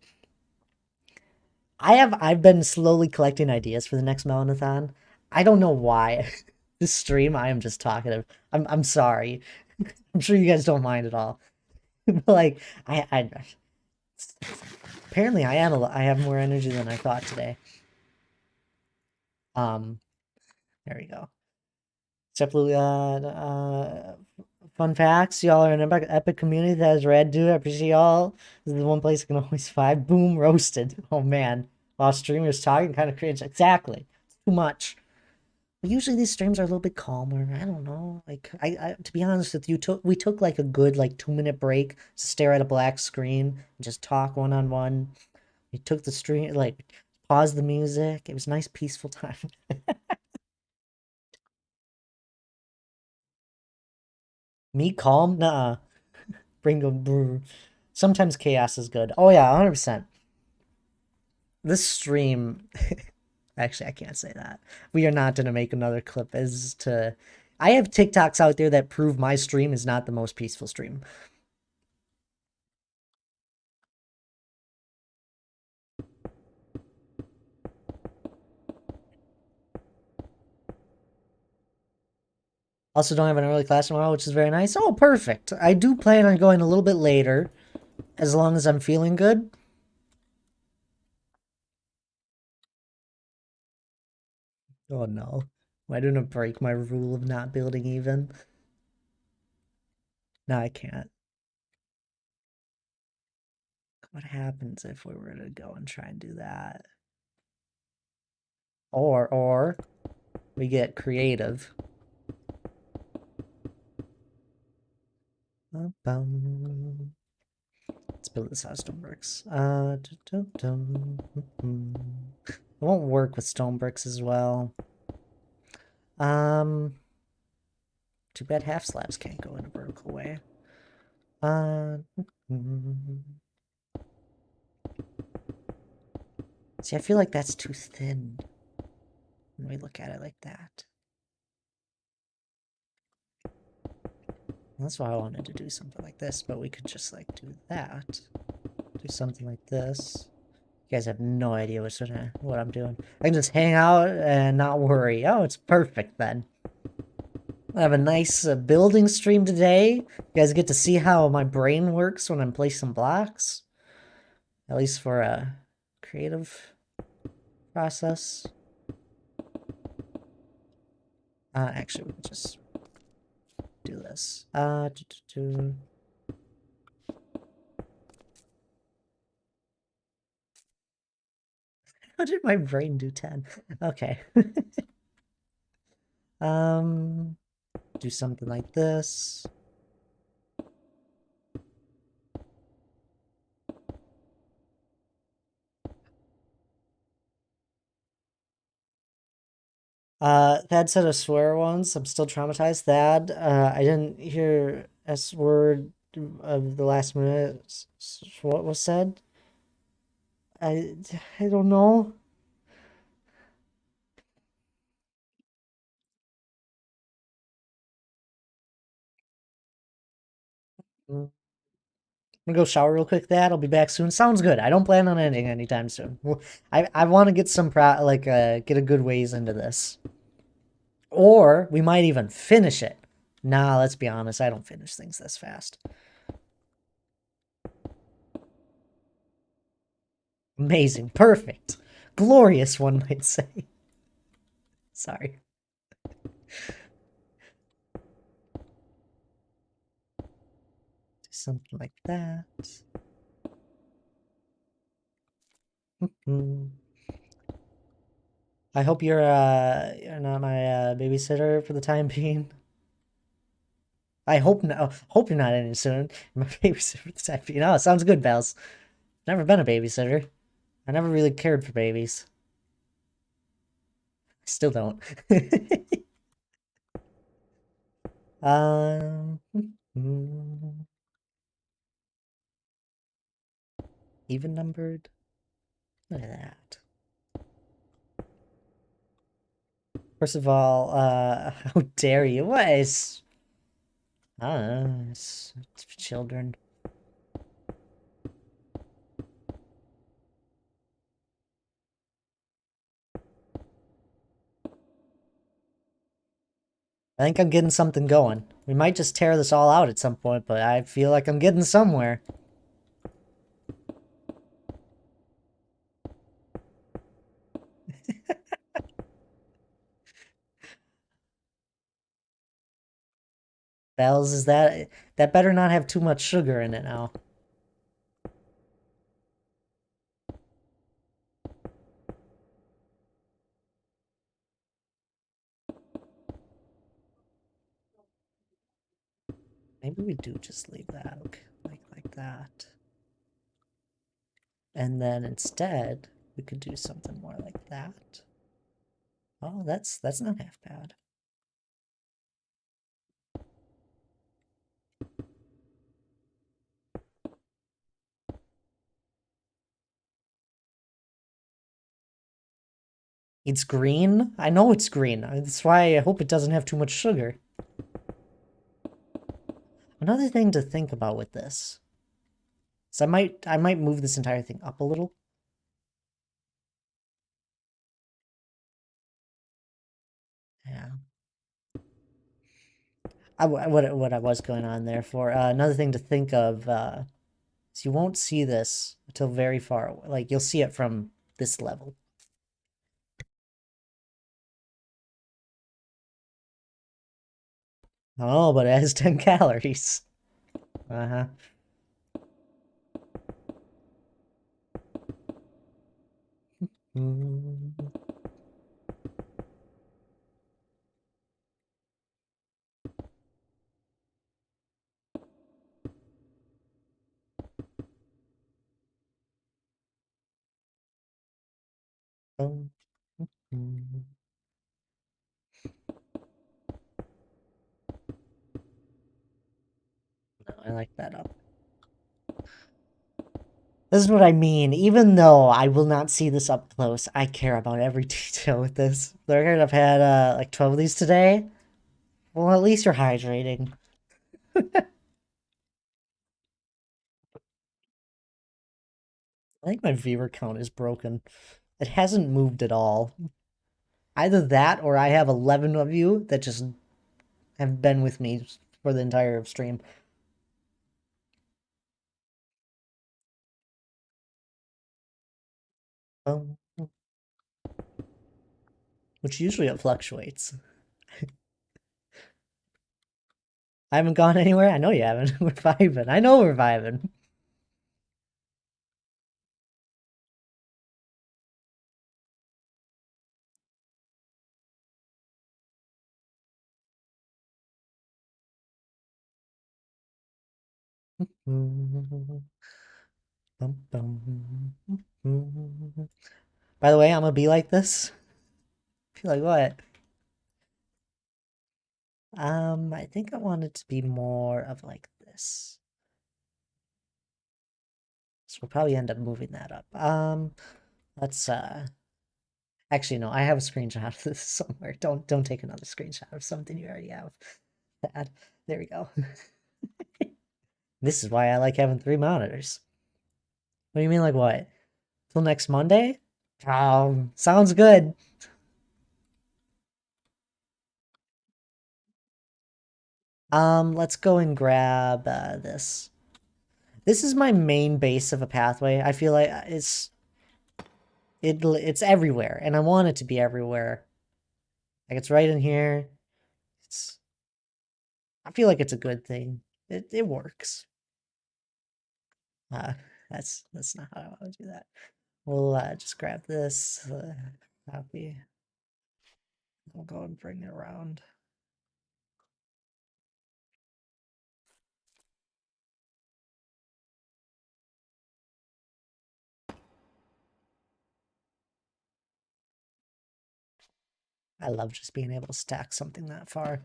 I've been slowly collecting ideas for the next Melanathon. I don't know why. This stream, I am just talkative. I'm sorry. I'm sure you guys don't mind at all. But like I apparently I have more energy than I thought today. Um there we go. Separately fun facts. Y'all are an epic community that has rad dude. I appreciate y'all. This is the one place I can always find. Boom, roasted. Oh man. While streamers talking kind of cringe. Exactly. It's too much. But usually these streams are a little bit calmer. I don't know. Like I to be honest with you, we took like a good like 2 minute break to stare at a black screen and just talk one on one. We took the stream like paused the music. It was nice peaceful time. Me calm? Nah. Bring a brr. Sometimes chaos is good. Oh yeah, 100%. This stream actually I can't say that. We are not gonna make another clip as to I have TikToks out there that prove my stream is not the most peaceful stream. Also don't have an early class tomorrow, which is very nice. Oh, perfect. I do plan on going a little bit later, as long as I'm feeling good. Oh no. Why didn't I break my rule of not building even? No, I can't. What happens if we were to go and try and do that? Or we get creative. Let's build this house stone bricks. It won't work with stone bricks as well. Too bad half slabs can't go in a vertical way. See, I feel like that's too thin when we look at it like that. That's why I wanted to do something like this, but we could just like do that. Do something like this. You guys have no idea what I'm doing. I can just hang out and not worry. Oh, it's perfect then. I have a nice building stream today. You guys get to see how my brain works when I'm placing blocks. At least for a creative process. Actually, we can just do this. How did my brain do 10? Okay. Do something like this. Thad said a swear once. I'm still traumatized. Thad, I didn't hear S word of the last minute. What was said? I, I don't know. I'm gonna go shower real quick. Thad, I'll be back soon. Sounds good. I don't plan on ending anytime soon. I want to get some get a good ways into this, or we might even finish it. Nah, let's be honest. I don't finish things this fast. Amazing. Perfect. Glorious, one might say. Sorry. Do something like that. I hope you're not my babysitter for the time being. I hope no. Hope you're not any soon. My babysitter for the time being. Oh, sounds good, Bells. Never been a babysitter. I never really cared for babies. I still don't. um, even numbered. Look at that. First of all, how dare you? What is? I don't know. It's for children. I think I'm getting something going. We might just tear this all out at some point, but I feel like I'm getting somewhere. Bells, is that better not have too much sugar in it now? Maybe we do just leave that like that. And then instead, we could do something more like that. Oh, that's not half bad. It's green? I know it's green. That's why I hope it doesn't have too much sugar. Another thing to think about with this. So I might move this entire thing up a little. Yeah. What I was going on there for. Another thing to think of is you won't see this until very far away. Like you'll see it from this level. Oh, but it has 10 calories. Uh-huh. Mm. Um, mm. No, I like that up. This is what I mean. Even though I will not see this up close, I care about every detail with this. They're I've had like 12 of these today. Well, at least you're hydrating. I think my viewer count is broken. It hasn't moved at all. Either that or I have 11 of you that just have been with me for the entire stream. Um, which usually it fluctuates. I haven't gone anywhere. I know you haven't. We're vibing. I know we're vibing. By the way, I'm gonna be like this. Be like what? I think I want it to be more of like this. So we'll probably end up moving that up. Let's actually no, I have a screenshot of this somewhere. Don't take another screenshot of something you already have. Bad. There we go. This is why I like having 3 monitors. What do you mean like what? Till next Monday? Sounds good. Let's go and grab this. This is my main base of a pathway. I feel like it's everywhere, and I want it to be everywhere. Like it's right in here. It's I feel like it's a good thing. It works. Uh, that's not how I want to do that. We'll just grab this. Copy. I'll go and bring it around. I love just being able to stack something that far.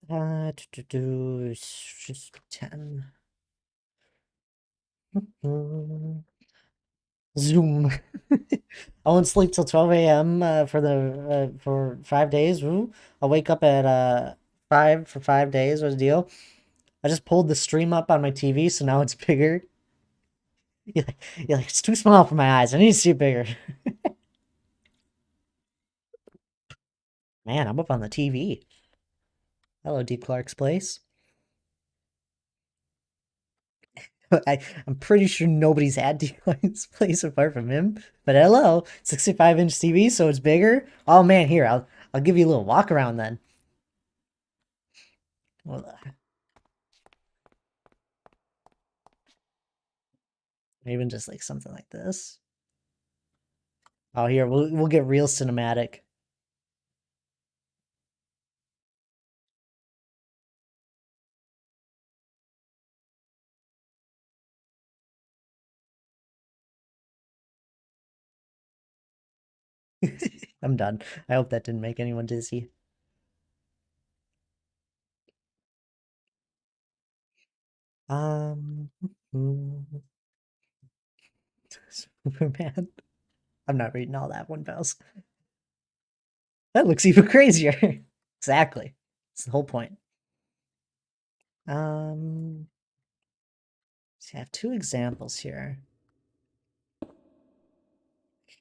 It's just 10. Zoom. I won't sleep till 12 a.m. For 5 days. Ooh. I'll wake up at 5 for 5 days. What's the deal? I just pulled the stream up on my TV, so now it's bigger. You're like, it's too small for my eyes. I need to see it bigger. Man, I'm up on the TV. Hello, Deep Clark's Place. I'm pretty sure nobody's at Deep Clark's Place apart from him. But hello, 65-inch TV, so it's bigger. Oh man, here I'll give you a little walk around then. Well, even just like something like this. Oh, here we'll get real cinematic. I'm done. I hope that didn't make anyone dizzy. Um, Superman. I'm not reading all that one, pals. That looks even crazier. Exactly. That's the whole point. See, I have two examples here.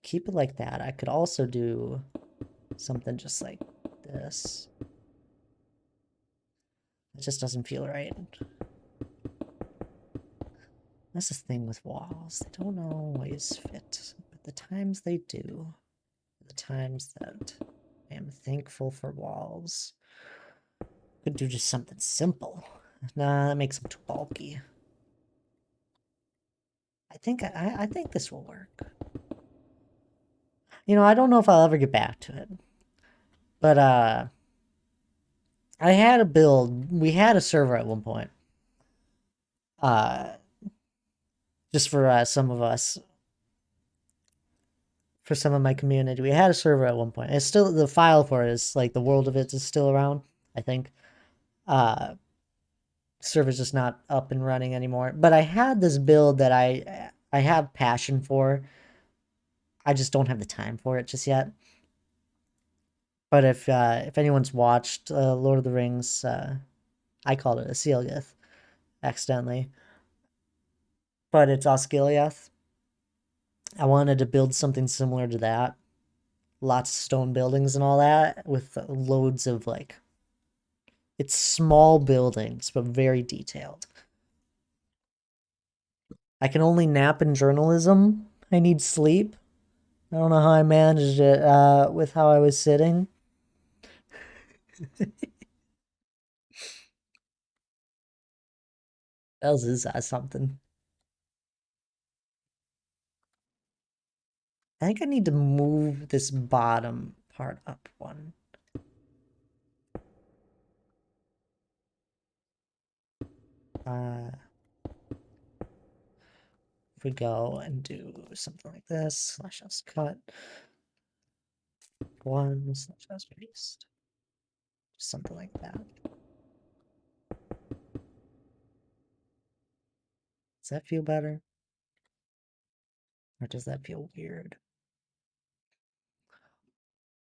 Keep it like that. I could also do something just like this. It just doesn't feel right. That's the thing with walls. They don't always fit, but the times they do, the times that I am thankful for walls. Could do just something simple. Nah, that makes them too bulky. I think this will work. You know, I don't know if I'll ever get back to it. But I had a build. We had a server at one point. Uh just for some of us, for some of my community. We had a server at one point. It's still, the file for it is like the world of it is still around, I think. Server's just not up and running anymore. But I had this build that I have passion for. I just don't have the time for it just yet. But if anyone's watched Lord of the Rings, I called it a Sealgith accidentally, but it's Osgiliath. I wanted to build something similar to that. Lots of stone buildings and all that, with loads of like, it's small buildings, but very detailed. I can only nap in journalism. I need sleep. I don't know how I managed it with how I was sitting. Else is something. I think I need to move this bottom part up one. If we go and do something like this, slash house cut, one slash house paste, something like that. Does that feel better? Or does that feel weird?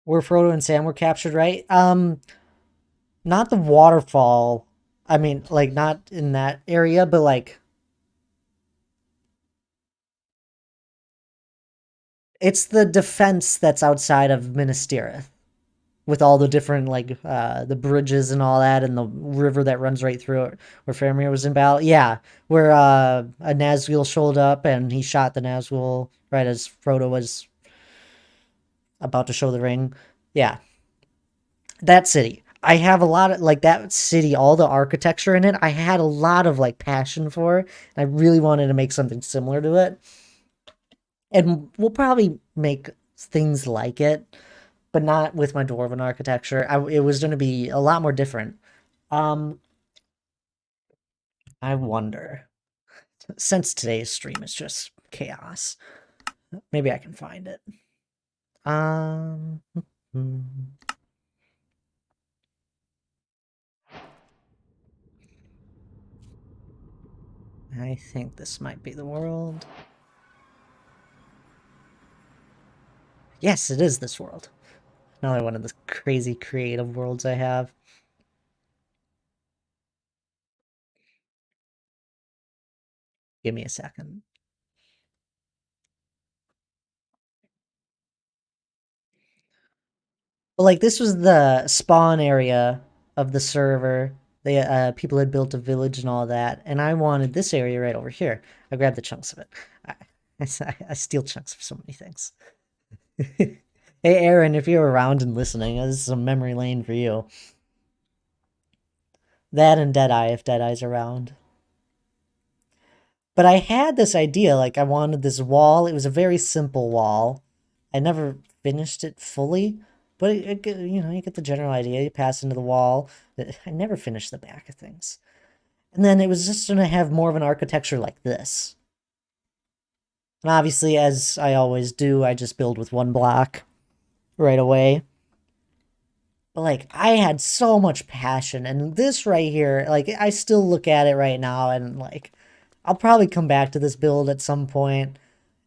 Where Frodo and Sam were captured, right? Not the waterfall. I mean, like, not in that area, but like, it's the defense that's outside of Minas Tirith, with all the different like the bridges and all that, and the river that runs right through it, where Faramir was in battle. Yeah, where a Nazgul showed up and he shot the Nazgul right as Frodo was about to show the ring. Yeah, that city. I have a lot of like that city, all the architecture in it. I had a lot of like passion for. And I really wanted to make something similar to it. And we'll probably make things like it, but not with my dwarven architecture. It was going to be a lot more different. Um, I wonder, since today's stream is just chaos, maybe I can find it. Um, hmm. I think this might be the world. Yes, it is this world. Another one of the crazy creative worlds I have. Give me a second. But like this was the spawn area of the server. The people had built a village and all that, and I wanted this area right over here. I grabbed the chunks of it. I, I steal chunks for so many things. Hey, Aaron, if you're around and listening, this is a memory lane for you. That and Deadeye, if Deadeye's around. But I had this idea, like I wanted this wall. It was a very simple wall. I never finished it fully, but you know, you get the general idea. You pass into the wall. I never finished the back of things. And then it was just going to have more of an architecture like this. And obviously, as I always do, I just build with one block right away. But like, I had so much passion, and this right here, like, I still look at it right now, and like, I'll probably come back to this build at some point.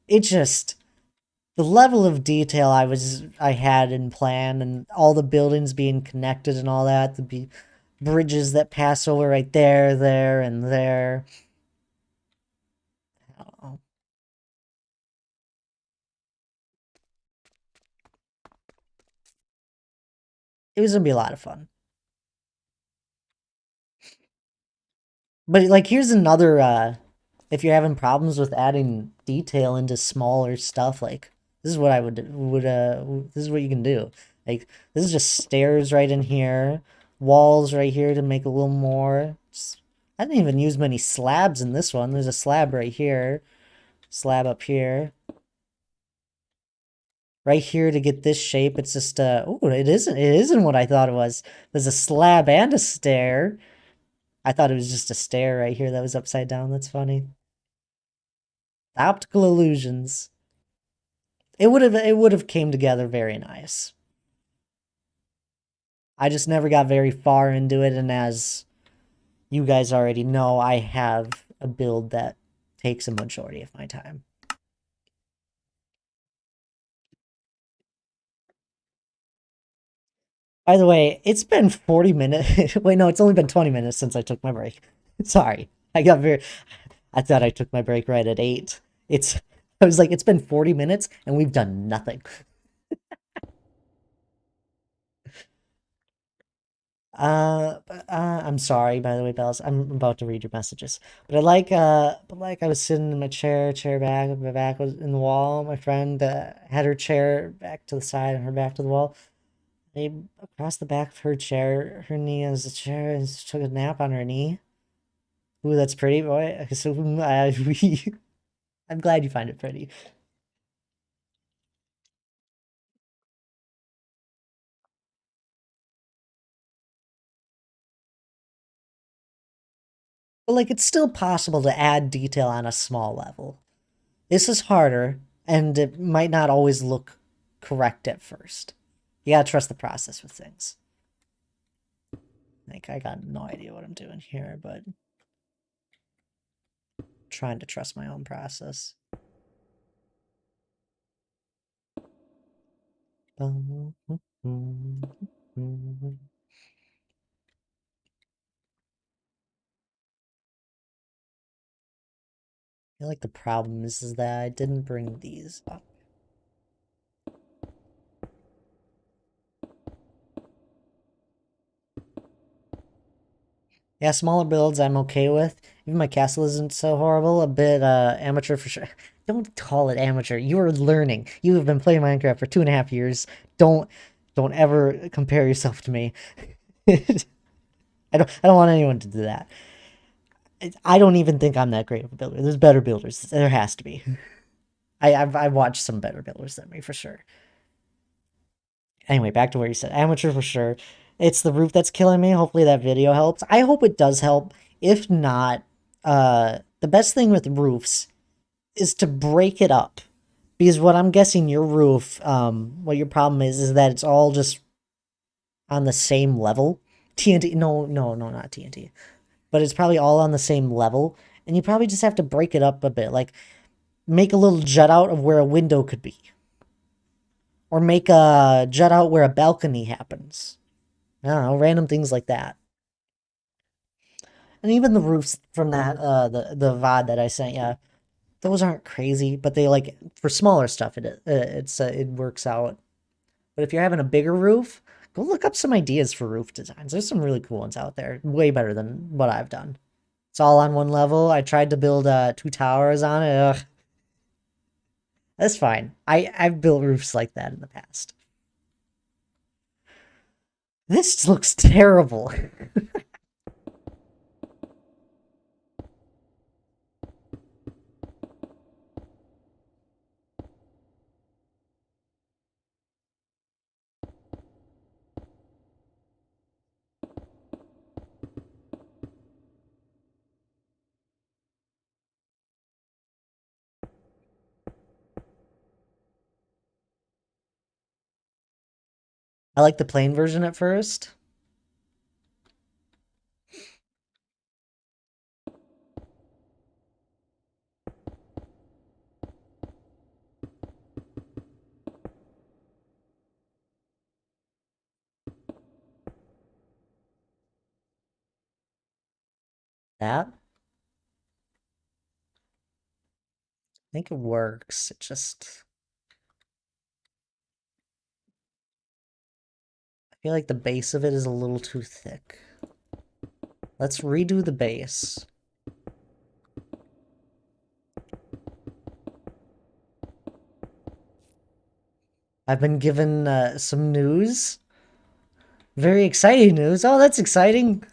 It just, the level of detail I had in plan, and all the buildings being connected and all that, the bridges that pass over right there, there, and there. I don't know. It was gonna be a lot of fun. But like, here's another. If you're having problems with adding detail into smaller stuff, like this is what I would this is what you can do. Like this is just stairs right in here, walls right here to make a little more. I didn't even use many slabs in this one. There's a slab right here, slab up here. Right here to get this shape, it's just oh, it isn't what I thought it was. There's a slab and a stair. I thought it was just a stair right here that was upside down. That's funny. Optical illusions. It would have came together very nice. I just never got very far into it, and as you guys already know, I have a build that takes a majority of my time. By the way, it's been 40 minutes. Wait, no, it's only been 20 minutes since I took my break. Sorry. I thought I took my break right at 8. I was like, it's been 40 minutes and we've done nothing. I'm sorry, by the way, Bells. I'm about to read your messages. But I was sitting in my chair back, my back was in the wall. My friend had her chair back to the side and her back to the wall. They across the back of her chair, her knee is the chair, and took a nap on her knee. Ooh, that's pretty, boy. So I'm glad you find it pretty. But like, it's still possible to add detail on a small level. This is harder, and it might not always look correct at first. You gotta trust the process with things. Like, I got no idea what I'm doing here, but trying to trust my own process. I feel like the problem is that I didn't bring these up. Yeah, smaller builds I'm okay with. Even my castle isn't so horrible. A bit amateur for sure. Don't call it amateur. You are learning. You have been playing Minecraft for 2.5 years. Don't ever compare yourself to me. I don't want anyone to do that. I don't even think I'm that great of a builder. There's better builders. There has to be. I've watched some better builders than me for sure. Anyway, back to where you said amateur for sure. It's the roof that's killing me. Hopefully that video helps. I hope it does help. If not, the best thing with roofs is to break it up. Because what I'm guessing your roof, what your problem is that it's all just on the same level. TNT, no, no, no, not TNT. But it's probably all on the same level. And you probably just have to break it up a bit. Like, make a little jut out of where a window could be. Or make a jut out where a balcony happens. I don't know, random things like that. And even the roofs from that, the VOD that I sent you, those aren't crazy, but they like, for smaller stuff, it works out. But if you're having a bigger roof, go look up some ideas for roof designs. There's some really cool ones out there, way better than what I've done. It's all on one level. I tried to build 2 towers on it. Ugh. That's fine. I've built roofs like that in the past. This looks terrible. I like the plain version at first. That? I think it works. It just... I feel like the base of it is a little too thick. Let's redo the base. I've been given some news. Very exciting news. Oh, that's exciting.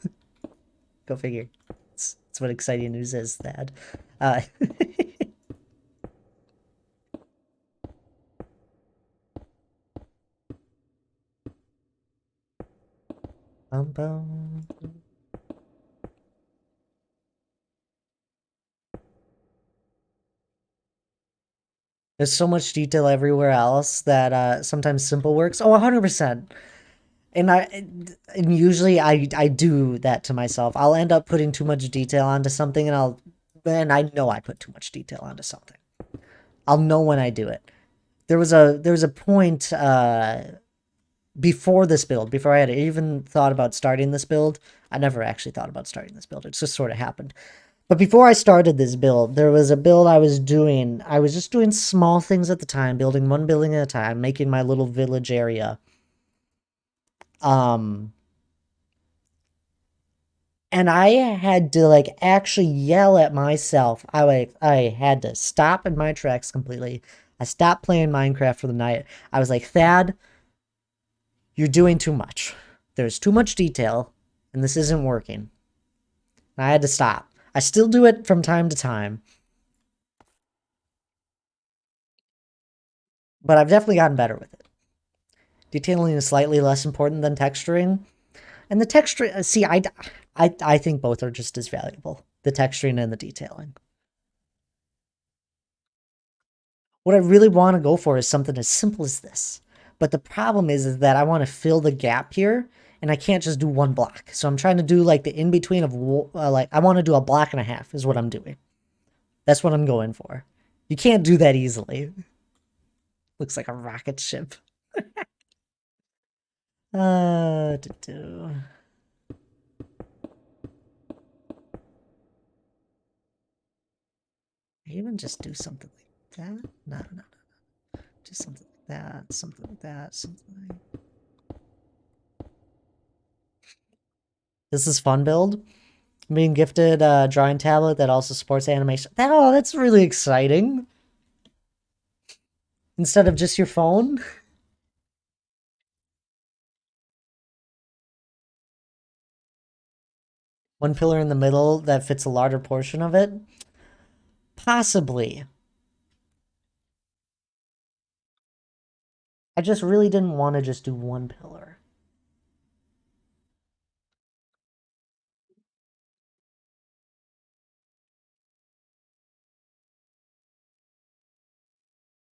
Go figure. That's what exciting news is, Thad. Uh, bum, bum. There's so much detail everywhere else that sometimes simple works. Oh, 100%. And usually I do that to myself. I'll end up putting too much detail onto something and I know I put too much detail onto something. I'll know when I do it. There was a point before this build, before I had even thought about starting this build. I never actually thought about starting this build. It just sort of happened. But before I started this build, there was a build I was doing. I was just doing small things at the time, building one building at a time, making my little village area. Um, and I had to like actually yell at myself. I had to stop in my tracks completely. I stopped playing Minecraft for the night. I was like, Thad, you're doing too much. There's too much detail, and this isn't working. And I had to stop. I still do it from time to time, but I've definitely gotten better with it. Detailing is slightly less important than texturing. And the texture, see, I think both are just as valuable, the texturing and the detailing. What I really want to go for is something as simple as this. But the problem is that I want to fill the gap here, and I can't just do one block. So I'm trying to do like the in-between of, like, I want to do a block and a half is what I'm doing. That's what I'm going for. You can't do that easily. Looks like a rocket ship. Do. Even just do something like that? No, no, no. Just something like that, something like that, something like... This is fun build. I'm being gifted a drawing tablet that also supports animation. Oh, that's really exciting. Instead of just your phone. One pillar in the middle that fits a larger portion of it. Possibly. I just really didn't want to just do one pillar.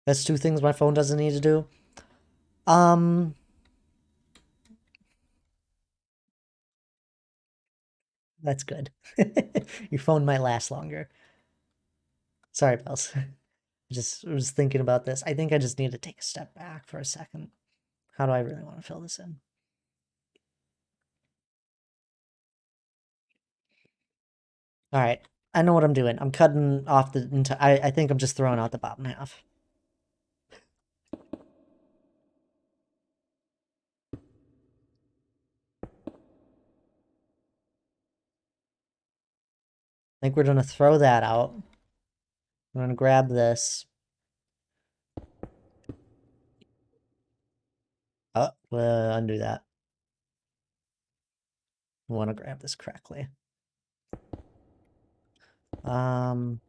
That's two things my phone doesn't need to do. Um, that's good. Your phone might last longer. Sorry, Bells. I just was thinking about this. I think I just need to take a step back for a second. How do I really want to fill this in? All right. I know what I'm doing. I'm cutting off the entire. I think I'm just throwing out the bottom half. I think we're gonna throw that out. I'm gonna grab this. Oh, undo that. I want to grab this correctly. Um,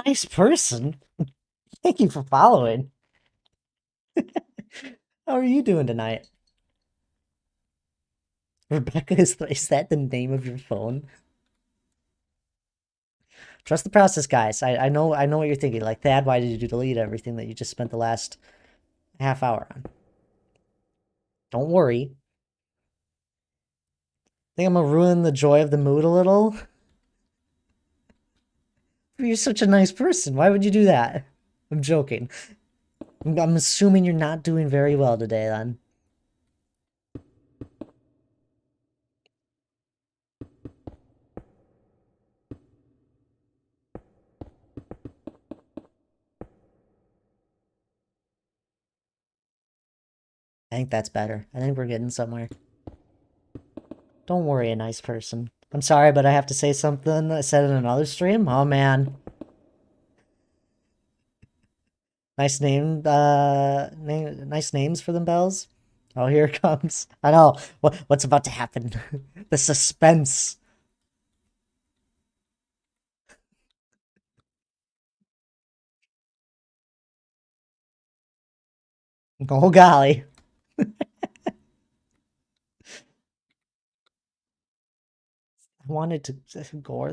nice person. Thank you for following. How are you doing tonight? Rebecca, is that the name of your phone? Trust the process, guys. I know what you're thinking. Like, Thad, why did you delete everything that you just spent the last half hour on? Don't worry. Think I'm gonna ruin the joy of the mood a little? You're such a nice person. Why would you do that? I'm joking. I'm assuming you're not doing very well today, then. I think that's better. I think we're getting somewhere. Don't worry, a nice person. I'm sorry, but I have to say something I said in another stream. Oh, man. Nice nice names for them bells. Oh, here it comes. I know. What's about to happen? The suspense. Oh, golly. I wanted to gore.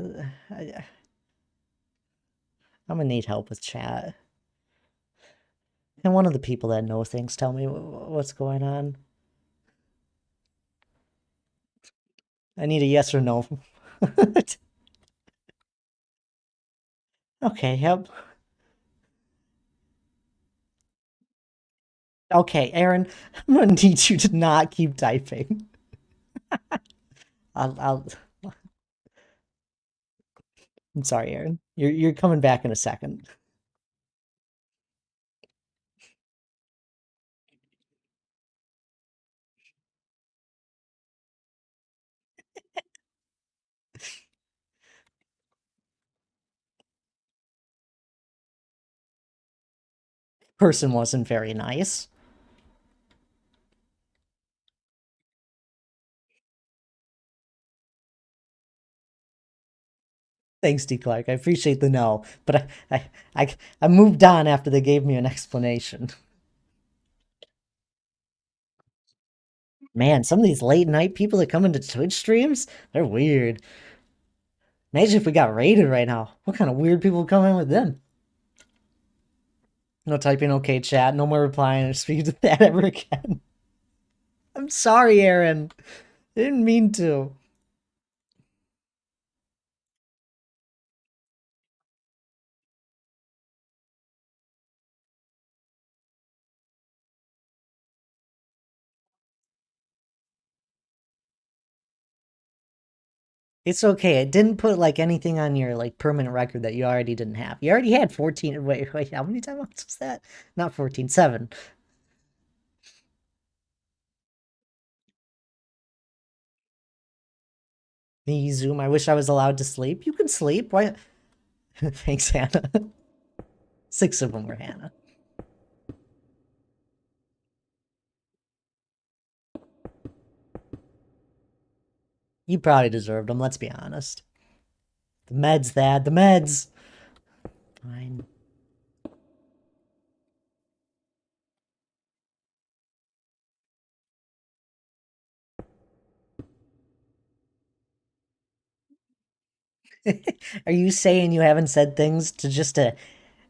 I'm gonna need help with chat. And one of the people that know things tell me what's going on. I need a yes or no. Okay, yep. Okay, Aaron, I'm gonna need you to not keep typing. I'll I'm sorry, Aaron. You're coming back in a second. Person wasn't very nice. Thanks, D. Clark. I appreciate the no, but I moved on after they gave me an explanation. Man, some of these late night people that come into Twitch streams, they're weird. Imagine if we got raided right now. What kind of weird people come in with them? No typing okay chat, no more replying or speaking to that ever again. I'm sorry, Aaron. I didn't mean to. It's okay. It didn't put like anything on your like permanent record that you already didn't have. You already had 14. Wait, how many times was that? Not 14, 7. Me, Zoom. I wish I was allowed to sleep. You can sleep. Why? Thanks, Hannah. 6 of them were Hannah. You probably deserved them, let's be honest. The meds, Thad, the meds! Fine. Are you saying you haven't said things to just to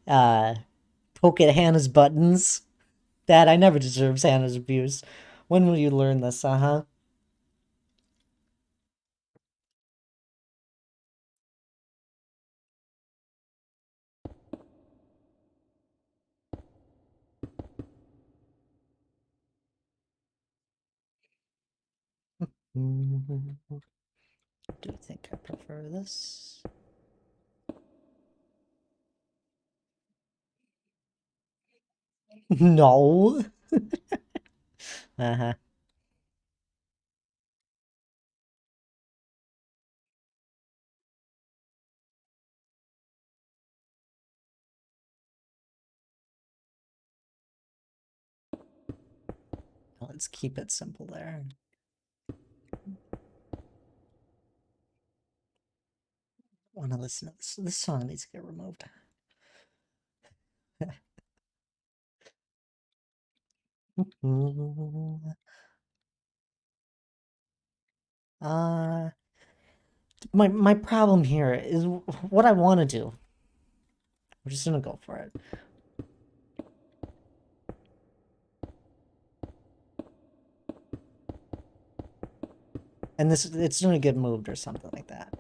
uh, poke at Hannah's buttons? Dad, I never deserved Hannah's abuse. When will you learn this, uh-huh? Do you think I prefer this? No. Uh-huh. Let's keep it simple there. I want to listen to this. This song needs to get removed. uh, my problem here is what I want to do. We're just gonna go for it. And this, it's gonna get moved or something like that.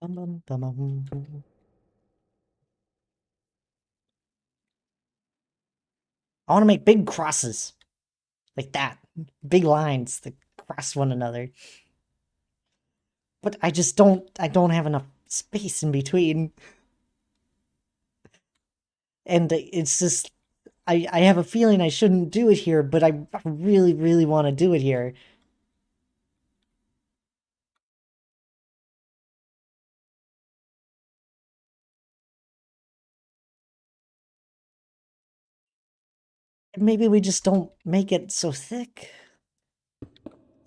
Bum, bum, bum, bum. I want to make big crosses like that, big lines that cross one another. But I just don't. I don't have enough space in between, and it's just. I have a feeling I shouldn't do it here, but I really, really want to do it here. Maybe we just don't make it so thick,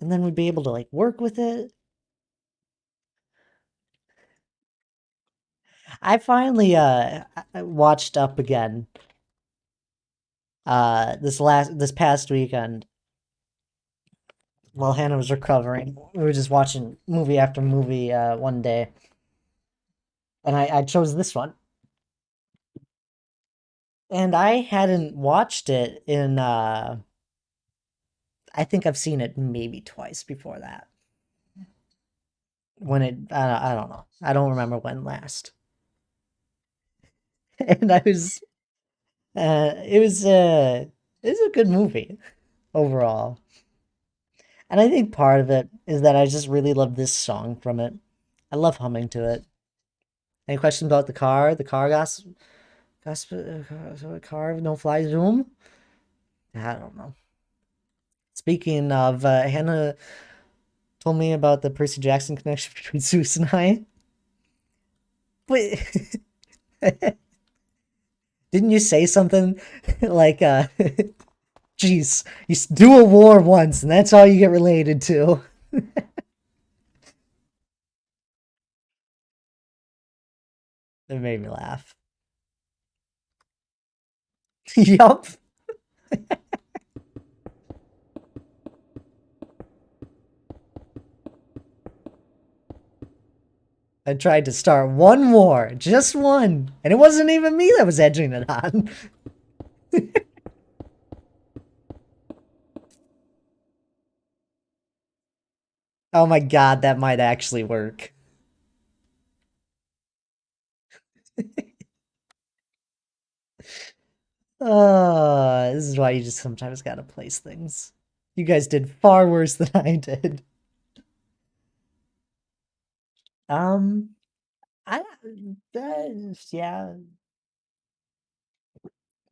and then we'd be able to like work with it. I finally watched Up again this past weekend while Hannah was recovering. We were just watching movie after movie one day, and I chose this one. And I hadn't watched it in I think I've seen it maybe twice before that. When I don't know. I don't remember when last. And I was it was a good movie overall. And I think part of it is that I just really love this song from it. I love humming to it. Any questions about the car? The car car no fly zoom? I don't know. Speaking of, Hannah told me about the Percy Jackson connection between Zeus and I. But didn't you say something like, geez, you do a war once and that's all you get related to? It made me laugh. Yup. I tried to start one war, just one, and it wasn't even me that was edging it on. Oh my god, that might actually work. This is why you just sometimes gotta place things. You guys did far worse than I did. Um, I Yeah.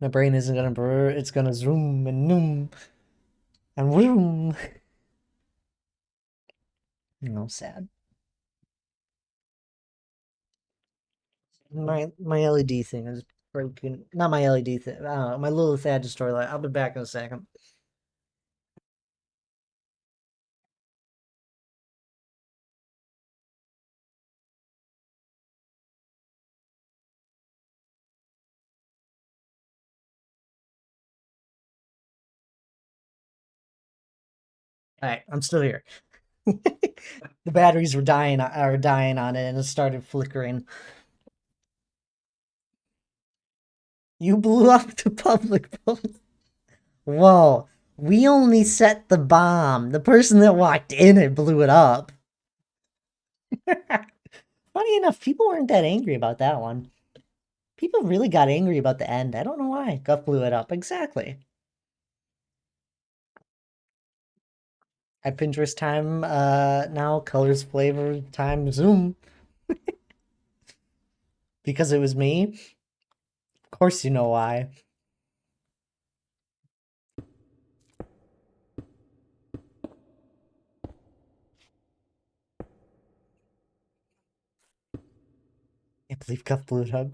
My brain isn't gonna blur, it's gonna zoom and noom and vroom. Sad. My LED thing is broken. Not my LED thing. I don't know, my little Thad destroy light. I'll be back in a second. All right, I'm still here. The batteries were dying on it, and it started flickering. You blew up the public building. Whoa, we only set the bomb. The person that walked in it blew it up. Funny enough, people weren't that angry about that one. People really got angry about the end. I don't know why. Guff blew it up. Exactly. At Pinterest time, now colors, flavor, time, zoom. Because it was me. Of course you know why. Can't believe Guff blew it up.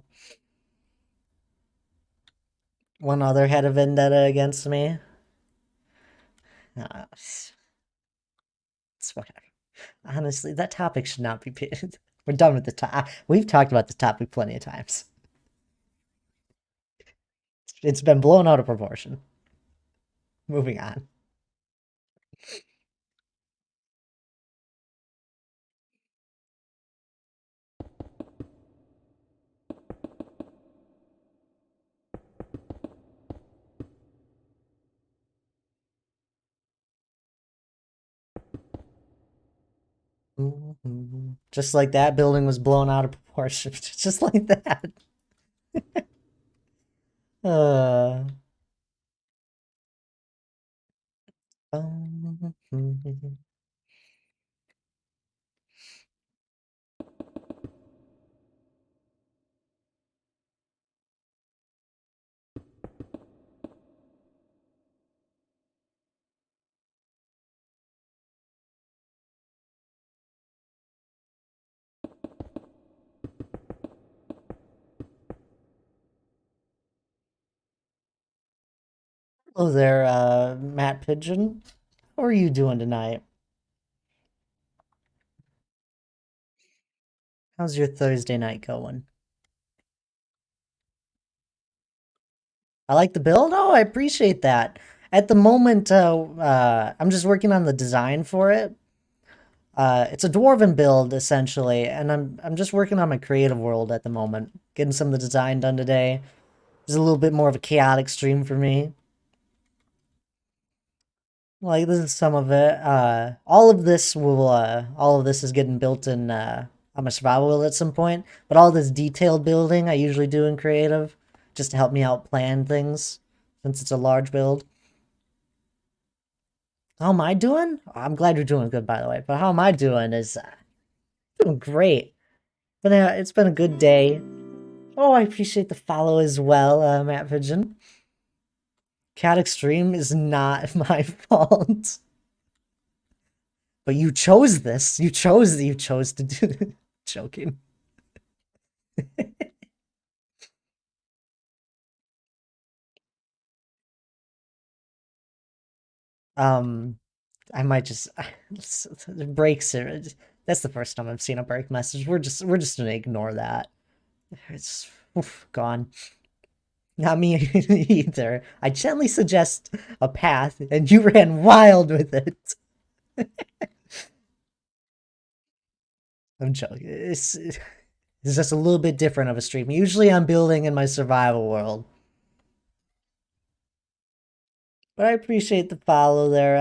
One other had a vendetta against me. It's whatever. Honestly, that topic should not be pitted. We're done with the topic. We've talked about this topic plenty of times. It's been blown out of proportion. Moving on. Just like that, building was blown out of proportion. Just like that. uh. Hello there, Matt Pigeon. How are you doing tonight? How's your Thursday night going? I like the build. Oh, I appreciate that. At the moment, I'm just working on the design for it. It's a dwarven build essentially, and I'm just working on my creative world at the moment. Getting some of the design done today. It's a little bit more of a chaotic stream for me. Like this is some of it. All of this is getting built in on my survival world at some point. But all this detailed building I usually do in creative, just to help me out plan things, since it's a large build. How am I doing? I'm glad you're doing good, by the way. But how am I doing is doing great. But it's been a good day. Oh, I appreciate the follow as well, Matt Pigeon. Cat Extreme is not my fault. But you chose this. You chose to do joking. um I might just breaks it. That's the first time I've seen a break message. We're just gonna ignore that. It's gone. Not me either. I gently suggest a path, and you ran wild with it. I'm joking. It's just a little bit different of a stream. Usually I'm building in my survival world. But I appreciate the follow there.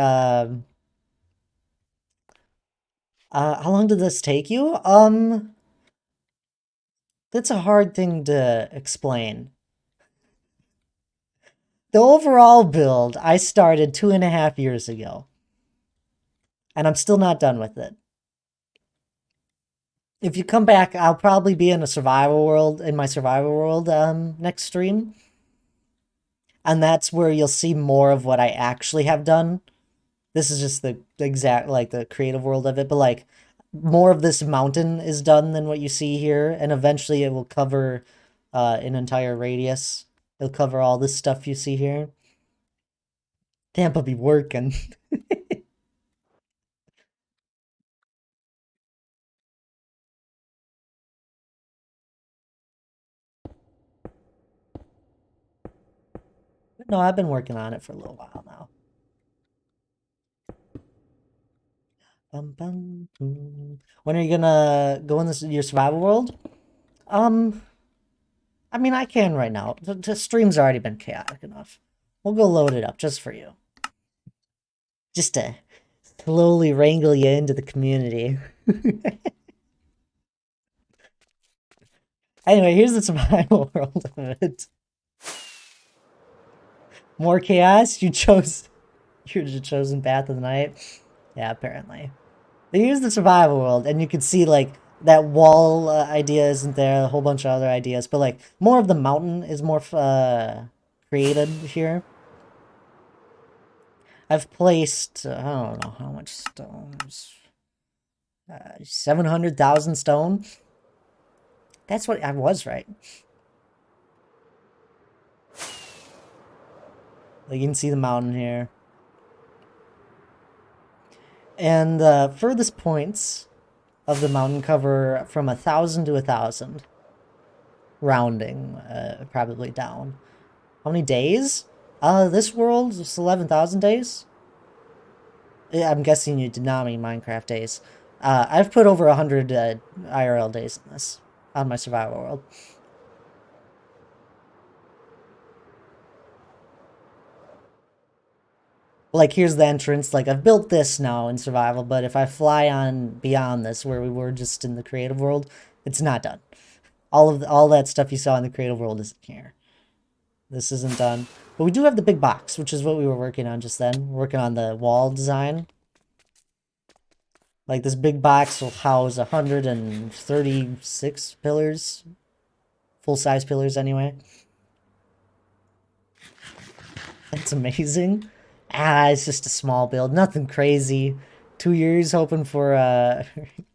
How long did this take you? That's a hard thing to explain. The overall build I started 2.5 years ago. And I'm still not done with it. If you come back, I'll probably be in a survival world, in my survival world, next stream. And that's where you'll see more of what I actually have done. This is just the exact, like, the creative world of it, but, like, more of this mountain is done than what you see here, and eventually it will cover an entire radius. It'll cover all this stuff you see here. Tampa be working. No, I've been working on it for a little while now. When are you gonna go in this your survival world? Um, I mean, I can right now. The stream's already been chaotic enough. We'll go load it up just for you. Just to slowly wrangle you into the community. Anyway, here's the survival world of it. More chaos? You're the chosen path of the night? Yeah, apparently. But here's the survival world, and you can see, like, that wall idea isn't there, a whole bunch of other ideas, but, like, more of the mountain is more created here. I've placed, I don't know how much stones, 700,000 stone. That's what I was, right? Like, you can see the mountain here. And the furthest points of the mountain cover from 1,000 to 1,000. Rounding, probably down. How many days? This world is 11,000 days? Yeah, I'm guessing you did not mean Minecraft days. I've put over 100 IRL days in this, on my survival world. Like, here's the entrance. Like, I've built this now in survival, but if I fly on beyond this, where we were just in the creative world, it's not done. All that stuff you saw in the creative world isn't here. This isn't done. But we do have the big box, which is what we were working on just then. We're working on the wall design. Like, this big box will house 136 pillars. Full-size pillars, anyway. That's amazing. It's just a small build. Nothing crazy. 2 years hoping for,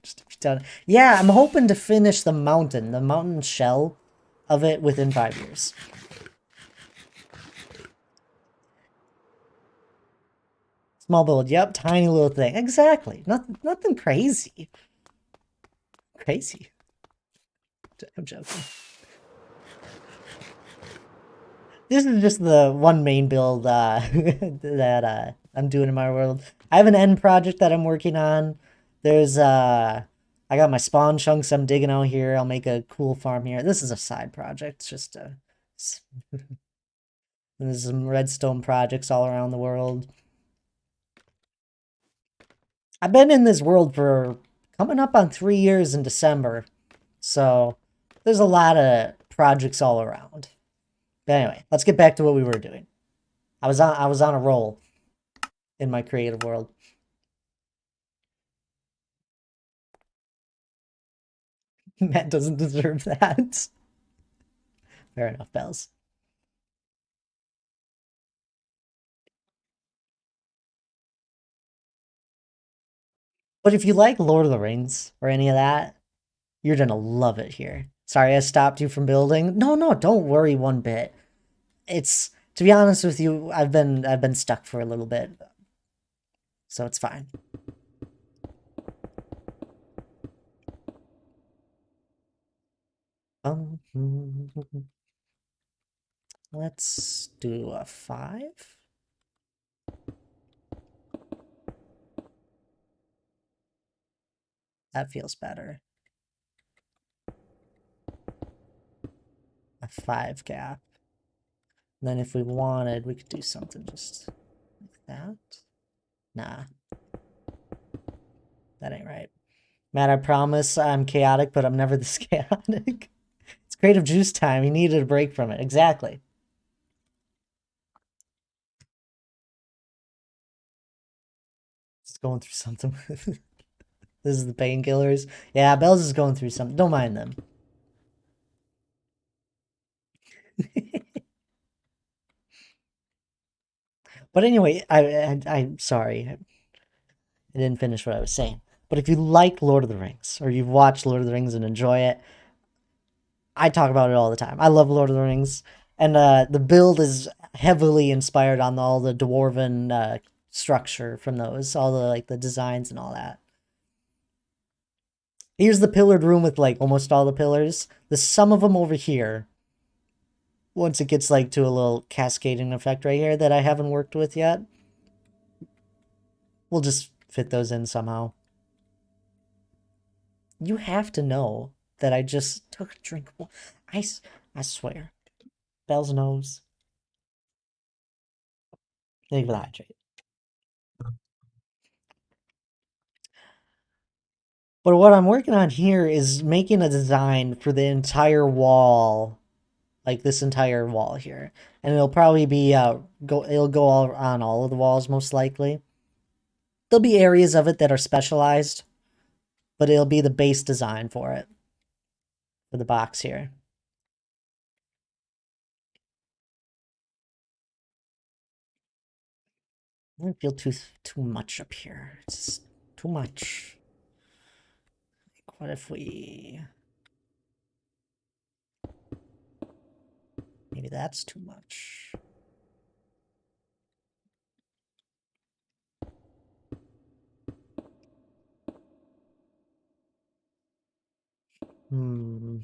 just to be done. Yeah, I'm hoping to finish the mountain shell of it within 5 years. Small build, yep, tiny little thing. Exactly. Nothing crazy. Crazy. I'm joking. This is just the one main build that I'm doing in my world. I have an end project that I'm working on. There's I got my spawn chunks I'm digging out here. I'll make a cool farm here. This is a side project. It's just there's some redstone projects all around the world. I've been in this world for coming up on 3 years in December. So there's a lot of projects all around. But anyway, let's get back to what we were doing. I was on a roll in my creative world. Matt doesn't deserve that. Fair enough, Bells. But if you like Lord of the Rings or any of that, you're gonna love it here. Sorry I stopped you from building. No, don't worry one bit. It's, to be honest with you, I've been stuck for a little bit. So it's fine. Let's do a 5. That feels better. A 5 gap. And then if we wanted, we could do something just like that. Nah. That ain't right. Matt, I promise I'm chaotic, but I'm never this chaotic. It's creative juice time. He needed a break from it. Exactly. Just going through something. This is the painkillers. Yeah, Bells is going through something. Don't mind them. But anyway, I'm sorry. I didn't finish what I was saying. But if you like Lord of the Rings, or you've watched Lord of the Rings and enjoy it, I talk about it all the time. I love Lord of the Rings, and the build is heavily inspired on all the dwarven structure from those, all the like the designs and all that. Here's the pillared room with like almost all the pillars. There's some of them over here. Once it gets like to a little cascading effect right here that I haven't worked with yet, we'll just fit those in somehow. You have to know that I just took a drink. I swear. Bell's nose. Thank you for the hydrate. But what I'm working on here is making a design for the entire wall, like this entire wall here, and it'll probably be it'll go all on all of the walls most likely. There'll be areas of it that are specialized, but it'll be the base design for it for the box here. I don't feel too much up here. It's too much. Like, what if we? Maybe that's too much. Hmm.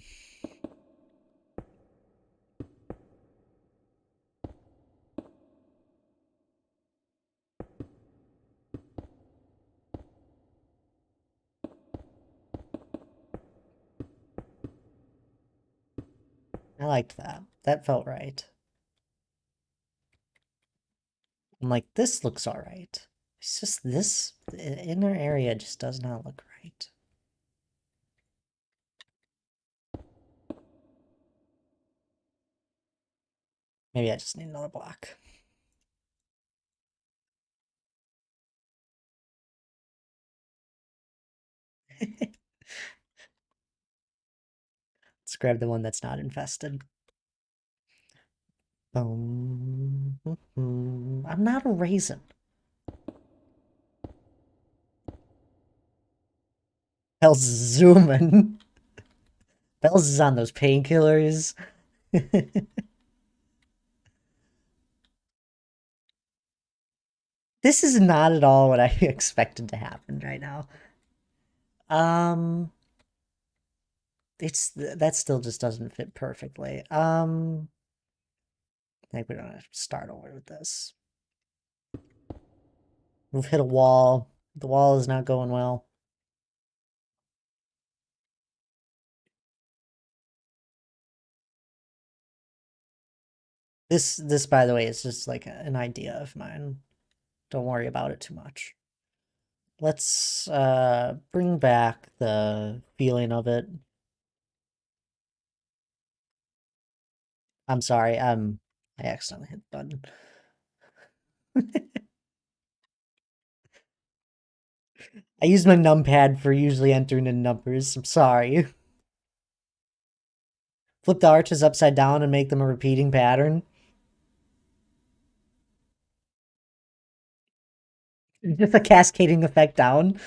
I liked that. That felt right. I'm like, this looks all right. It's just this inner area just does not look right. Maybe I just need another block. Let's grab the one that's not infested. Boom. I'm not a raisin. Bell's zooming. Bell's is on those painkillers. This is not at all what I expected to happen right now. Um, that still just doesn't fit perfectly. I think we're gonna start over with this. We've hit a wall. The wall is not going well. This by the way is just like an idea of mine. Don't worry about it too much. Let's bring back the feeling of it. I'm sorry, I accidentally hit the button. I use my numpad for usually entering in numbers. I'm sorry. Flip the arches upside down and make them a repeating pattern. Just a cascading effect down.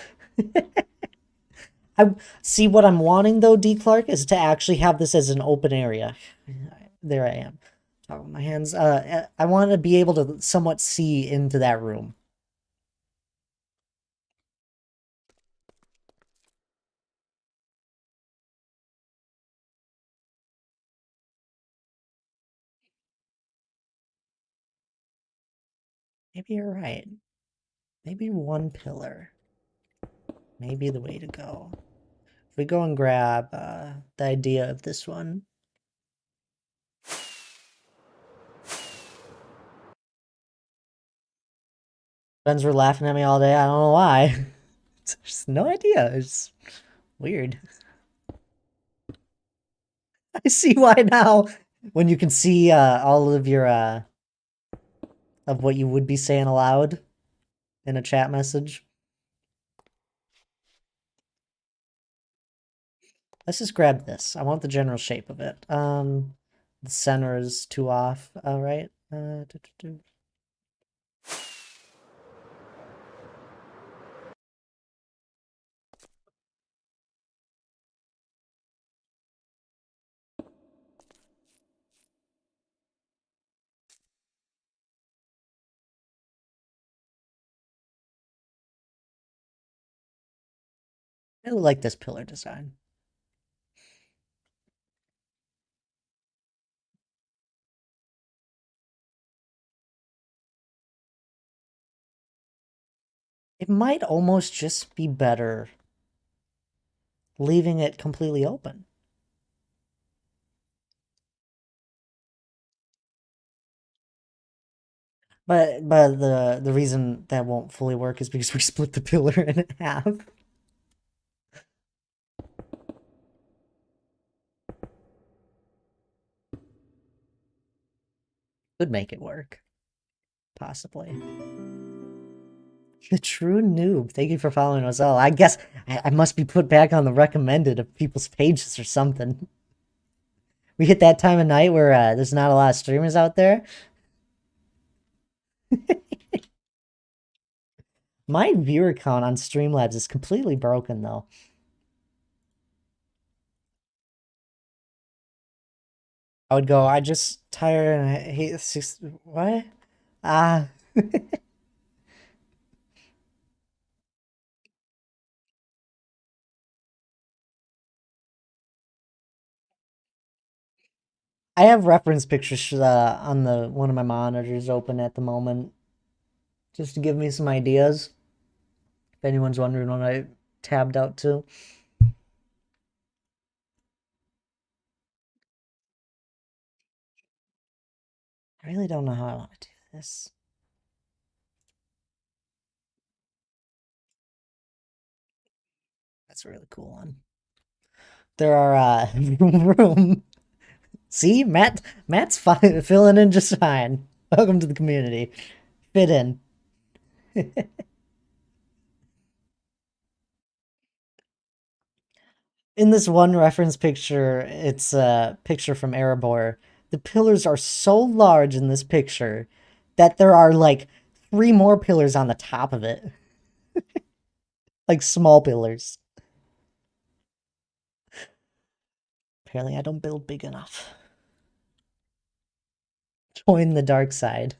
I see what I'm wanting though, D. Clark, is to actually have this as an open area. There I am. Talking with my hands. I want to be able to somewhat see into that room. Maybe you're right. Maybe one pillar may be the way to go. If we go and grab the idea of this one. Friends were laughing at me all day. I don't know why. Just no idea. It's weird. I see why now. When you can see all of your of what you would be saying aloud in a chat message. Let's just grab this. I want the general shape of it. The center is too off. All right. I really like this pillar design. It might almost just be better leaving it completely open. But the reason that won't fully work is because we split the pillar in half. Could make it work. Possibly. The true noob. Thank you for following us all. I guess I must be put back on the recommended of people's pages or something. We hit that time of night where there's not a lot of streamers out there. My viewer count on Streamlabs is completely broken, though. I would go, I just tired and I hate six. What? Ah. I have reference pictures on the one of my monitors open at the moment, just to give me some ideas. If anyone's wondering what I tabbed out to. I really don't know how I want to do this. That's a really cool one. There are room. See, Matt's fine, filling in just fine. Welcome to the community. Fit in. In this one reference picture, it's a picture from Erebor. The pillars are so large in this picture that there are like 3 more pillars on the top of it. Like small pillars. Apparently I don't build big enough. Join the dark side.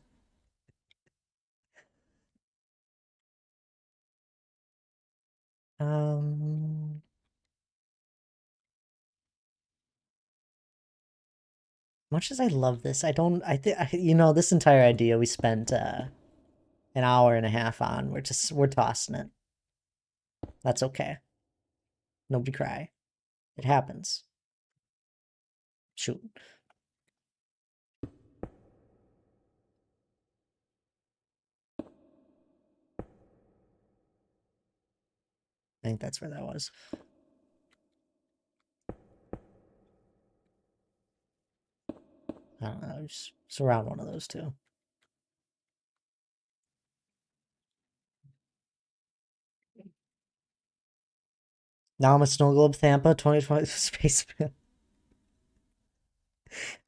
Um, much as I love this, I think, this entire idea we spent an hour and a half on. We're tossing it. That's okay. Nobody cry. It happens. Shoot. I think that's where that was. I don't know. Just around one of those two. Now I'm a Snow Globe Thampa 2020 Space.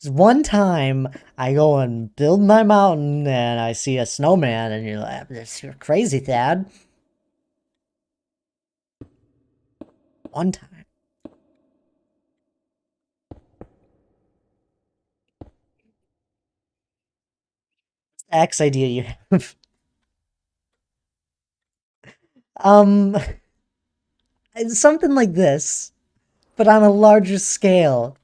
One time I go and build my mountain and I see a snowman and you're like, you're crazy, Thad. One time. X idea you have. um, something like this, but on a larger scale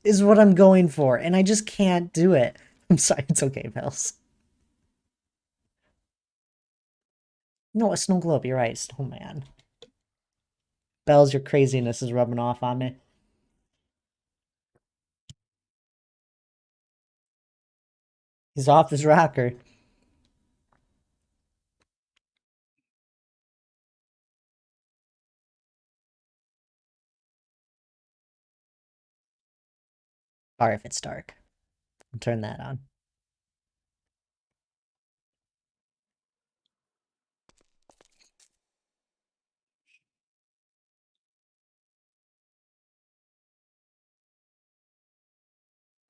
is what I'm going for, and I just can't do it. I'm sorry, it's okay, Pels. No, a snow globe, you're right, snowman. Bells, your craziness is rubbing off on me. He's off his rocker. Or if it's dark. I'll turn that on.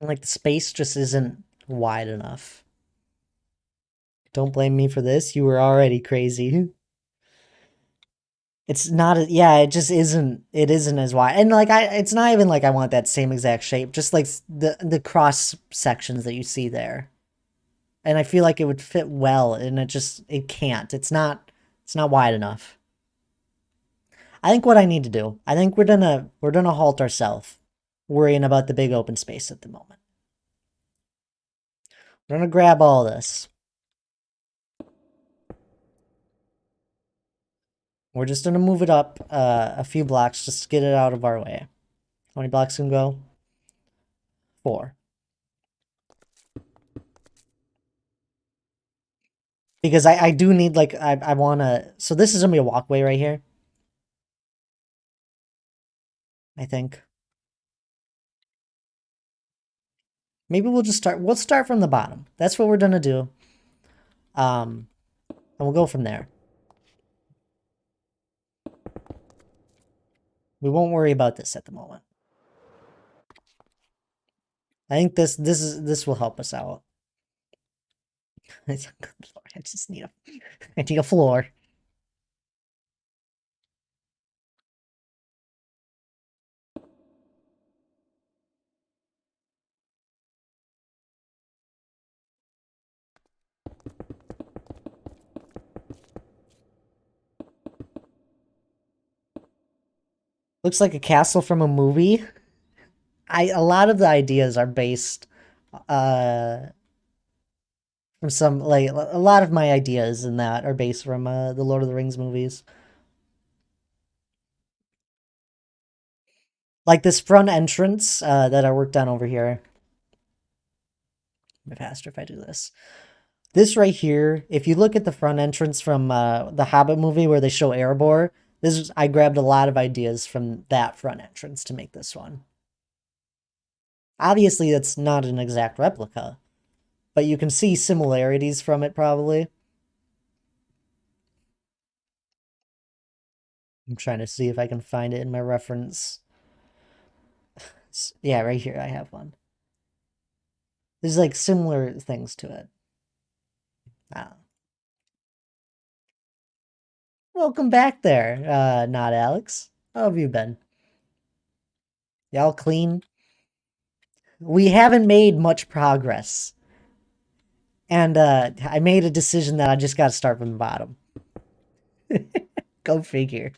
Like, the space just isn't wide enough. Don't blame me for this. You were already crazy. It's not, yeah, it just isn't, it isn't as wide. And like, it's not even like I want that same exact shape, just like the cross sections that you see there. And I feel like it would fit well, and it can't. It's not wide enough. I think what I need to do, I think we're gonna halt ourselves worrying about the big open space at the moment. We're gonna grab all this. We're just gonna move it up a few blocks just to get it out of our way. How many blocks can go? 4. Because I do need, like, I wanna, so this is gonna be a walkway right here. I think. Maybe we'll start from the bottom. That's what we're gonna do. And we'll go from there. We won't worry about this at the moment. I think this will help us out. I just need I need a floor. Looks like a castle from a movie. A lot of the ideas are based uh from some, like, a lot of my ideas in that are based from the Lord of the Rings movies. Like this front entrance that I worked on over here. It'd be faster if I do this. This right here, if you look at the front entrance from the Hobbit movie where they show Erebor, I grabbed a lot of ideas from that front entrance to make this one. Obviously, it's not an exact replica, but you can see similarities from it probably. I'm trying to see if I can find it in my reference. Yeah, right here I have one. There's like similar things to it. Ah. Welcome back there, not Alex. How have you been? Y'all clean? We haven't made much progress. And I made a decision that I just gotta start from the bottom. Go figure.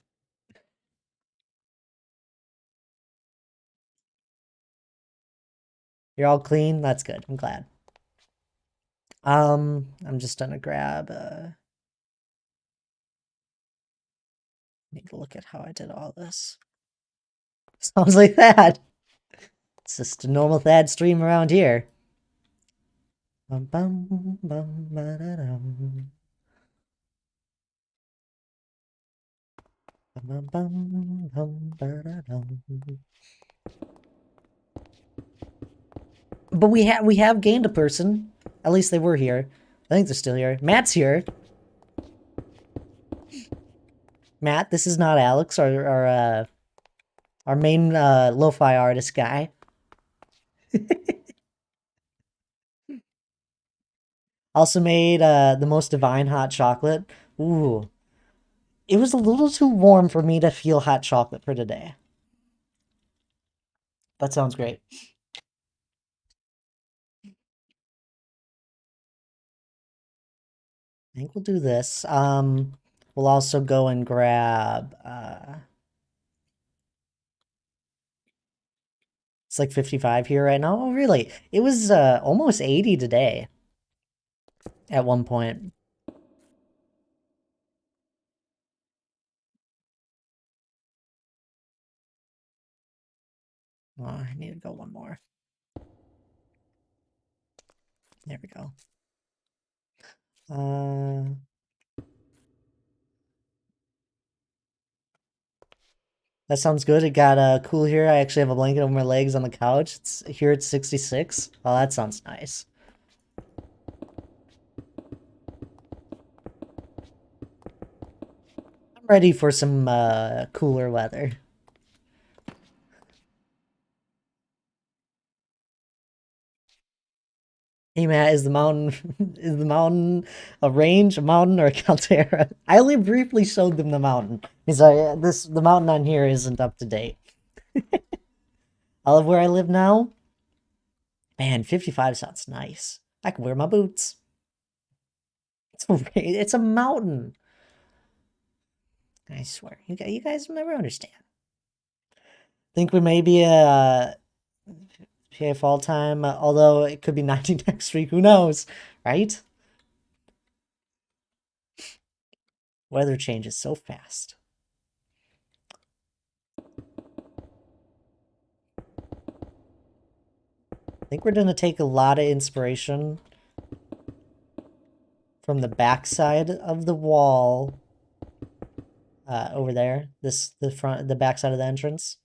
You're all clean? That's good. I'm glad. I'm just gonna grab need to look at how I did all this. Sounds like that. It's just a normal Thad stream around here. Bum, bum, bum, ba-da-dum. Bum, bum, bum, ba-da-dum. But we have gained a person. At least they were here. I think they're still here. Matt's here. Matt, this is not Alex, our main lo-fi artist guy. Also made the most divine hot chocolate. Ooh. It was a little too warm for me to feel hot chocolate for today. That sounds great. I think we'll do this. We'll also go and grab it's like 55 here right now. Oh, really? It was almost 80 today at one point. Oh, I need to go one more. There we go. That sounds good. It got cool here. I actually have a blanket over my legs on the couch. It's here at 66. Oh, that sounds nice. I'm ready for some cooler weather. Hey Matt, is the mountain is the mountain a range, a mountain, or a caldera? I only briefly showed them the mountain because the mountain on here isn't up to date. I love where I live now. Man, 55 sounds nice. I can wear my boots. It's a mountain. I swear, you guys will never understand. Think we may be a PA fall time, although it could be 90 next week. Who knows, right? Weather changes so fast. I think we're gonna take a lot of inspiration from the backside of the wall over there. The backside of the entrance.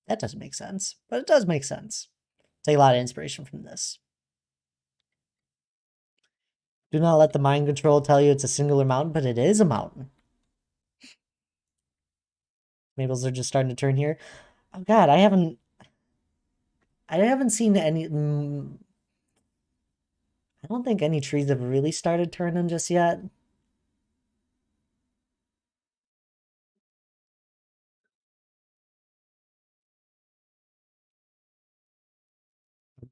That doesn't make sense, but it does make sense. Take a lot of inspiration from this. Do not let the mind control tell you it's a singular mountain, but it is a mountain. Maples are just starting to turn here. Oh God, I haven't seen any. I don't think any trees have really started turning just yet.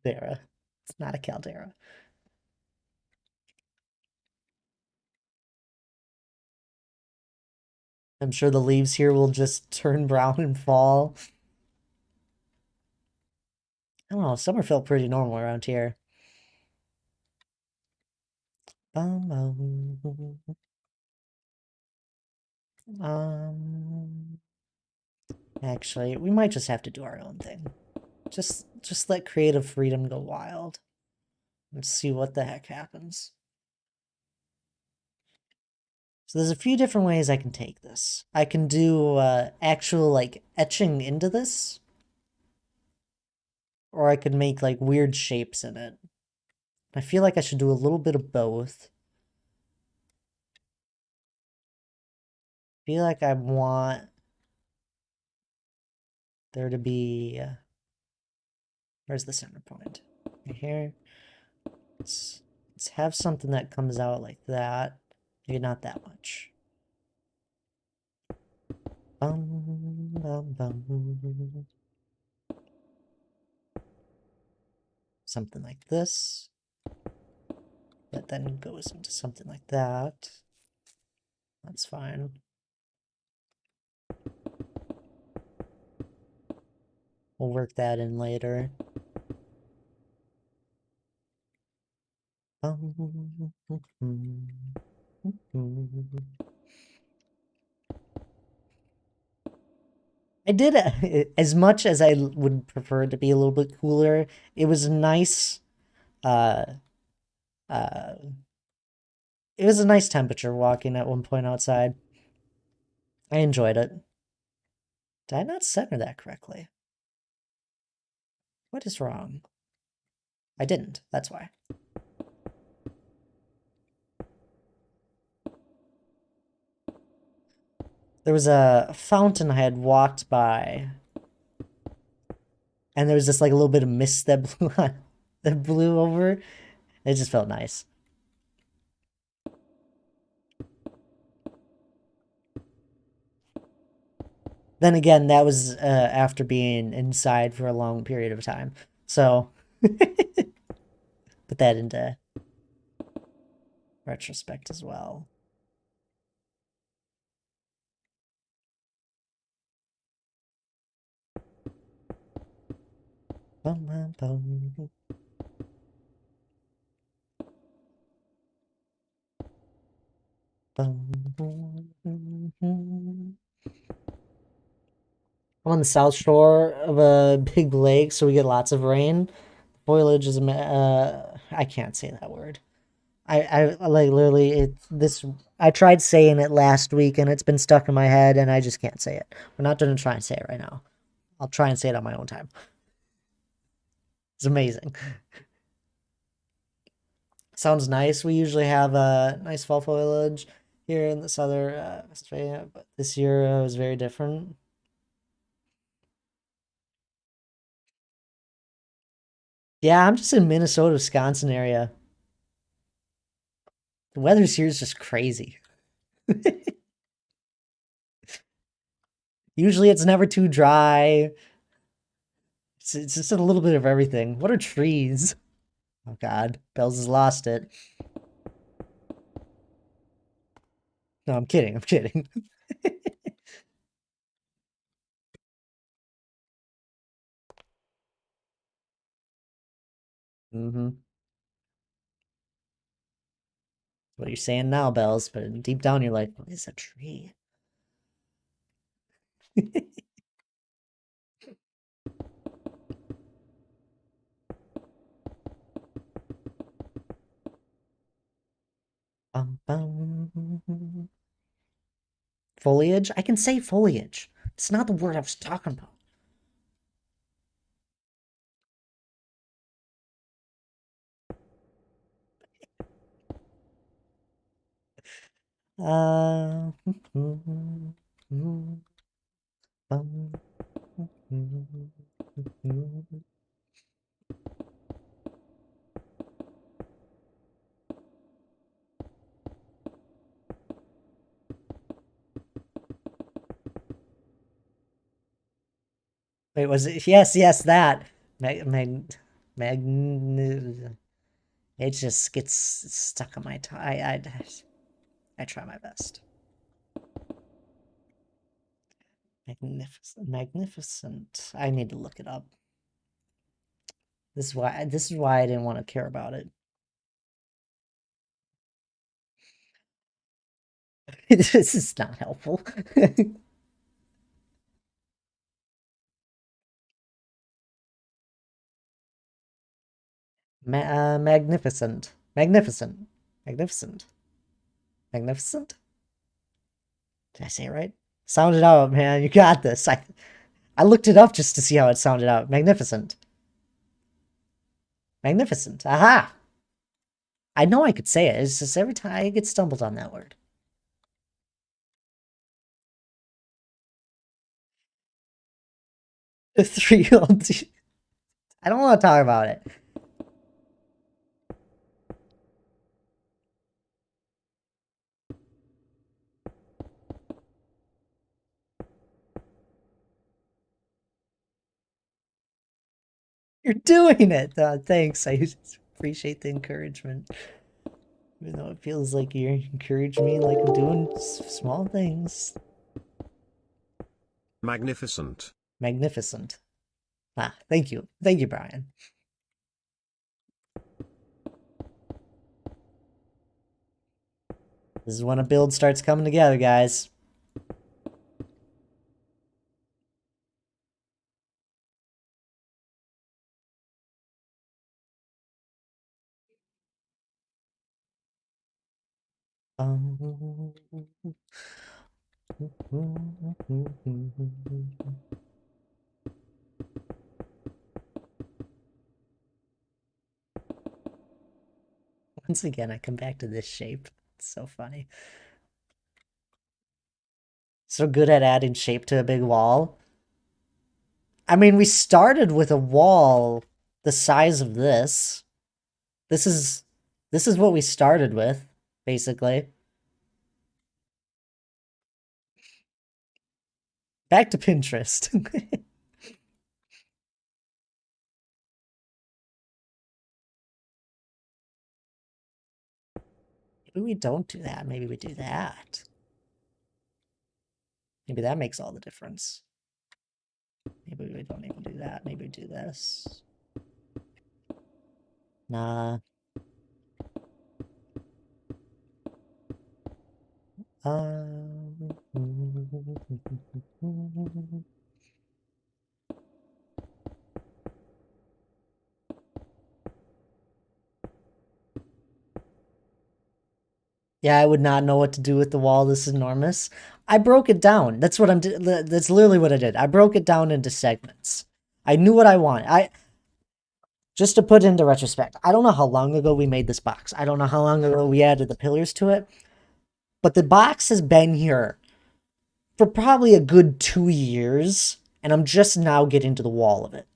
Caldera. It's not a caldera. I'm sure the leaves here will just turn brown and fall. I don't know. Summer felt pretty normal around here. Um, actually, we might just have to do our own thing. Just let creative freedom go wild and see what the heck happens. So there's a few different ways I can take this. I can do actual like etching into this, or I could make like weird shapes in it. I feel like I should do a little bit of both. I feel like I want there to be where's the center point? Right here. Let's have something that comes out like that. Maybe not that much. Bum, bum, bum. Something like this. That then goes into something like that. That's fine. We'll work that in later. I did as much as I would prefer it to be a little bit cooler. It was nice. Uh, uh, it was a nice temperature walking at one point outside. I enjoyed it. Did I not center that correctly? What is wrong? I didn't. That's why. There was a fountain I had walked by, and there was just like a little bit of mist that blew on, that blew over. It just felt nice. Then again, that was after being inside for a long period of time. So put that into retrospect as well. Bum, bum, bum. I'm on the south shore of a big lake, so we get lots of rain. Foliage is I can't say that word. I like literally this. I tried saying it last week and it's been stuck in my head and I just can't say it. We're not gonna try and say it right now. I'll try and say it on my own time. It's amazing. Sounds nice. We usually have a nice fall foliage here in the southern Australia, but this year was very different. Yeah, I'm just in Minnesota, Wisconsin area. The weather's here is just crazy. Usually it's never too dry. It's just a little bit of everything. What are trees? Oh God, Bells has lost it. No, I'm kidding. I'm kidding. Mm-hmm. What you're saying now, Bells, but deep down you're like, what is a tree? Bum, bum. Foliage? I can say foliage. It's not the word I was talking about. Uh, Wait, was it? Yes, yes, that. Mag, it just gets stuck on my tongue. I try my best. Magnificent, magnificent. I need to look it up. This is why I didn't want to care about it. This is not helpful. Magnificent, magnificent, magnificent, magnificent. Did I say it right? Sound it out, man. You got this. I looked it up just to see how it sounded out. Magnificent. Magnificent. Aha! I know I could say it. It's just every time I get stumbled on that word. The 3-year-old. I don't want to talk about it. You're doing it. Thanks. I appreciate the encouragement. Even though it feels like you're encouraging me like I'm doing small things. Magnificent. Magnificent. Ah, thank you. Thank you, Brian. This is when a build starts coming together, guys. Once again, I come back to this shape. It's so funny. So good at adding shape to a big wall. I mean, we started with a wall the size of this. This is what we started with, basically. Back to Pinterest. Maybe we don't do that. Maybe we do that. Maybe that makes all the difference. Maybe we don't even do that. Maybe we do this. Nah. Yeah, I would not know what to do with the wall. This is enormous. I broke it down. That's what that's literally what I did. I broke it down into segments. I knew what I want. Just to put into retrospect, I don't know how long ago we made this box. I don't know how long ago we added the pillars to it. But the box has been here for probably a good 2 years, and I'm just now getting to the wall of it.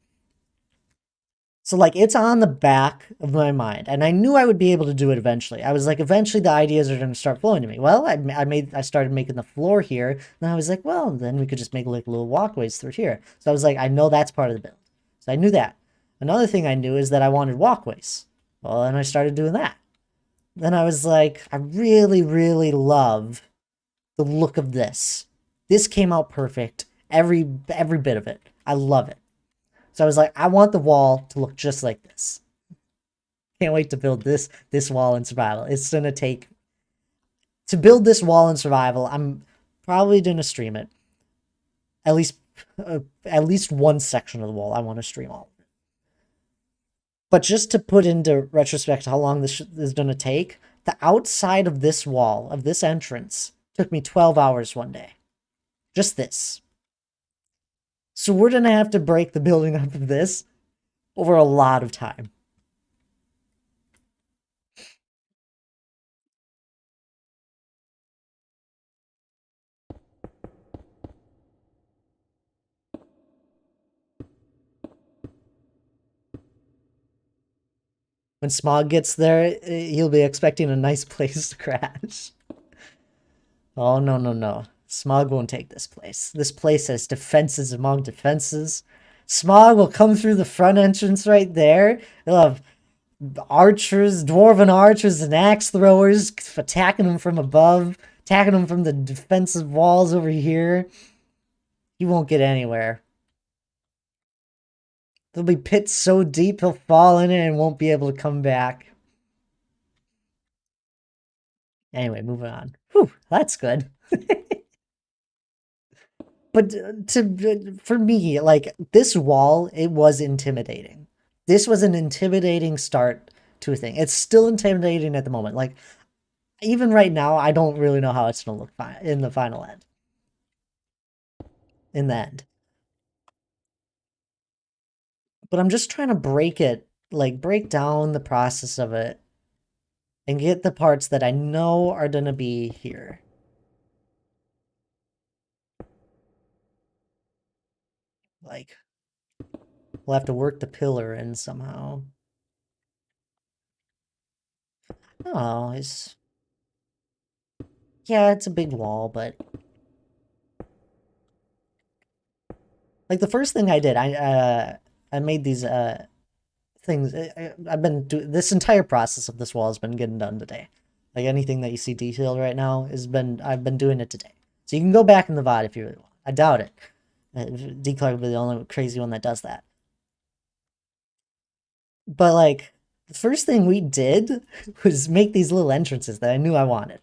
So like it's on the back of my mind, and I knew I would be able to do it eventually. I was like, eventually the ideas are going to start flowing to me. Well, I started making the floor here, and I was like, well, then we could just make like little walkways through here. So I was like, I know that's part of the build. So I knew that. Another thing I knew is that I wanted walkways. Well, and I started doing that. Then I was like, I really, really love the look of this. This came out perfect. Every bit of it. I love it. So I was like, I want the wall to look just like this. Can't wait to build this wall in survival. It's gonna take to build this wall in survival. I'm probably gonna stream it. At least one section of the wall I want to stream all. But just to put into retrospect how long this is gonna take, the outside of this wall of this entrance took me 12 hours one day. Just this. So we're gonna have to break the building up of this over a lot of time. When Smog gets there, he'll be expecting a nice place to crash. Oh, no, no, no. Smog won't take this place. This place has defenses among defenses. Smog will come through the front entrance right there. He'll have archers, dwarven archers, and axe throwers attacking him from above, attacking him from the defensive walls over here. He won't get anywhere. There'll be pits so deep he'll fall in it and won't be able to come back. Anyway, moving on. Whew, that's good. But for me, like this wall, it was intimidating. This was an intimidating start to a thing. It's still intimidating at the moment. Like even right now, I don't really know how it's gonna look in the final end. In the end, but I'm just trying to break it, like break down the process of it, and get the parts that I know are gonna be here. Like we'll have to work the pillar in somehow. Oh, yeah, it's a big wall, but like the first thing I did, I made these things. I've been doing this entire process of this wall has been getting done today. Like anything that you see detailed right now I've been doing it today. So you can go back in the VOD if you really want. I doubt it. D-Clark will be the only crazy one that does that. But like the first thing we did was make these little entrances that I knew I wanted.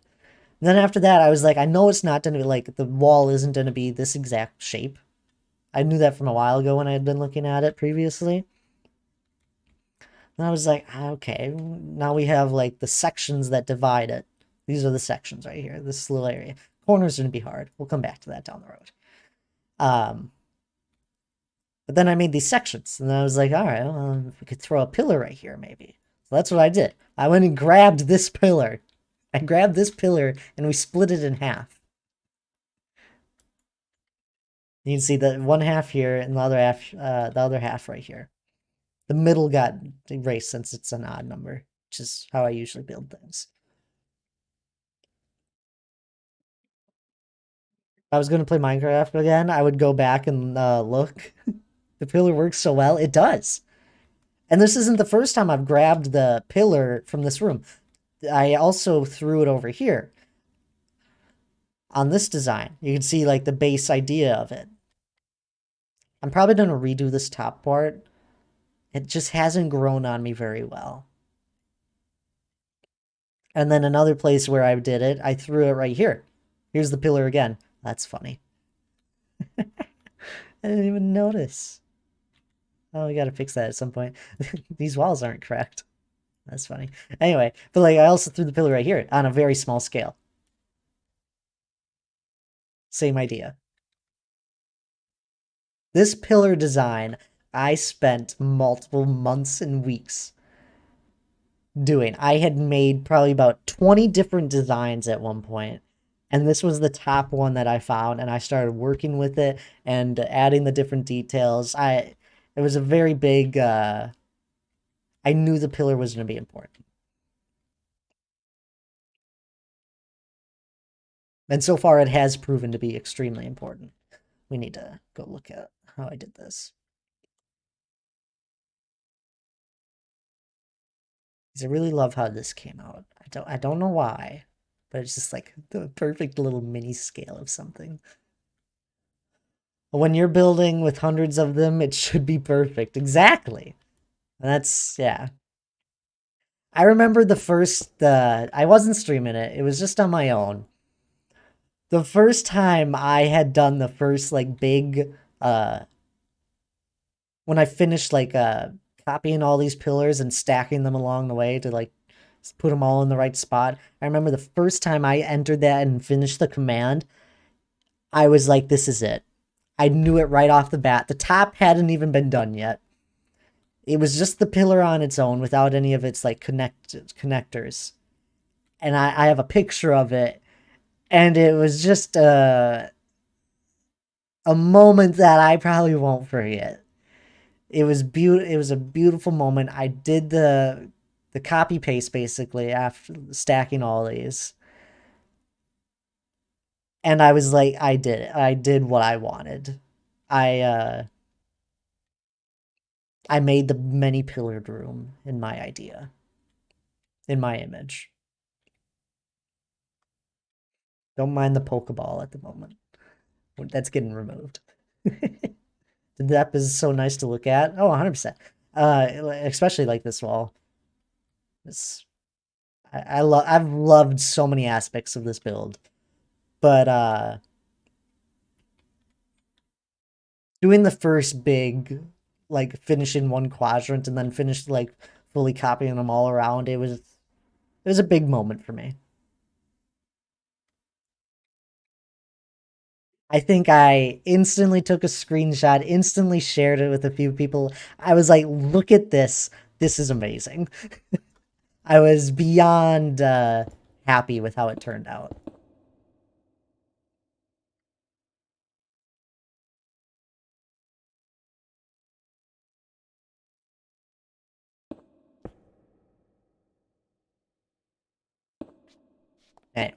And then after that, I was like, I know it's not gonna be like the wall isn't gonna be this exact shape. I knew that from a while ago when I had been looking at it previously. And I was like, okay, now we have like the sections that divide it. These are the sections right here, this little area. Corners are gonna be hard. We'll come back to that down the road. But then I made these sections, and then I was like, all right, well, we could throw a pillar right here, maybe. So that's what I did. I went and grabbed this pillar. I grabbed this pillar, and we split it in half. You can see the one half here, and the other half right here. The middle got erased since it's an odd number, which is how I usually build things. If I was going to play Minecraft again, I would go back and look. The pillar works so well. It does. And this isn't the first time I've grabbed the pillar from this room. I also threw it over here. On this design, you can see like the base idea of it. I'm probably going to redo this top part. It just hasn't grown on me very well. And then another place where I did it, I threw it right here. Here's the pillar again. That's funny. I didn't even notice. Oh, we gotta fix that at some point. These walls aren't correct. That's funny. Anyway, but like I also threw the pillar right here on a very small scale. Same idea. This pillar design, I spent multiple months and weeks doing. I had made probably about 20 different designs at one point, and this was the top one that I found, and I started working with it and adding the different details. It was a very big I knew the pillar was going to be important. And so far, it has proven to be extremely important. We need to go look at how I did this. Because I really love how this came out. I don't know why, but it's just like the perfect little mini scale of something. When you're building with hundreds of them, it should be perfect. Exactly. And that's, yeah. I remember the first, I wasn't streaming it. It was just on my own. The first time I had done the first, like, big, when I finished, like, copying all these pillars and stacking them along the way to, like, put them all in the right spot. I remember the first time I entered that and finished the command, I was like, this is it. I knew it right off the bat. The top hadn't even been done yet. It was just the pillar on its own without any of its like connectors. And I have a picture of it, and it was just a moment that I probably won't forget. It was a beautiful moment. I did the copy paste basically after stacking all these. And I was like, I did it. I did what I wanted. I I made the many pillared room in my idea, in my image. Don't mind the Pokeball at the moment. That's getting removed. The depth is so nice to look at. Oh, 100%. Especially like this wall. This I've loved so many aspects of this build. But doing the first big like finishing one quadrant and then finish like fully copying them all around, it was a big moment for me. I think I instantly took a screenshot, instantly shared it with a few people. I was like, look at this. This is amazing. I was beyond happy with how it turned out. Anyway,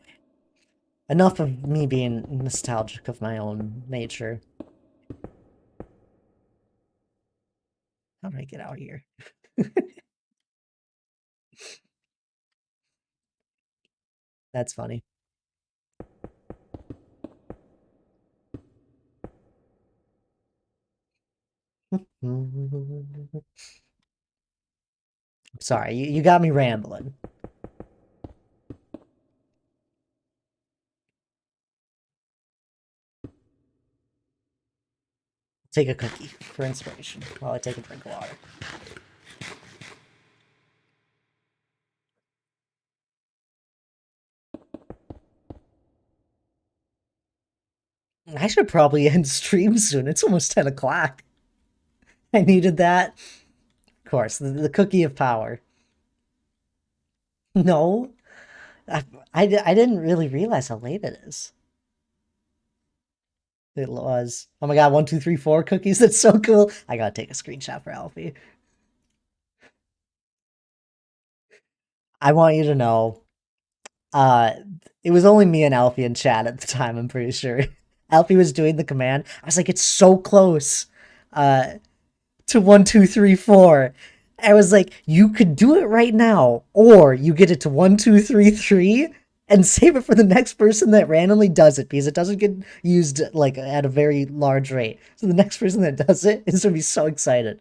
enough of me being nostalgic of my own nature. How do I get out here? That's funny. Sorry, you got me rambling. Take a cookie for inspiration while I take a drink of water. I should probably end stream soon. It's almost 10 o'clock. I needed that. Of course, the cookie of power. No, I didn't really realize how late it is. It was. Oh my god, 1, 2, 3, 4 cookies. That's so cool. I gotta take a screenshot for Alfie. I want you to know, uh, it was only me and Alfie in chat at the time, I'm pretty sure. Alfie was doing the command. I was like, it's so close. To 1, 2, 3, 4. I was like, you could do it right now, or you get it to 1, 2, 3, 3 and save it for the next person that randomly does it because it doesn't get used like at a very large rate. So the next person that does it is gonna be so excited.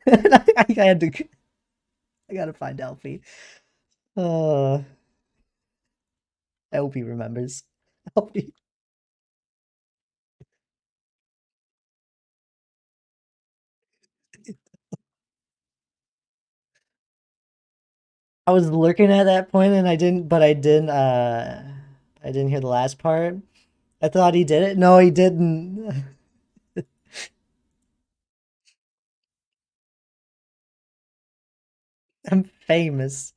And I had to, I gotta find Alfie. Uh, I hope he remembers. Alfie. I was looking at that point and I didn't hear the last part. I thought he did it. No, he didn't. I'm famous.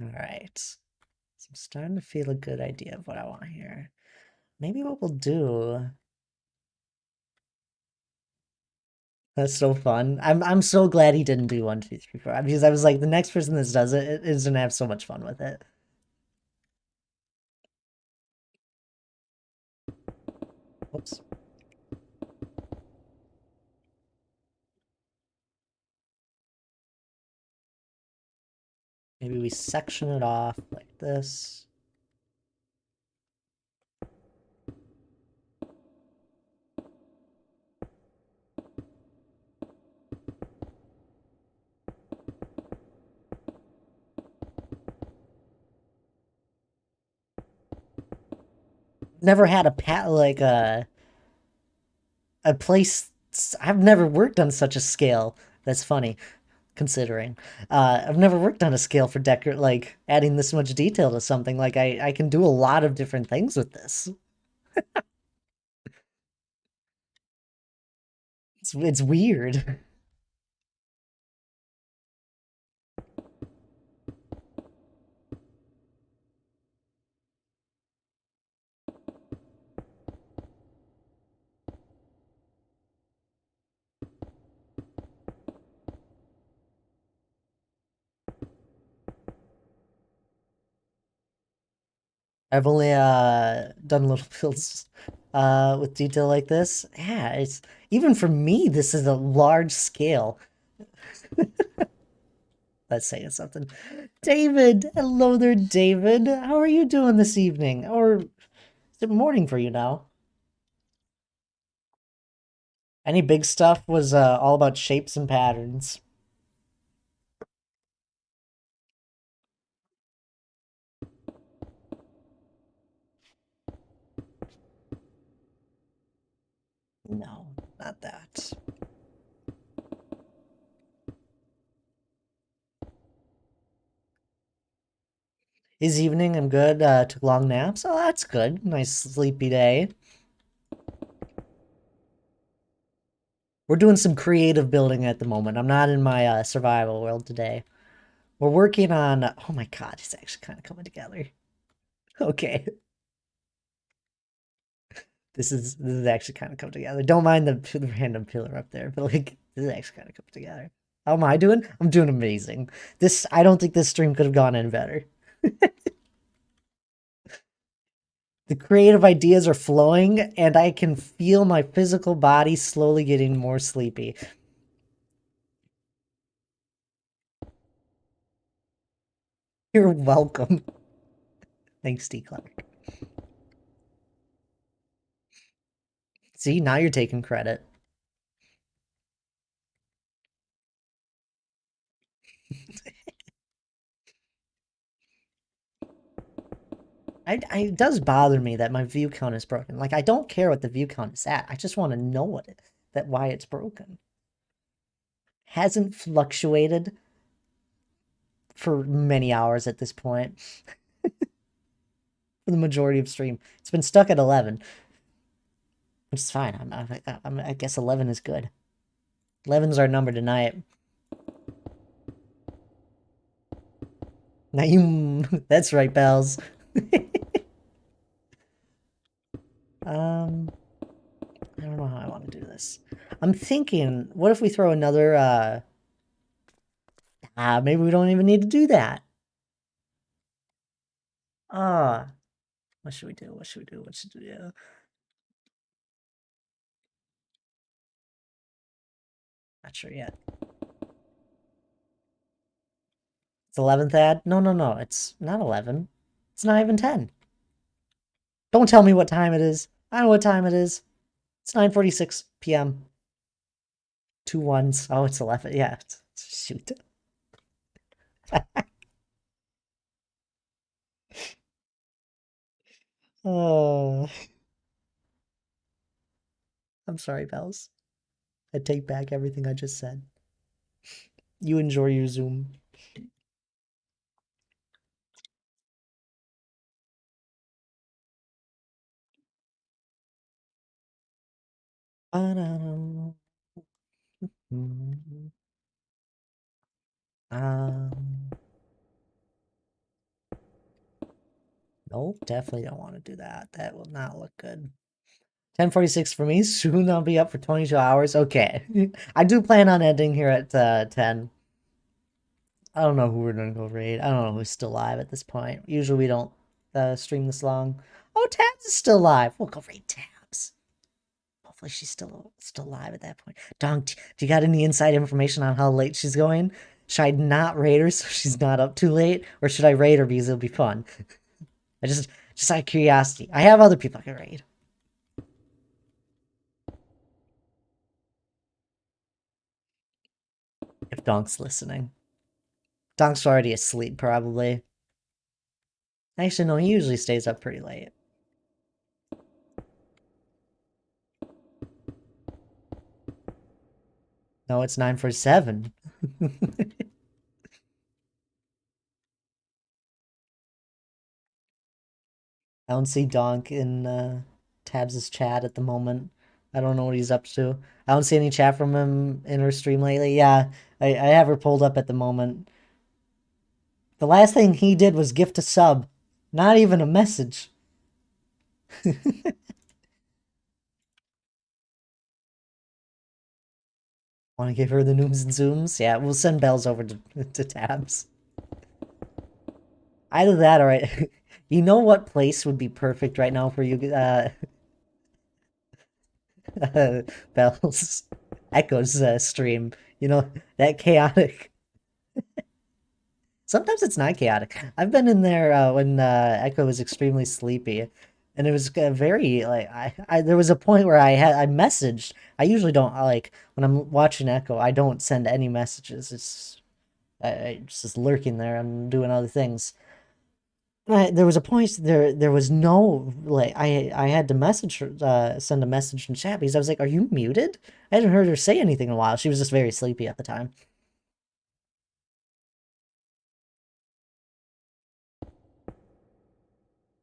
All right. So I'm starting to feel a good idea of what I want here. Maybe what we'll do That's so fun. I'm so glad he didn't do 1, 2, 3, 4 because I was like the next person that does it is gonna have so much fun with it. Whoops. Maybe we section it off like this. Never had a pat like a place. I've never worked on such a scale. That's funny, considering. I've never worked on a scale for decor, like adding this much detail to something. Like I can do a lot of different things with this. It's weird. I've only done little builds with detail like this. Yeah, it's even for me, this is a large scale. Let's say it's something. David, hello there, David. How are you doing this evening? Or is it morning for you now? Any big stuff was all about shapes and patterns. No, not that. Is evening, I'm good. Took long naps. Oh, that's good. Nice sleepy day. We're doing some creative building at the moment. I'm not in my survival world today. We're working on. Oh my god, it's actually kind of coming together. Okay, this is actually kind of coming together. Don't mind the random pillar up there, but like this is actually kind of coming together. How am I doing? I'm doing amazing. This I don't think this stream could have gone any better. The creative ideas are flowing, and I can feel my physical body slowly getting more sleepy. You're welcome. Thanks, D. Clark. See, now you're taking credit. It does bother me that my view count is broken. Like, I don't care what the view count is at. I just want to know why it's broken. Hasn't fluctuated for many hours at this point for the majority of stream. It's been stuck at 11, which is fine. I guess 11 is good. 11's our number tonight. Naim, that's right, pals. I don't know how I want to do this. I'm thinking, what if we throw another, maybe we don't even need to do that. Ah, what should we do? What should we do? What should we do? Not sure yet. It's 11th ad? No, no, no. It's not 11. It's not even 10. Don't tell me what time it is. I know what time it is. It's 9:46 p.m. Two ones. Oh, it's 11. Yeah. Shoot. Oh, I'm sorry, pals. I take back everything I just said. You enjoy your Zoom. Um, nope, definitely don't want to do that. That will not look good. 10:46 for me. Soon I'll be up for 22 hours. Okay. I do plan on ending here at 10. I don't know who we're gonna go raid. I don't know who's still live at this point. Usually we don't stream this long. Oh, Tabs is still live. We'll go raid Tabs. Hopefully she's still live at that point. Donk, do you got any inside information on how late she's going? Should I not raid her so she's not up too late, or should I raid her because it'll be fun? I just out of curiosity. I have other people I can raid. If Donk's listening. Donk's already asleep, probably. Actually, no, he usually stays up pretty late. No, it's 9:47. I don't see Donk in Tabs' chat at the moment. I don't know what he's up to. I don't see any chat from him in her stream lately. Yeah, I have her pulled up at the moment. The last thing he did was gift a sub. Not even a message. Want to give her the nooms and zooms? Yeah, we'll send bells over to Tabs. Either that or you know what place would be perfect right now for you, Bells? Echo's stream. You know, that chaotic. Sometimes it's not chaotic. I've been in there when Echo was extremely sleepy, and it was very like there was a point where I messaged. I usually don't like when I'm watching Echo. I don't send any messages. It's just lurking there. I'm doing other things. There was a point there was no like I had to message her, send a message in chat because I was like, "Are you muted?" I hadn't heard her say anything in a while. She was just very sleepy at the time.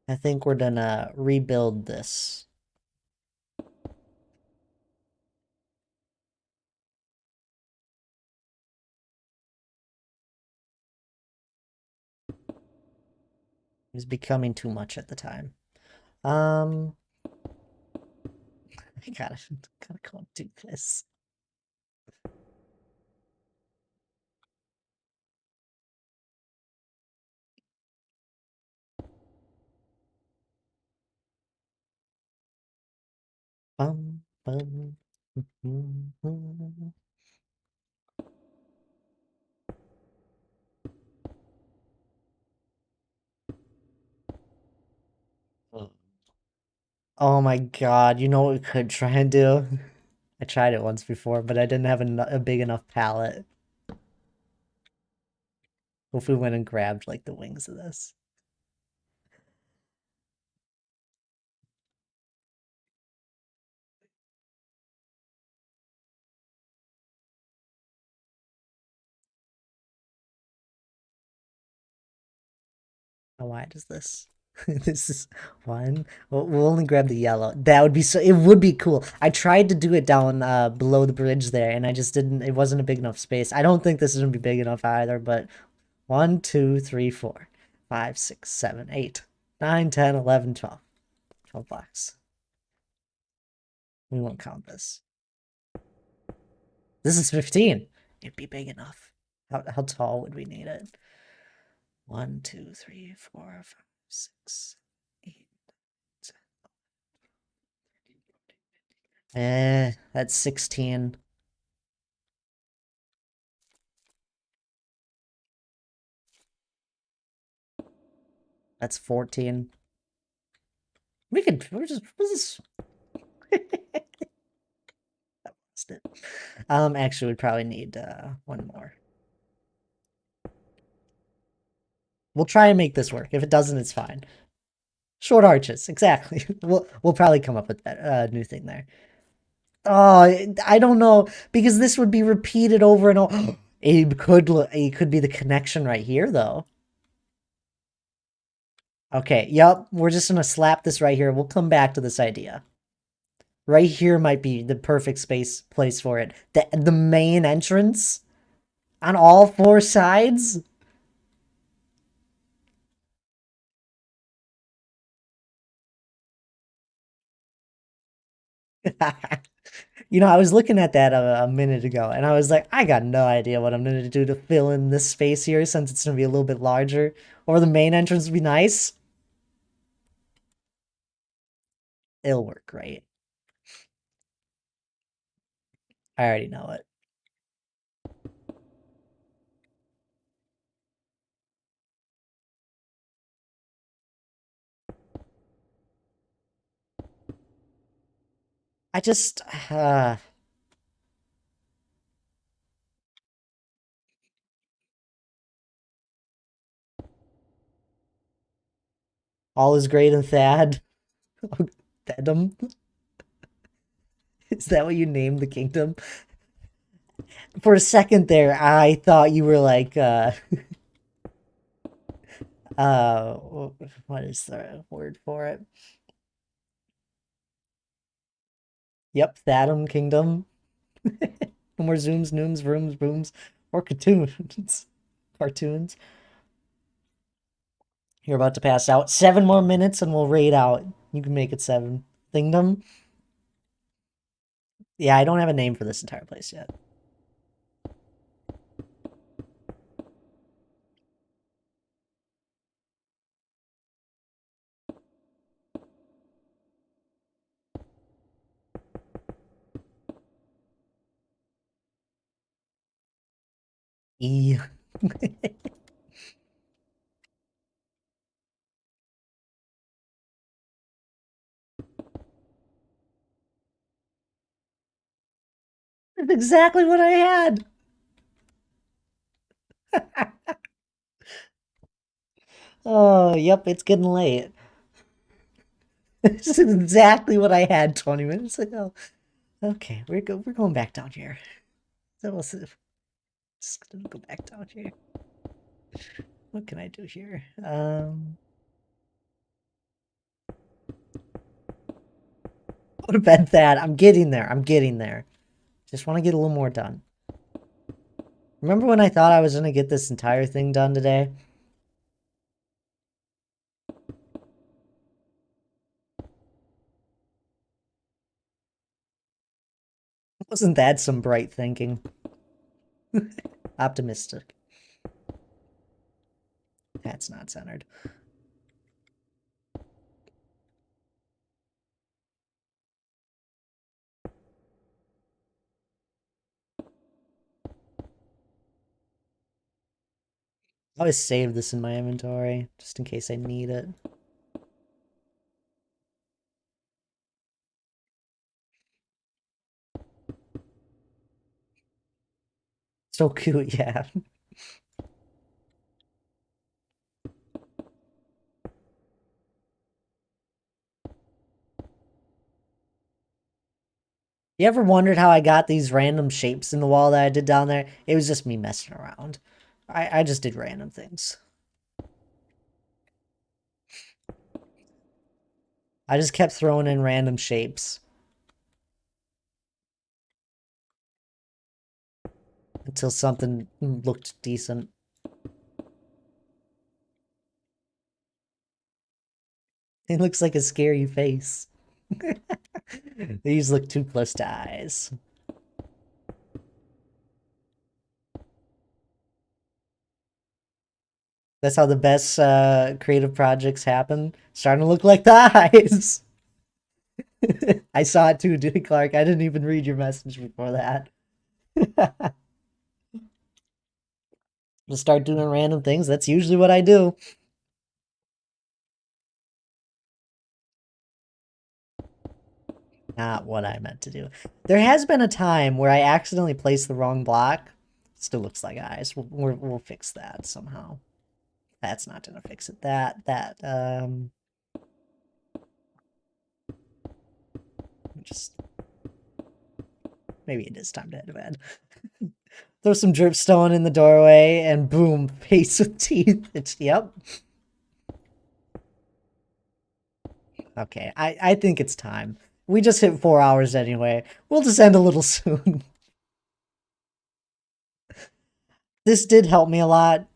I think we're gonna rebuild this. It was becoming too much at the time. I gotta go and do this. Bum, bum, Oh my god, you know what we could try and do? I tried it once before, but I didn't have a big enough palette. What if we went and grabbed, like, the wings of this? How wide is this? This is one. We'll only grab the yellow. That would be so. It would be cool. I tried to do it down below the bridge there, and I just didn't. It wasn't a big enough space. I don't think this is gonna be big enough either. But 1, 2, 3, 4, 5, 6, 7, 8, 9, 10, 11, 12. 12 blocks. We won't count this. This is 15. It'd be big enough. How tall would we need it? 1, 2, 3, 4, 5, 6, 8. That's 16. That's 14. We're just, this is... Lost it. Actually, we'd probably need, one more. We'll try and make this work. If it doesn't, it's fine. Short arches, exactly. We'll probably come up with that, new thing there. Oh, I don't know, because this would be repeated over and over. It could be the connection right here, though. Okay, yep, we're just gonna slap this right here. We'll come back to this idea. Right here might be the perfect place for it. The main entrance on all four sides. You know, I was looking at that a minute ago, and I was like, I got no idea what I'm gonna do to fill in this space here, since it's gonna be a little bit larger. Or the main entrance would be nice. It'll work great. I already know it. I just, all is great in Thad. Thadum? Is that what you named the kingdom? For a second there, I thought you were like, uh, what is the word for it? Yep, Thadum Kingdom. No more zooms, nooms, rooms, booms, or cartoons. Cartoons. You're about to pass out. 7 more minutes and we'll raid out. You can make it 7. Kingdom? Yeah, I don't have a name for this entire place yet. E. That's exactly what I had. Oh, yep, it's getting late. This is exactly what I had 20 minutes ago. Okay, we're going back down here. So we'll just gonna go back down here. What can I do here? Go to bed, Thad. I'm getting there. I'm getting there. Just want to get a little more done. Remember when I thought I was gonna get this entire thing done today? Wasn't that some bright thinking? Optimistic. That's not centered. I always save this in my inventory, just in case I need it. So cute, yeah. You ever wondered how I got these random shapes in the wall that I did down there? It was just me messing around. I just did random things. I just kept throwing in random shapes until something looked decent. It looks like a scary face. These look too close to eyes. That's how the best creative projects happen. Starting to look like the eyes. I saw it too, Dewey Clark. I didn't even read your message before that. Just start doing random things. That's usually what I do. Not what I meant to do. There has been a time where I accidentally placed the wrong block. Still looks like eyes. We'll fix that somehow. That's not gonna fix it. Just maybe it is time to head to bed. Throw some dripstone in the doorway and boom, face with teeth. Yep. Okay, I think it's time. We just hit 4 hours anyway. We'll just end a little soon. This did help me a lot.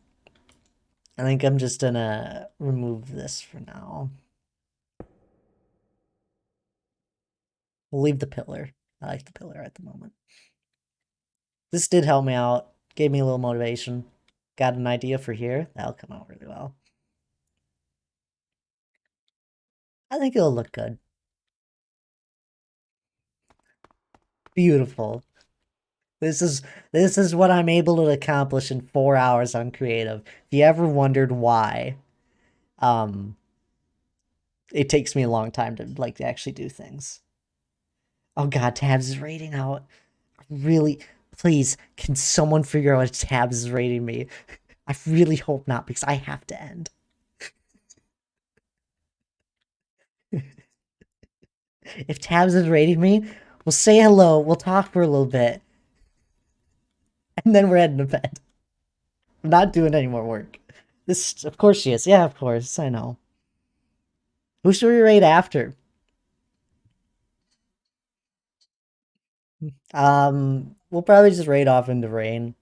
I think I'm just gonna remove this for now. We'll leave the pillar. I like the pillar at the moment. This did help me out. Gave me a little motivation. Got an idea for here. That'll come out really well. I think it'll look good. Beautiful. This is what I'm able to accomplish in 4 hours on creative. If you ever wondered why, um, it takes me a long time to like actually do things. Oh god, Tabs is rating out. Really, please, can someone figure out what Tabs is rating me? I really hope not, because I have to end. If Tabs is rating me, we'll say hello, we'll talk for a little bit, and then we're heading to bed. I'm not doing any more work. This, of course she is. Yeah, of course, I know. Who should we rate after? We'll probably just raid off into rain.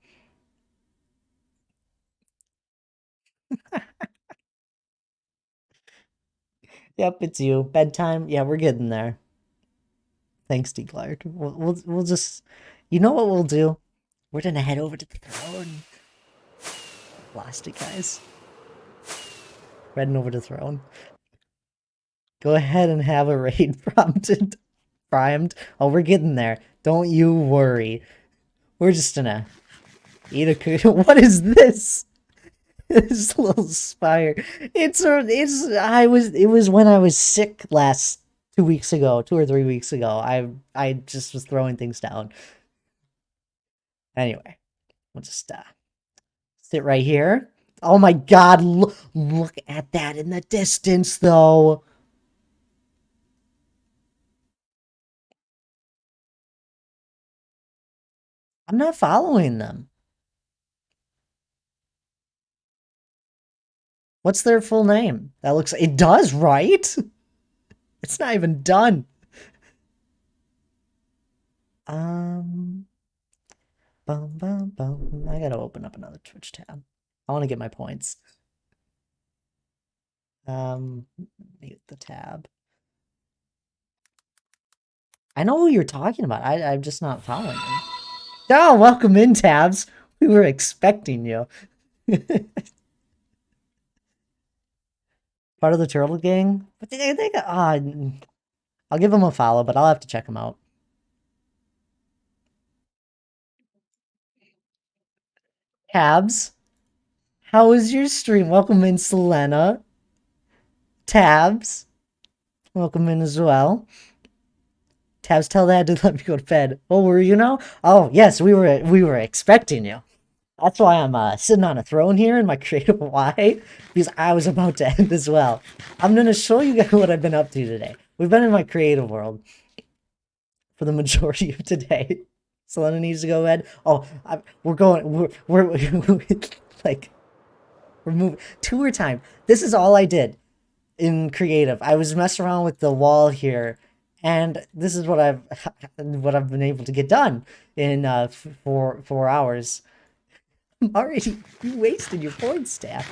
Yep, it's you. Bedtime. Yeah, we're getting there. Thanks, D. Clark. We'll just, you know what we'll do? We're gonna head over to the throne. Lost it, guys. Heading over to the throne. Go ahead and have a raid prompted, primed. Oh, we're getting there. Don't you worry. We're just gonna eat a cookie. What is this? This little spire. It was when I was sick last 2 weeks ago, 2 or 3 weeks ago. I just was throwing things down. Anyway, we'll just sit right here. Oh my god, look at that in the distance though. I'm not following them. What's their full name? That looks, it does, right? It's not even done. Um, bum, bum, bum. I gotta open up another Twitch tab. I want to get my points. Mute the tab. I know who you're talking about. I'm just not following them. Oh, welcome in, Tabs. We were expecting you. Part of the Turtle Gang? But they got, I'll give them a follow, but I'll have to check them out. Tabs, how was your stream? Welcome in, Selena. Tabs, welcome in as well. Tabs, tell Dad to let me go to bed. Oh, were you now? Oh, yes, we were expecting you. That's why I'm sitting on a throne here in my creative Y, because I was about to end as well. I'm gonna show you guys what I've been up to today. We've been in my creative world for the majority of today. Selena needs to go to bed. Oh, we're like, we're moving. Tour time. This is all I did in creative. I was messing around with the wall here, and this is what I've been able to get done in 4 hours. Already, you wasted your points, Stan.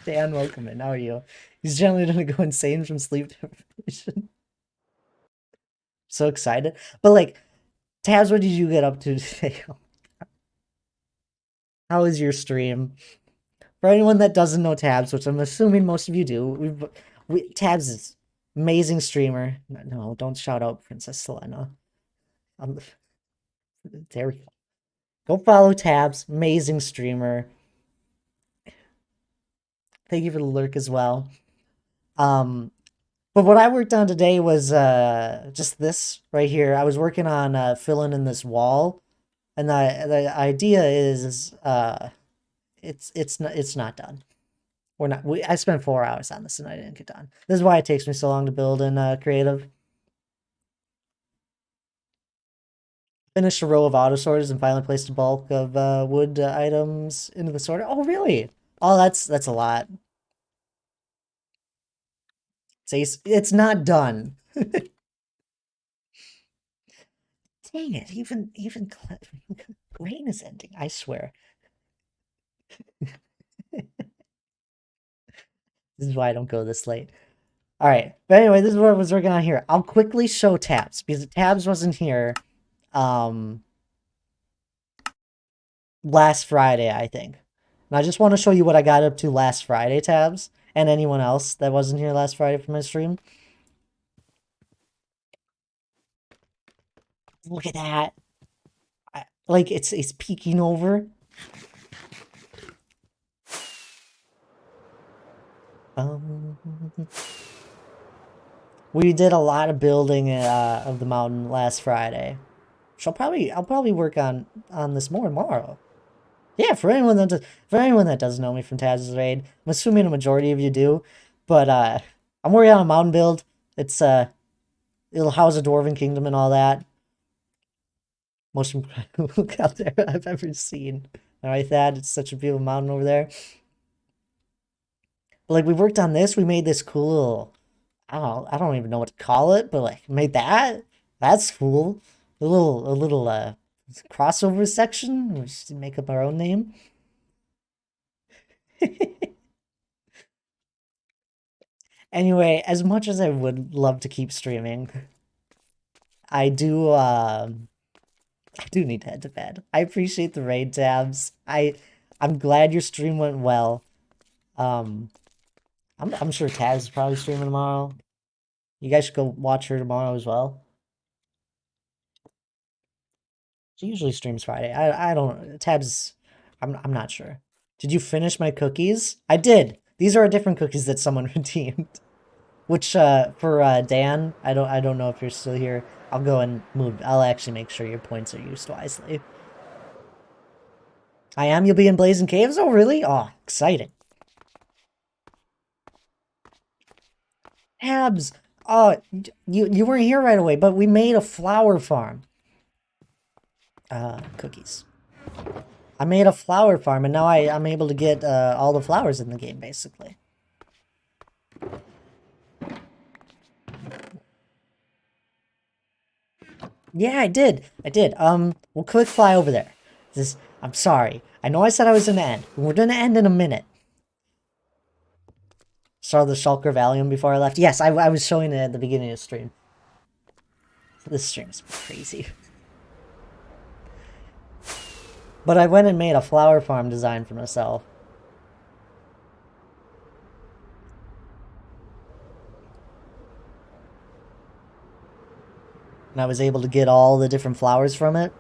Dan, welcome in. How are you? He's generally gonna go insane from sleep deprivation. So excited. But like, Tabs, what did you get up to today? How was your stream? For anyone that doesn't know Tabs, which I'm assuming most of you do, Tabs is amazing streamer. No, don't shout out Princess Selena. There we go. Go follow Tabs, amazing streamer. Thank you for the lurk as well. But what I worked on today was just this right here. I was working on filling in this wall, and the idea is it's not done. I spent 4 hours on this and I didn't get done. This is why it takes me so long to build in creative. Finished a row of auto sorters and finally placed a bulk of wood items into the sorter. Oh really? Oh, that's a lot. It's not done. Dang it! Even rain is ending. I swear. This is why I don't go this late. Alright, but anyway, this is what I was working on here. I'll quickly show Tabs, because Tabs wasn't here, um, last Friday, I think. And I just want to show you what I got up to last Friday, Tabs, and anyone else that wasn't here last Friday for my stream. Look at that. Like, it's peeking over. We did a lot of building of the mountain last Friday. So I'll probably work on this more tomorrow. Yeah, for anyone that doesn't know me from Taz's Raid, I'm assuming a majority of you do, but I'm working on a mountain build. It's it'll house a dwarven kingdom and all that. Most incredible look out there I've ever seen. All right, Thad, it's such a beautiful mountain over there. But like we worked on this, we made this cool. I don't even know what to call it, but like made that. That's cool. A little crossover section. We just make up our own name. Anyway, as much as I would love to keep streaming, I do need to head to bed. I appreciate the raid, Tabs. I'm glad your stream went well. I'm sure Tabs is probably streaming tomorrow. You guys should go watch her tomorrow as well. She usually streams Friday. I don't Tabs. I'm not sure. Did you finish my cookies? I did. These are different cookies that someone redeemed. Which for Dan, I don't know if you're still here. I'll go and move. I'll actually make sure your points are used wisely. I am. You'll be in Blazing Caves? Oh, really? Oh, exciting. Tabs. Oh, you weren't here right away, but we made a flower farm. Cookies. I made a flower farm, and now I'm able to get all the flowers in the game, basically. Yeah, I did. We'll quick fly over there. I'm sorry. I know I said I was gonna end. We're gonna end in a minute. Saw the Shulker Valium before I left. Yes, I was showing it at the beginning of the stream. This stream's crazy. But I went and made a flower farm design for myself. And I was able to get all the different flowers from it.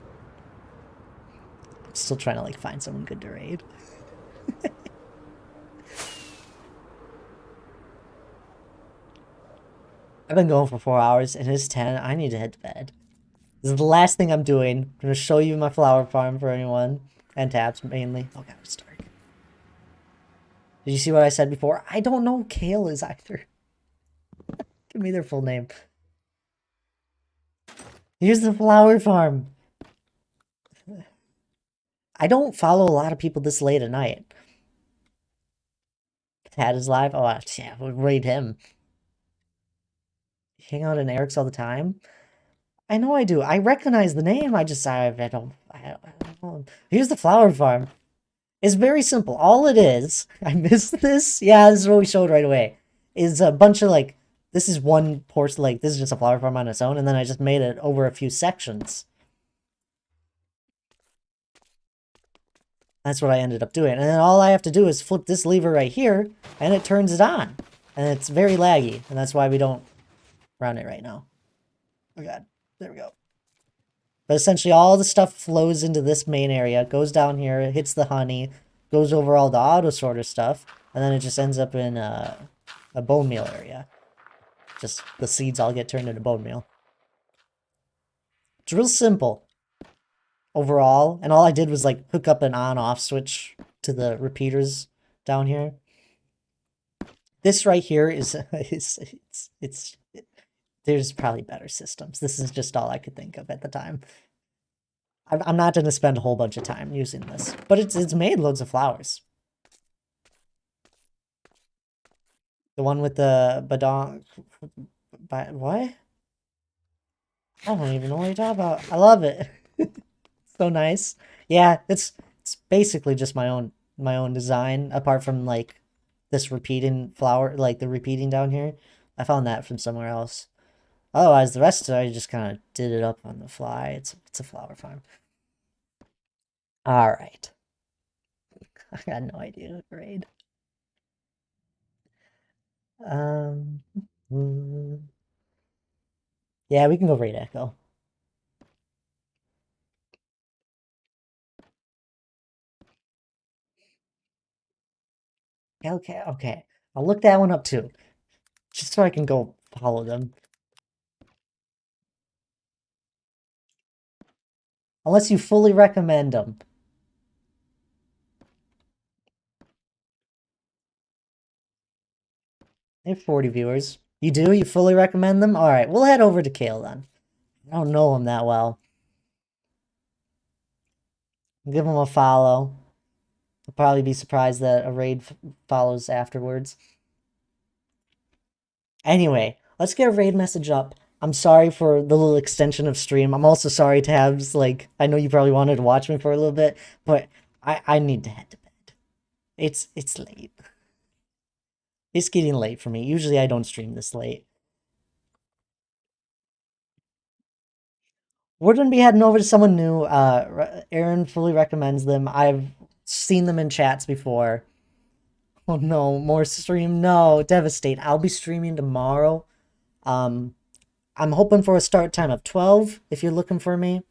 I'm still trying to like find someone good to raid. I've been going for 4 hours and it's 10. I need to head to bed. This is the last thing I'm doing. I'm going to show you my flower farm for anyone. And Tabs, mainly. Oh god, it's dark. Did you see what I said before? I don't know who Kale is either. Give me their full name. Here's the flower farm. I don't follow a lot of people this late at night. Tad is live? Oh, yeah, we'll raid him. You hang out in Eric's all the time? I know I do. I recognize the name. I don't know. Here's the flower farm. It's very simple. All it is, I missed this. Yeah, this is what we showed right away. Is a bunch of like, this is one portion, like this is just a flower farm on its own, and then I just made it over a few sections. That's what I ended up doing. And then all I have to do is flip this lever right here, and it turns it on. And it's very laggy, and that's why we don't run it right now. Oh god, there we go. But essentially all the stuff flows into this main area, goes down here, it hits the honey, goes over all the auto sorter stuff, and then it just ends up in a bone meal area. Just the seeds all get turned into bone meal. It's real simple overall, and all I did was like hook up an on-off switch to the repeaters down here. This right here is there's probably better systems. This is just all I could think of at the time. I'm not going to spend a whole bunch of time using this, but it's made loads of flowers. The one with the badong, what? I don't even know what you're talking about. I love it. So nice. Yeah, it's basically just my own design, apart from like this repeating flower, like the repeating down here. I found that from somewhere else. Otherwise, the rest of it, I just kind of did it up on the fly. It's a flower farm. All right. I got no idea what raid. Um, mm, yeah, we can go raid Echo. Okay, okay. I'll look that one up too, just so I can go follow them. Unless you fully recommend them. They have 40 viewers. You do? You fully recommend them? All right, we'll head over to Kale then. I don't know him that well. Give him a follow. I'll probably be surprised that a raid follows afterwards. Anyway, let's get a raid message up. I'm sorry for the little extension of stream. I'm also sorry, Tabs. Like, I know you probably wanted to watch me for a little bit, but I need to head to bed. It's late. It's getting late for me. Usually I don't stream this late. We're gonna be heading over to someone new. Aaron fully recommends them. I've seen them in chats before. Oh no, more stream. No, devastate. I'll be streaming tomorrow. I'm hoping for a start time of 12 if you're looking for me.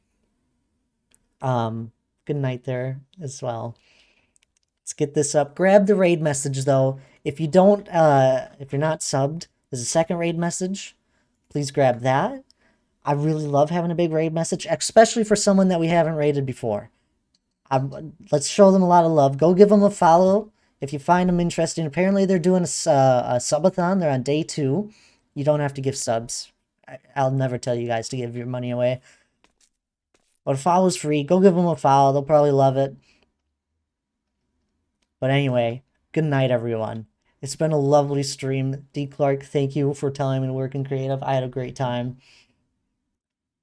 Good night there as well. Let's get this up. Grab the raid message though. If you don't, if you're not subbed, there's a second raid message. Please grab that. I really love having a big raid message, especially for someone that we haven't raided before. Let's show them a lot of love. Go give them a follow if you find them interesting. Apparently, they're doing a subathon. They're on day 2. You don't have to give subs. I'll never tell you guys to give your money away. But a follow's free. Go give them a follow. They'll probably love it. But anyway, good night, everyone. It's been a lovely stream. D. Clark, thank you for telling me to work in creative. I had a great time.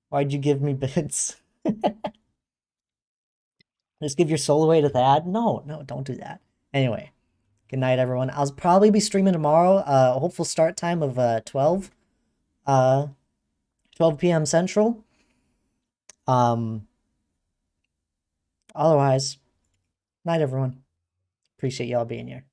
Why'd you give me bits? Just give your soul away to Thad? No, don't do that. Anyway, good night, everyone. I'll probably be streaming tomorrow. Hopeful start time of 12 p.m. Central. Otherwise, night, everyone. Appreciate y'all being here.